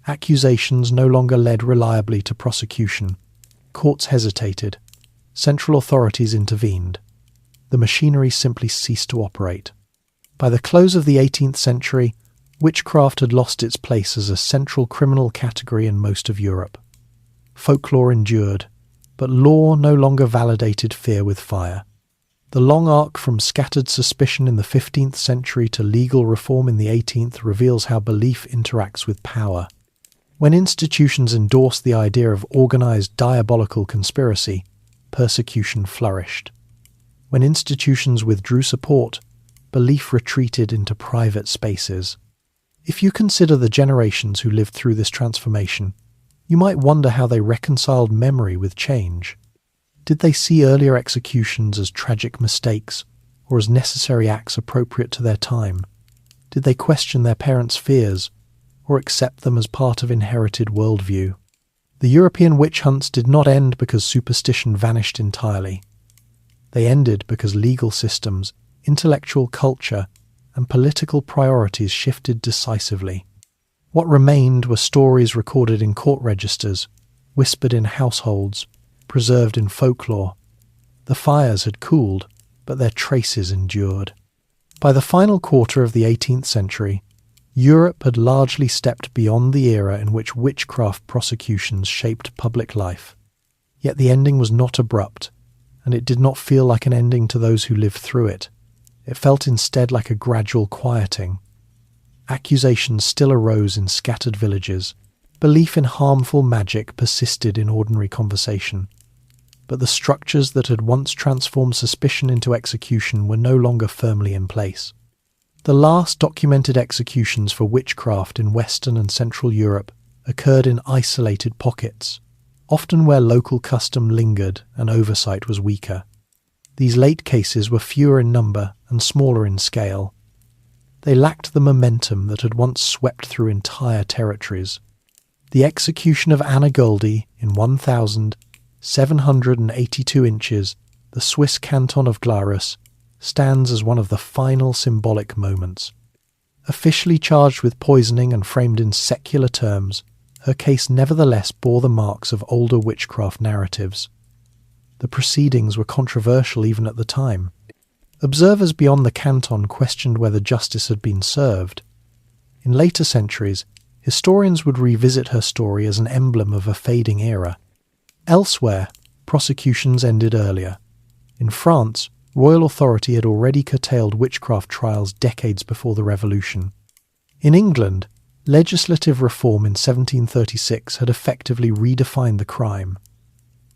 Accusations no longer led reliably to prosecution. Courts hesitated. Central authorities intervened. The machinery simply ceased to operate. By the close of the 18th century, witchcraft had lost its place as a central criminal category in most of Europe. Folklore endured, but law no longer validated fear with fire. The long arc from scattered suspicion in the 15th century to legal reform in the 18th reveals how belief interacts with power. When institutions endorsed the idea of organized diabolical conspiracy, persecution flourished. When institutions withdrew support, belief retreated into private spaces. If you consider the generations who lived through this transformation, you might wonder how they reconciled memory with change. Did they see earlier executions as tragic mistakes or as necessary acts appropriate to their time? Did they question their parents' fears or accept them as part of inherited worldview? The European witch hunts did not end because superstition vanished entirely. They ended because legal systems, intellectual culture, and political priorities shifted decisively. What remained were stories recorded in court registers, whispered in households, preserved in folklore. The fires had cooled, but their traces endured. By the final quarter of the 18th century, Europe had largely stepped beyond the era in which witchcraft prosecutions shaped public life. Yet the ending was not abrupt, and it did not feel like an ending to those who lived through it. It felt instead like a gradual quieting. Accusations still arose in scattered villages. Belief in harmful magic persisted in ordinary conversation. But the structures that had once transformed suspicion into execution were no longer firmly in place. The last documented executions for witchcraft in Western and Central Europe occurred in isolated pockets, often where local custom lingered and oversight was weaker. These late cases were fewer in number and smaller in scale. They lacked the momentum that had once swept through entire territories. The execution of Anna Goldie in 1,782 inches, the Swiss canton of Glarus, stands as one of the final symbolic moments. Officially charged with poisoning and framed in secular terms, her case nevertheless bore the marks of older witchcraft narratives. The proceedings were controversial even at the time. Observers beyond the canton questioned whether justice had been served. In later centuries, historians would revisit her story as an emblem of a fading era. Elsewhere, prosecutions ended earlier. In France, royal authority had already curtailed witchcraft trials decades before the Revolution. In England, legislative reform in 1736 had effectively redefined the crime.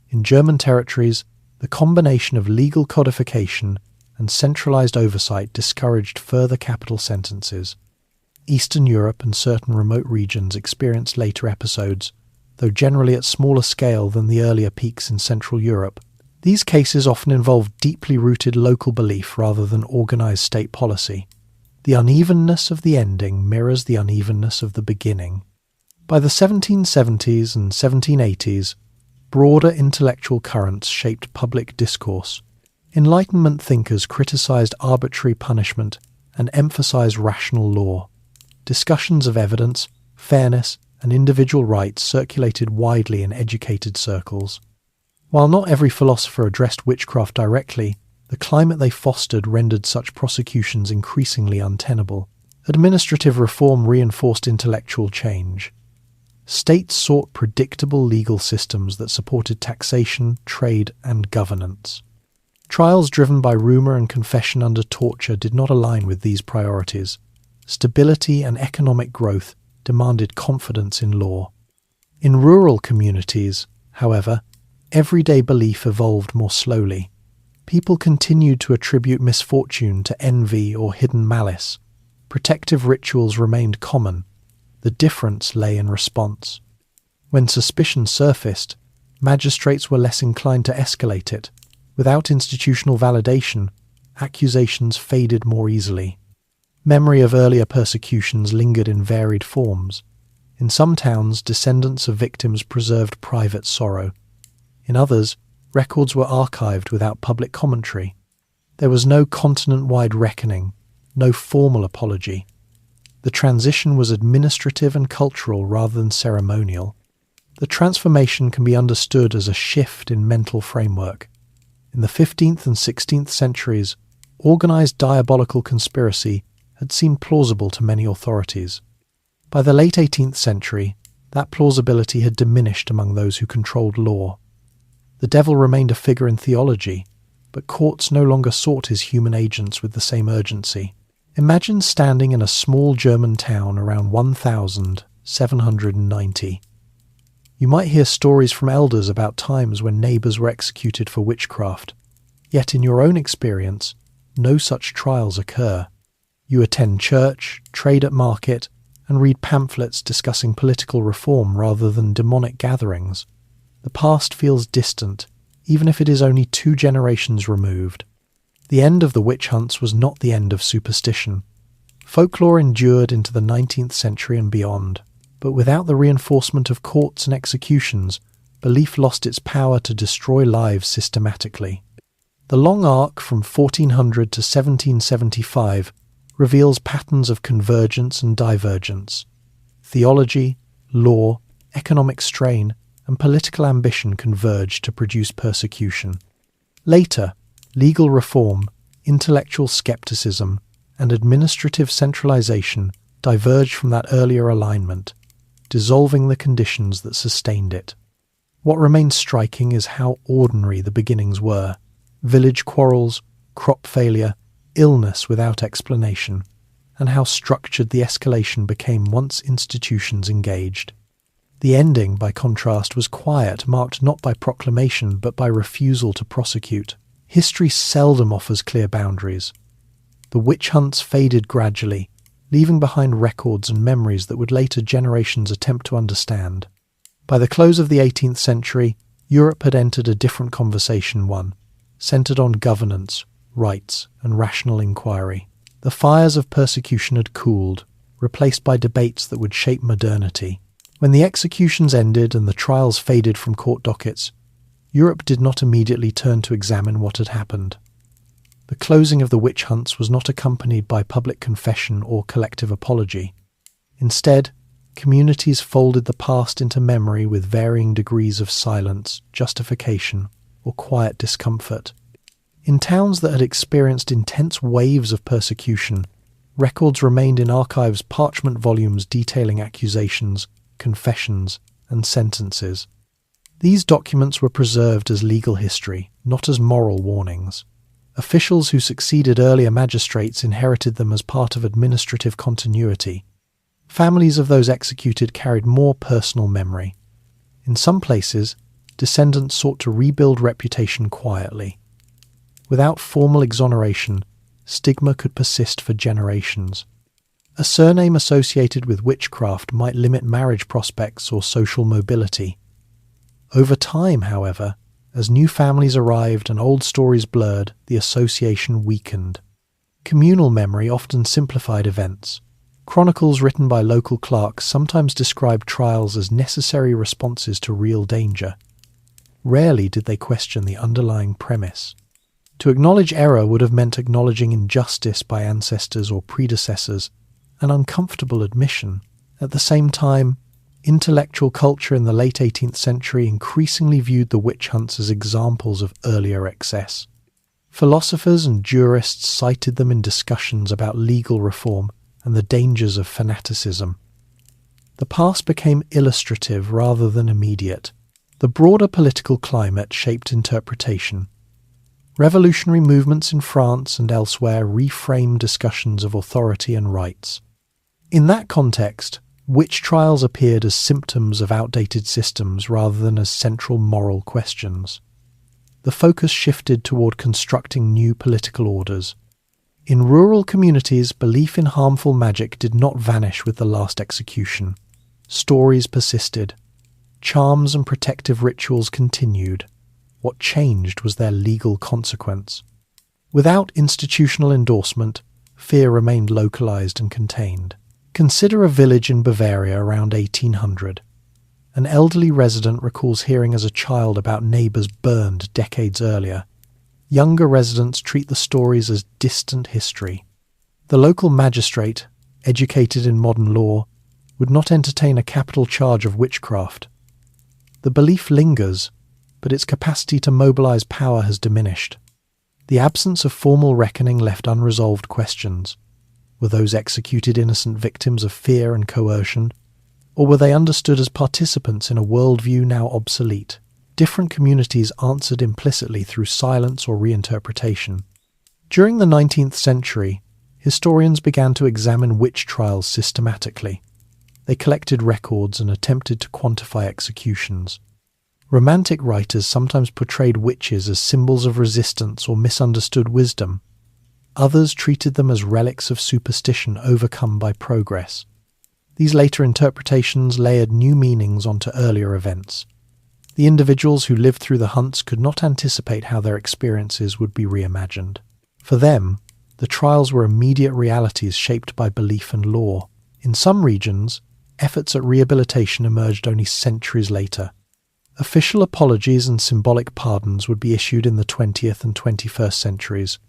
In German territories, the combination of legal codification and centralized oversight discouraged further capital sentences. Eastern Europe and certain remote regions experienced later episodes, though generally at smaller scale than the earlier peaks in Central Europe. These cases often involved deeply rooted local belief rather than organized state policy. The unevenness of the ending mirrors the unevenness of the beginning. By the 1770s and 1780s, broader intellectual currents shaped public discourse. Enlightenment thinkers criticized arbitrary punishment and emphasized rational law. Discussions of evidence, fairness, and individual rights circulated widely in educated circles. While not every philosopher addressed witchcraft directly, the climate they fostered rendered such prosecutions increasingly untenable. Administrative reform reinforced intellectual change. States sought predictable legal systems that supported taxation, trade, and governance. Trials driven by rumour and confession under torture did not align with these priorities. Stability and economic growth demanded confidence in law. In rural communities, however, everyday belief evolved more slowly. People continued to attribute misfortune to envy or hidden malice. Protective rituals remained common. The difference lay in response. When suspicion surfaced, magistrates were less inclined to escalate it. Without institutional validation, accusations faded more easily. Memory of earlier persecutions lingered in varied forms. In some towns, descendants of victims preserved private sorrow. In others, records were archived without public commentary. There was no continent-wide reckoning, no formal apology. The transition was administrative and cultural rather than ceremonial. The transformation can be understood as a shift in mental framework. In the 15th and 16th centuries, organized diabolical conspiracy had seemed plausible to many authorities. By the late 18th century, that plausibility had diminished among those who controlled law. The devil remained a figure in theology, but courts no longer sought his human agents with the same urgency. Imagine standing in a small German town around 1790. You might hear stories from elders about times when neighbours were executed for witchcraft. Yet in your own experience, no such trials occur. You attend church, trade at market, and read pamphlets discussing political reform rather than demonic gatherings. The past feels distant, even if it is only 2 generations removed. The end of the witch hunts was not the end of superstition. Folklore endured into the 19th century and beyond, but without the reinforcement of courts and executions, belief lost its power to destroy lives systematically. The long arc from 1400 to 1775 reveals patterns of convergence and divergence. Theology, law, economic strain, and political ambition converged to produce persecution. Later, legal reform, intellectual skepticism, and administrative centralization diverged from that earlier alignment, dissolving the conditions that sustained it. What remains striking is how ordinary the beginnings were: village quarrels, crop failure, illness without explanation, and how structured the escalation became once institutions engaged. The ending, by contrast, was quiet, marked not by proclamation but by refusal to prosecute. History seldom offers clear boundaries. The witch hunts faded gradually, leaving behind records and memories that would later generations attempt to understand. By the close of the 18th century, Europe had entered a different conversation, one centered on governance, rights, and rational inquiry. The fires of persecution had cooled, replaced by debates that would shape modernity. When the executions ended and the trials faded from court dockets, Europe did not immediately turn to examine what had happened. The closing of the witch hunts was not accompanied by public confession or collective apology. Instead, communities folded the past into memory with varying degrees of silence, justification, or quiet discomfort. In towns that had experienced intense waves of persecution, records remained in archives, parchment volumes detailing accusations, confessions, and sentences. These documents were preserved as legal history, not as moral warnings. Officials who succeeded earlier magistrates inherited them as part of administrative continuity. Families of those executed carried more personal memory. In some places, descendants sought to rebuild reputation quietly. Without formal exoneration, stigma could persist for generations. A surname associated with witchcraft might limit marriage prospects or social mobility. Over time, however, as new families arrived and old stories blurred, the association weakened. Communal memory often simplified events. Chronicles written by local clerks sometimes described trials as necessary responses to real danger. Rarely did they question the underlying premise. To acknowledge error would have meant acknowledging injustice by ancestors or predecessors, an uncomfortable admission. At the same time, intellectual culture in the late 18th century increasingly viewed the witch hunts as examples of earlier excess. Philosophers and jurists cited them in discussions about legal reform and the dangers of fanaticism. The past became illustrative rather than immediate. The broader political climate shaped interpretation. Revolutionary movements in France and elsewhere reframed discussions of authority and rights. In that context, witch trials appeared as symptoms of outdated systems rather than as central moral questions. The focus shifted toward constructing new political orders. In rural communities, belief in harmful magic did not vanish with the last execution. Stories persisted. Charms and protective rituals continued. What changed was their legal consequence. Without institutional endorsement, fear remained localized and contained. Consider a village in Bavaria around 1800. An elderly resident recalls hearing as a child about neighbours burned decades earlier. Younger residents treat the stories as distant history. The local magistrate, educated in modern law, would not entertain a capital charge of witchcraft. The belief lingers, but its capacity to mobilize power has diminished. The absence of formal reckoning left unresolved questions. Were those executed innocent victims of fear and coercion, or were they understood as participants in a worldview now obsolete? Different communities answered implicitly through silence or reinterpretation. During the 19th century, historians began to examine witch trials systematically. They collected records and attempted to quantify executions. Romantic writers sometimes portrayed witches as symbols of resistance or misunderstood wisdom. Others treated them as relics of superstition overcome by progress. These later interpretations layered new meanings onto earlier events. The individuals who lived through the hunts could not anticipate how their experiences would be reimagined. For them, the trials were immediate realities shaped by belief and law. In some regions, efforts at rehabilitation emerged only centuries later. Official apologies and symbolic pardons would be issued in the 20th and 21st centuries,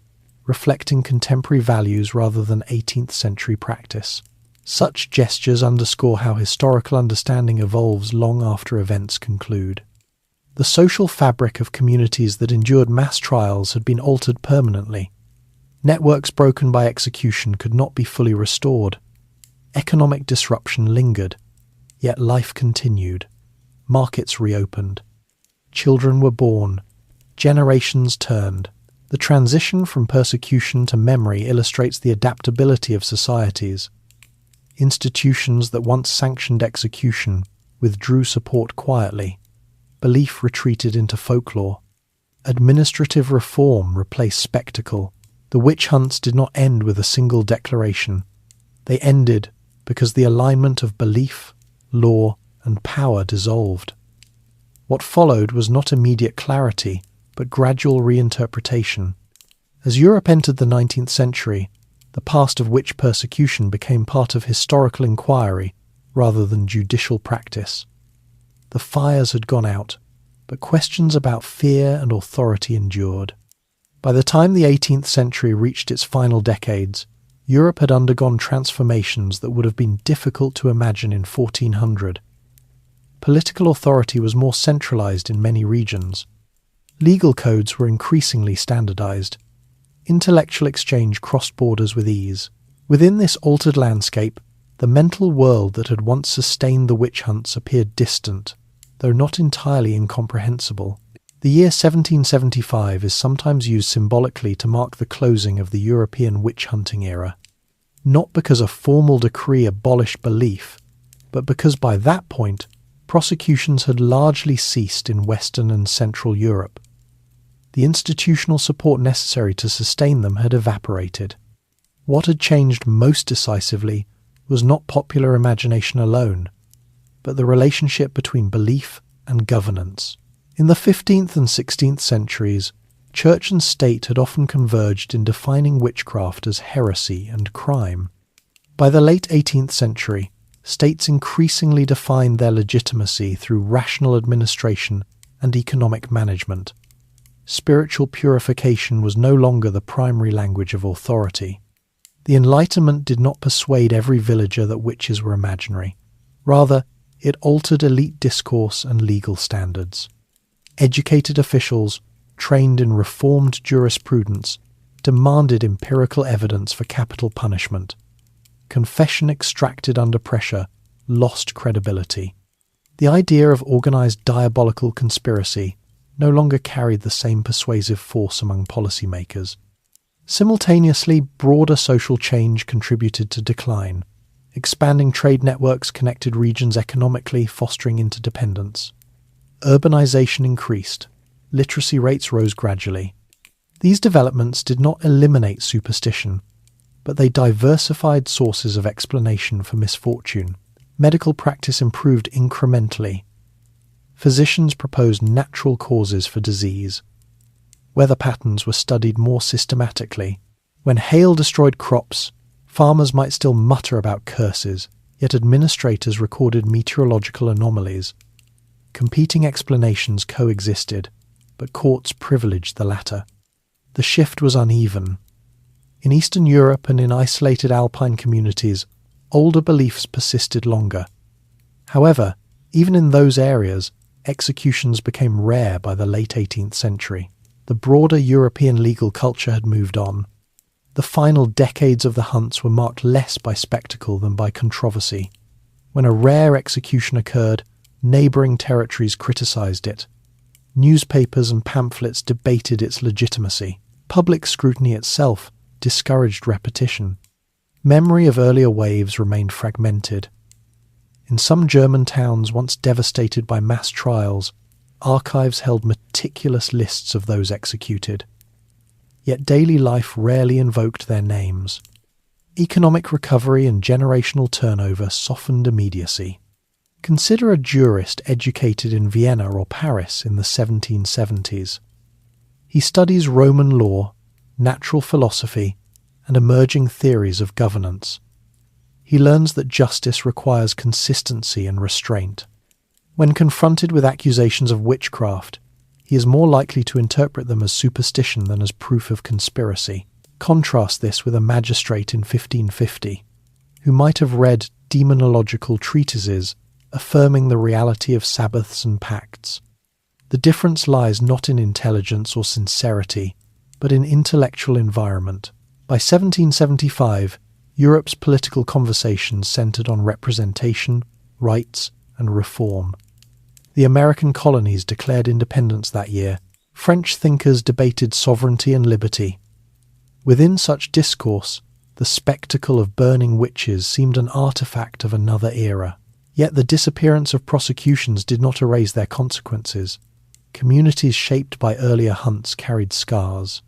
reflecting contemporary values rather than 18th century practice. Such gestures underscore how historical understanding evolves long after events conclude. The social fabric of communities that endured mass trials had been altered permanently. Networks broken by execution could not be fully restored. Economic disruption lingered, yet life continued. Markets reopened. Children were born. Generations turned. The transition from persecution to memory illustrates the adaptability of societies. Institutions that once sanctioned execution withdrew support quietly. Belief retreated into folklore. Administrative reform replaced spectacle. The witch hunts did not end with a single declaration. They ended because the alignment of belief, law, and power dissolved. What followed was not immediate clarity, but gradual reinterpretation. As Europe entered the 19th century, the past of witch persecution became part of historical inquiry rather than judicial practice. The fires had gone out, but questions about fear and authority endured. By the time the 18th century reached its final decades, Europe had undergone transformations that would have been difficult to imagine in 1400. Political authority was more centralized in many regions. Legal codes were increasingly standardized. Intellectual exchange crossed borders with ease. Within this altered landscape, the mental world that had once sustained the witch hunts appeared distant, though not entirely incomprehensible. The year 1775 is sometimes used symbolically to mark the closing of the European witch-hunting era, not because a formal decree abolished belief, but because by that point, prosecutions had largely ceased in Western and Central Europe. The institutional support necessary to sustain them had evaporated. What had changed most decisively was not popular imagination alone, but the relationship between belief and governance. In the 15th and 16th centuries, church and state had often converged in defining witchcraft as heresy and crime. By the late 18th century, states increasingly defined their legitimacy through rational administration and economic management. Spiritual purification was no longer the primary language of authority. The Enlightenment did not persuade every villager that witches were imaginary. Rather, it altered elite discourse and legal standards. Educated officials, trained in reformed jurisprudence, demanded empirical evidence for capital punishment. Confession extracted under pressure lost credibility. The idea of organized diabolical conspiracy no longer carried the same persuasive force among policymakers. Simultaneously, broader social change contributed to decline. Expanding trade networks connected regions economically, fostering interdependence. Urbanization increased. Literacy rates rose gradually. These developments did not eliminate superstition, but they diversified sources of explanation for misfortune. Medical practice improved incrementally. physicians proposed natural causes for disease. Weather patterns were studied more systematically. When hail destroyed crops, farmers might still mutter about curses, yet administrators recorded meteorological anomalies. Competing explanations coexisted, but courts privileged the latter. The shift was uneven. In Eastern Europe and in isolated alpine communities, older beliefs persisted longer. However, even in those areas, executions became rare by the late 18th century. The broader European legal culture had moved on. The final decades of the hunts were marked less by spectacle than by controversy. When a rare execution occurred, neighbouring territories criticised it. Newspapers and pamphlets debated its legitimacy. Public scrutiny itself discouraged repetition. Memory of earlier waves remained fragmented. In some German towns once devastated by mass trials, archives held meticulous lists of those executed. Yet daily life rarely invoked their names. Economic recovery and generational turnover softened immediacy. Consider a jurist educated in Vienna or Paris in the 1770s. He studies Roman law, natural philosophy, and emerging theories of governance. He learns that justice requires consistency and restraint. When confronted with accusations of witchcraft, he is more likely to interpret them as superstition than as proof of conspiracy. Contrast this with a magistrate in 1550, who might have read demonological treatises affirming the reality of Sabbaths and pacts. The difference lies not in intelligence or sincerity, but in intellectual environment. By 1775, Europe's political conversations centered on representation, rights, and reform. The American colonies declared independence that year. French thinkers debated sovereignty and liberty. Within such discourse, the spectacle of burning witches seemed an artifact of another era. Yet the disappearance of prosecutions did not erase their consequences. Communities shaped by earlier hunts carried scars.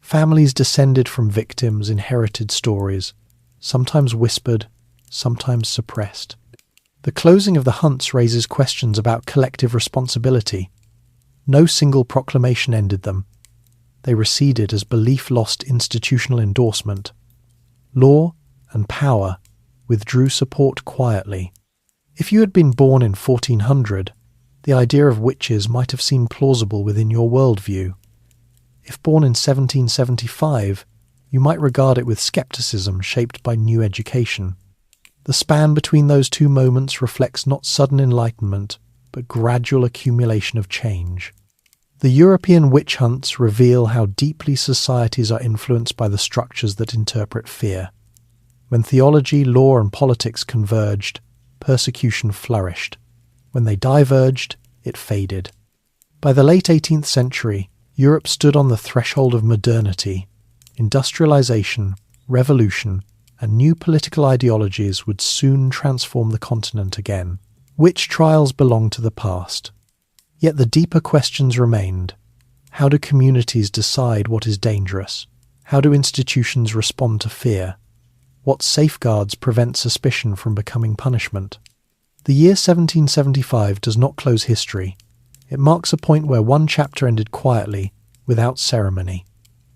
Families descended from victims inherited stories, sometimes whispered, sometimes suppressed. The closing of the hunts raises questions about collective responsibility. No single proclamation ended them. They receded as belief lost institutional endorsement. Law and power withdrew support quietly. If you had been born in 1400, the idea of witches might have seemed plausible within your worldview. If born in 1775, you might regard it with skepticism shaped by new education. The span between those two moments reflects not sudden enlightenment, but gradual accumulation of change. The European witch hunts reveal how deeply societies are influenced by the structures that interpret fear. When theology, law, and politics converged, persecution flourished. When they diverged, it faded. By the late 18th century, Europe stood on the threshold of modernity. Industrialization, revolution, and new political ideologies would soon transform the continent again. Witch trials belong to the past. Yet the deeper questions remained. How do communities decide what is dangerous? How do institutions respond to fear? What safeguards prevent suspicion from becoming punishment? The year 1775 does not close history. It marks a point where one chapter ended quietly, without ceremony.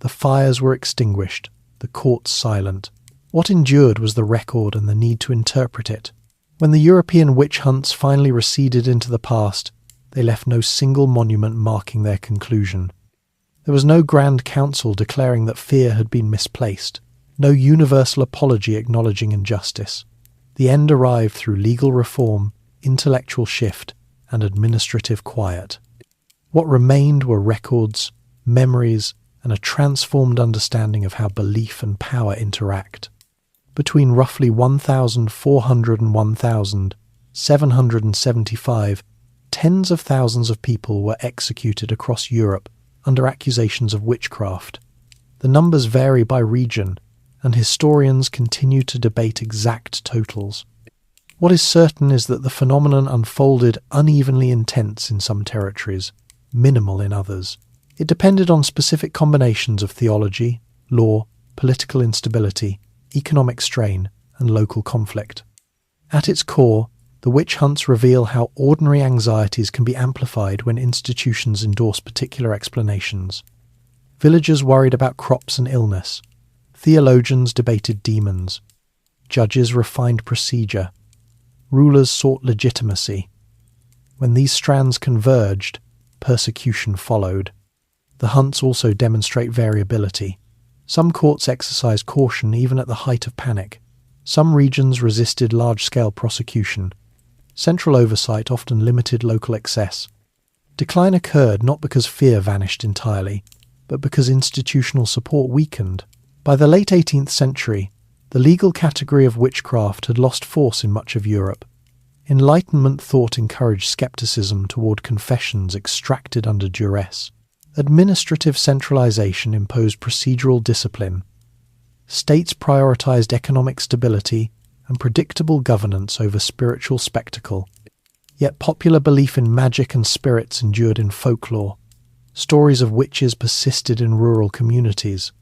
The fires were extinguished, the courts silent. What endured was the record and the need to interpret it. When the European witch hunts finally receded into the past, they left no single monument marking their conclusion. There was no grand council declaring that fear had been misplaced, no universal apology acknowledging injustice. The end arrived through legal reform, intellectual shift, and administrative quiet. What remained were records, memories, and a transformed understanding of how belief and power interact. Between roughly 1,400 and 1,775, tens of thousands of people were executed across Europe under accusations of witchcraft. The numbers vary by region, and historians continue to debate exact totals. What is certain is that the phenomenon unfolded unevenly intense in some territories, minimal in others. It depended on specific combinations of theology, law, political instability, economic strain, and local conflict. At its core, The witch hunts reveal how ordinary anxieties can be amplified when institutions endorse particular explanations. Villagers worried about crops and illness. Theologians debated demons. Judges refined procedure. Rulers sought legitimacy. When these strands converged, persecution followed. The hunts also demonstrate variability. Some courts exercise caution even at the height of panic. Some regions resisted large-scale prosecution. Central oversight often limited local excess. Decline occurred not because fear vanished entirely, but because institutional support weakened. By the late 18th century, the legal category of witchcraft had lost force in much of Europe. Enlightenment thought encouraged skepticism toward confessions extracted under duress. Administrative centralization imposed procedural discipline. States prioritized economic stability and predictable governance over spiritual spectacle. Yet popular belief in magic and spirits endured in folklore. Stories of witches persisted in rural communities.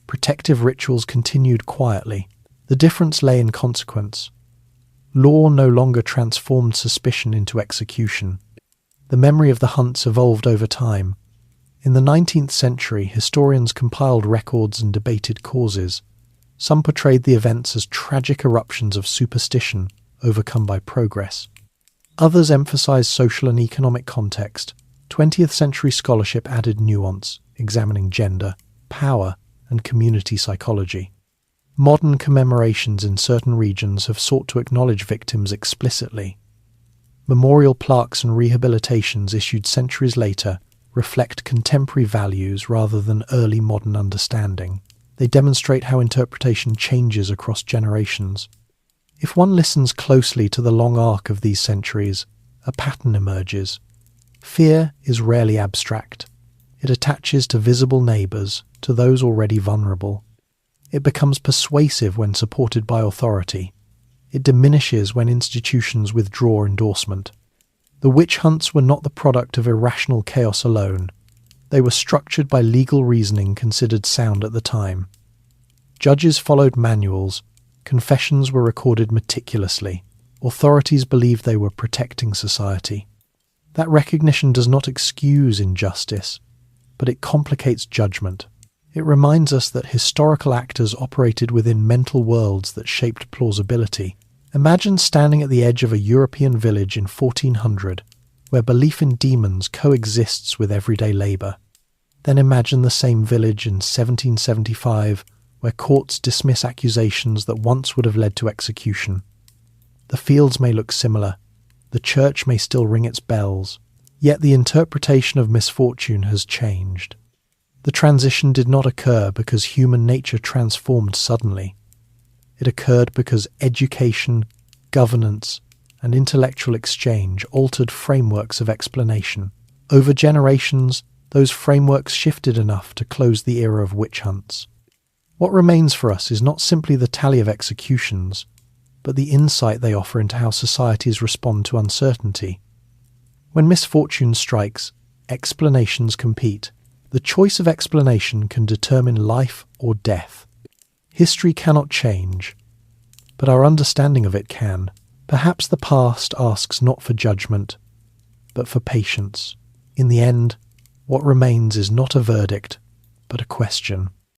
Protective rituals continued quietly. The difference lay in consequence. Law no longer transformed suspicion into execution. The memory of the hunts evolved over time. In the 19th century, historians compiled records and debated causes. Some portrayed the events as tragic eruptions of superstition overcome by progress. Others emphasized social and economic context. 20th century scholarship added nuance, examining gender, power, and community psychology. Modern commemorations in certain regions have sought to acknowledge victims explicitly. Memorial plaques and rehabilitations issued centuries later reflect contemporary values rather than early modern understanding. They demonstrate how interpretation changes across generations. If one listens closely to the long arc of these centuries, a pattern emerges. Fear is rarely abstract. It attaches to visible neighbours, to those already vulnerable. It becomes persuasive when supported by authority. It diminishes when institutions withdraw endorsement. The witch hunts were not the product of irrational chaos alone. They were structured by legal reasoning considered sound at the time. Judges followed manuals. Confessions were recorded meticulously. Authorities believed they were protecting society. That recognition does not excuse injustice, but it complicates judgment. It reminds us that historical actors operated within mental worlds that shaped plausibility. Imagine standing at the edge of a European village in 1400, where belief in demons coexists with everyday labour. Then imagine the same village in 1775, where courts dismiss accusations that once would have led to execution. The fields may look similar, the church may still ring its bells, yet the interpretation of misfortune has changed. The transition did not occur because human nature transformed suddenly. It occurred because education, governance, and intellectual exchange altered frameworks of explanation. Over generations, those frameworks shifted enough to close the era of witch hunts. What remains for us is not simply the tally of executions, but the insight they offer into how societies respond to uncertainty. When misfortune strikes, explanations compete. The choice of explanation can determine life or death. History cannot change, but our understanding of it can. Perhaps the past asks not for judgment, but for patience. In the end, what remains is not a verdict, but a question.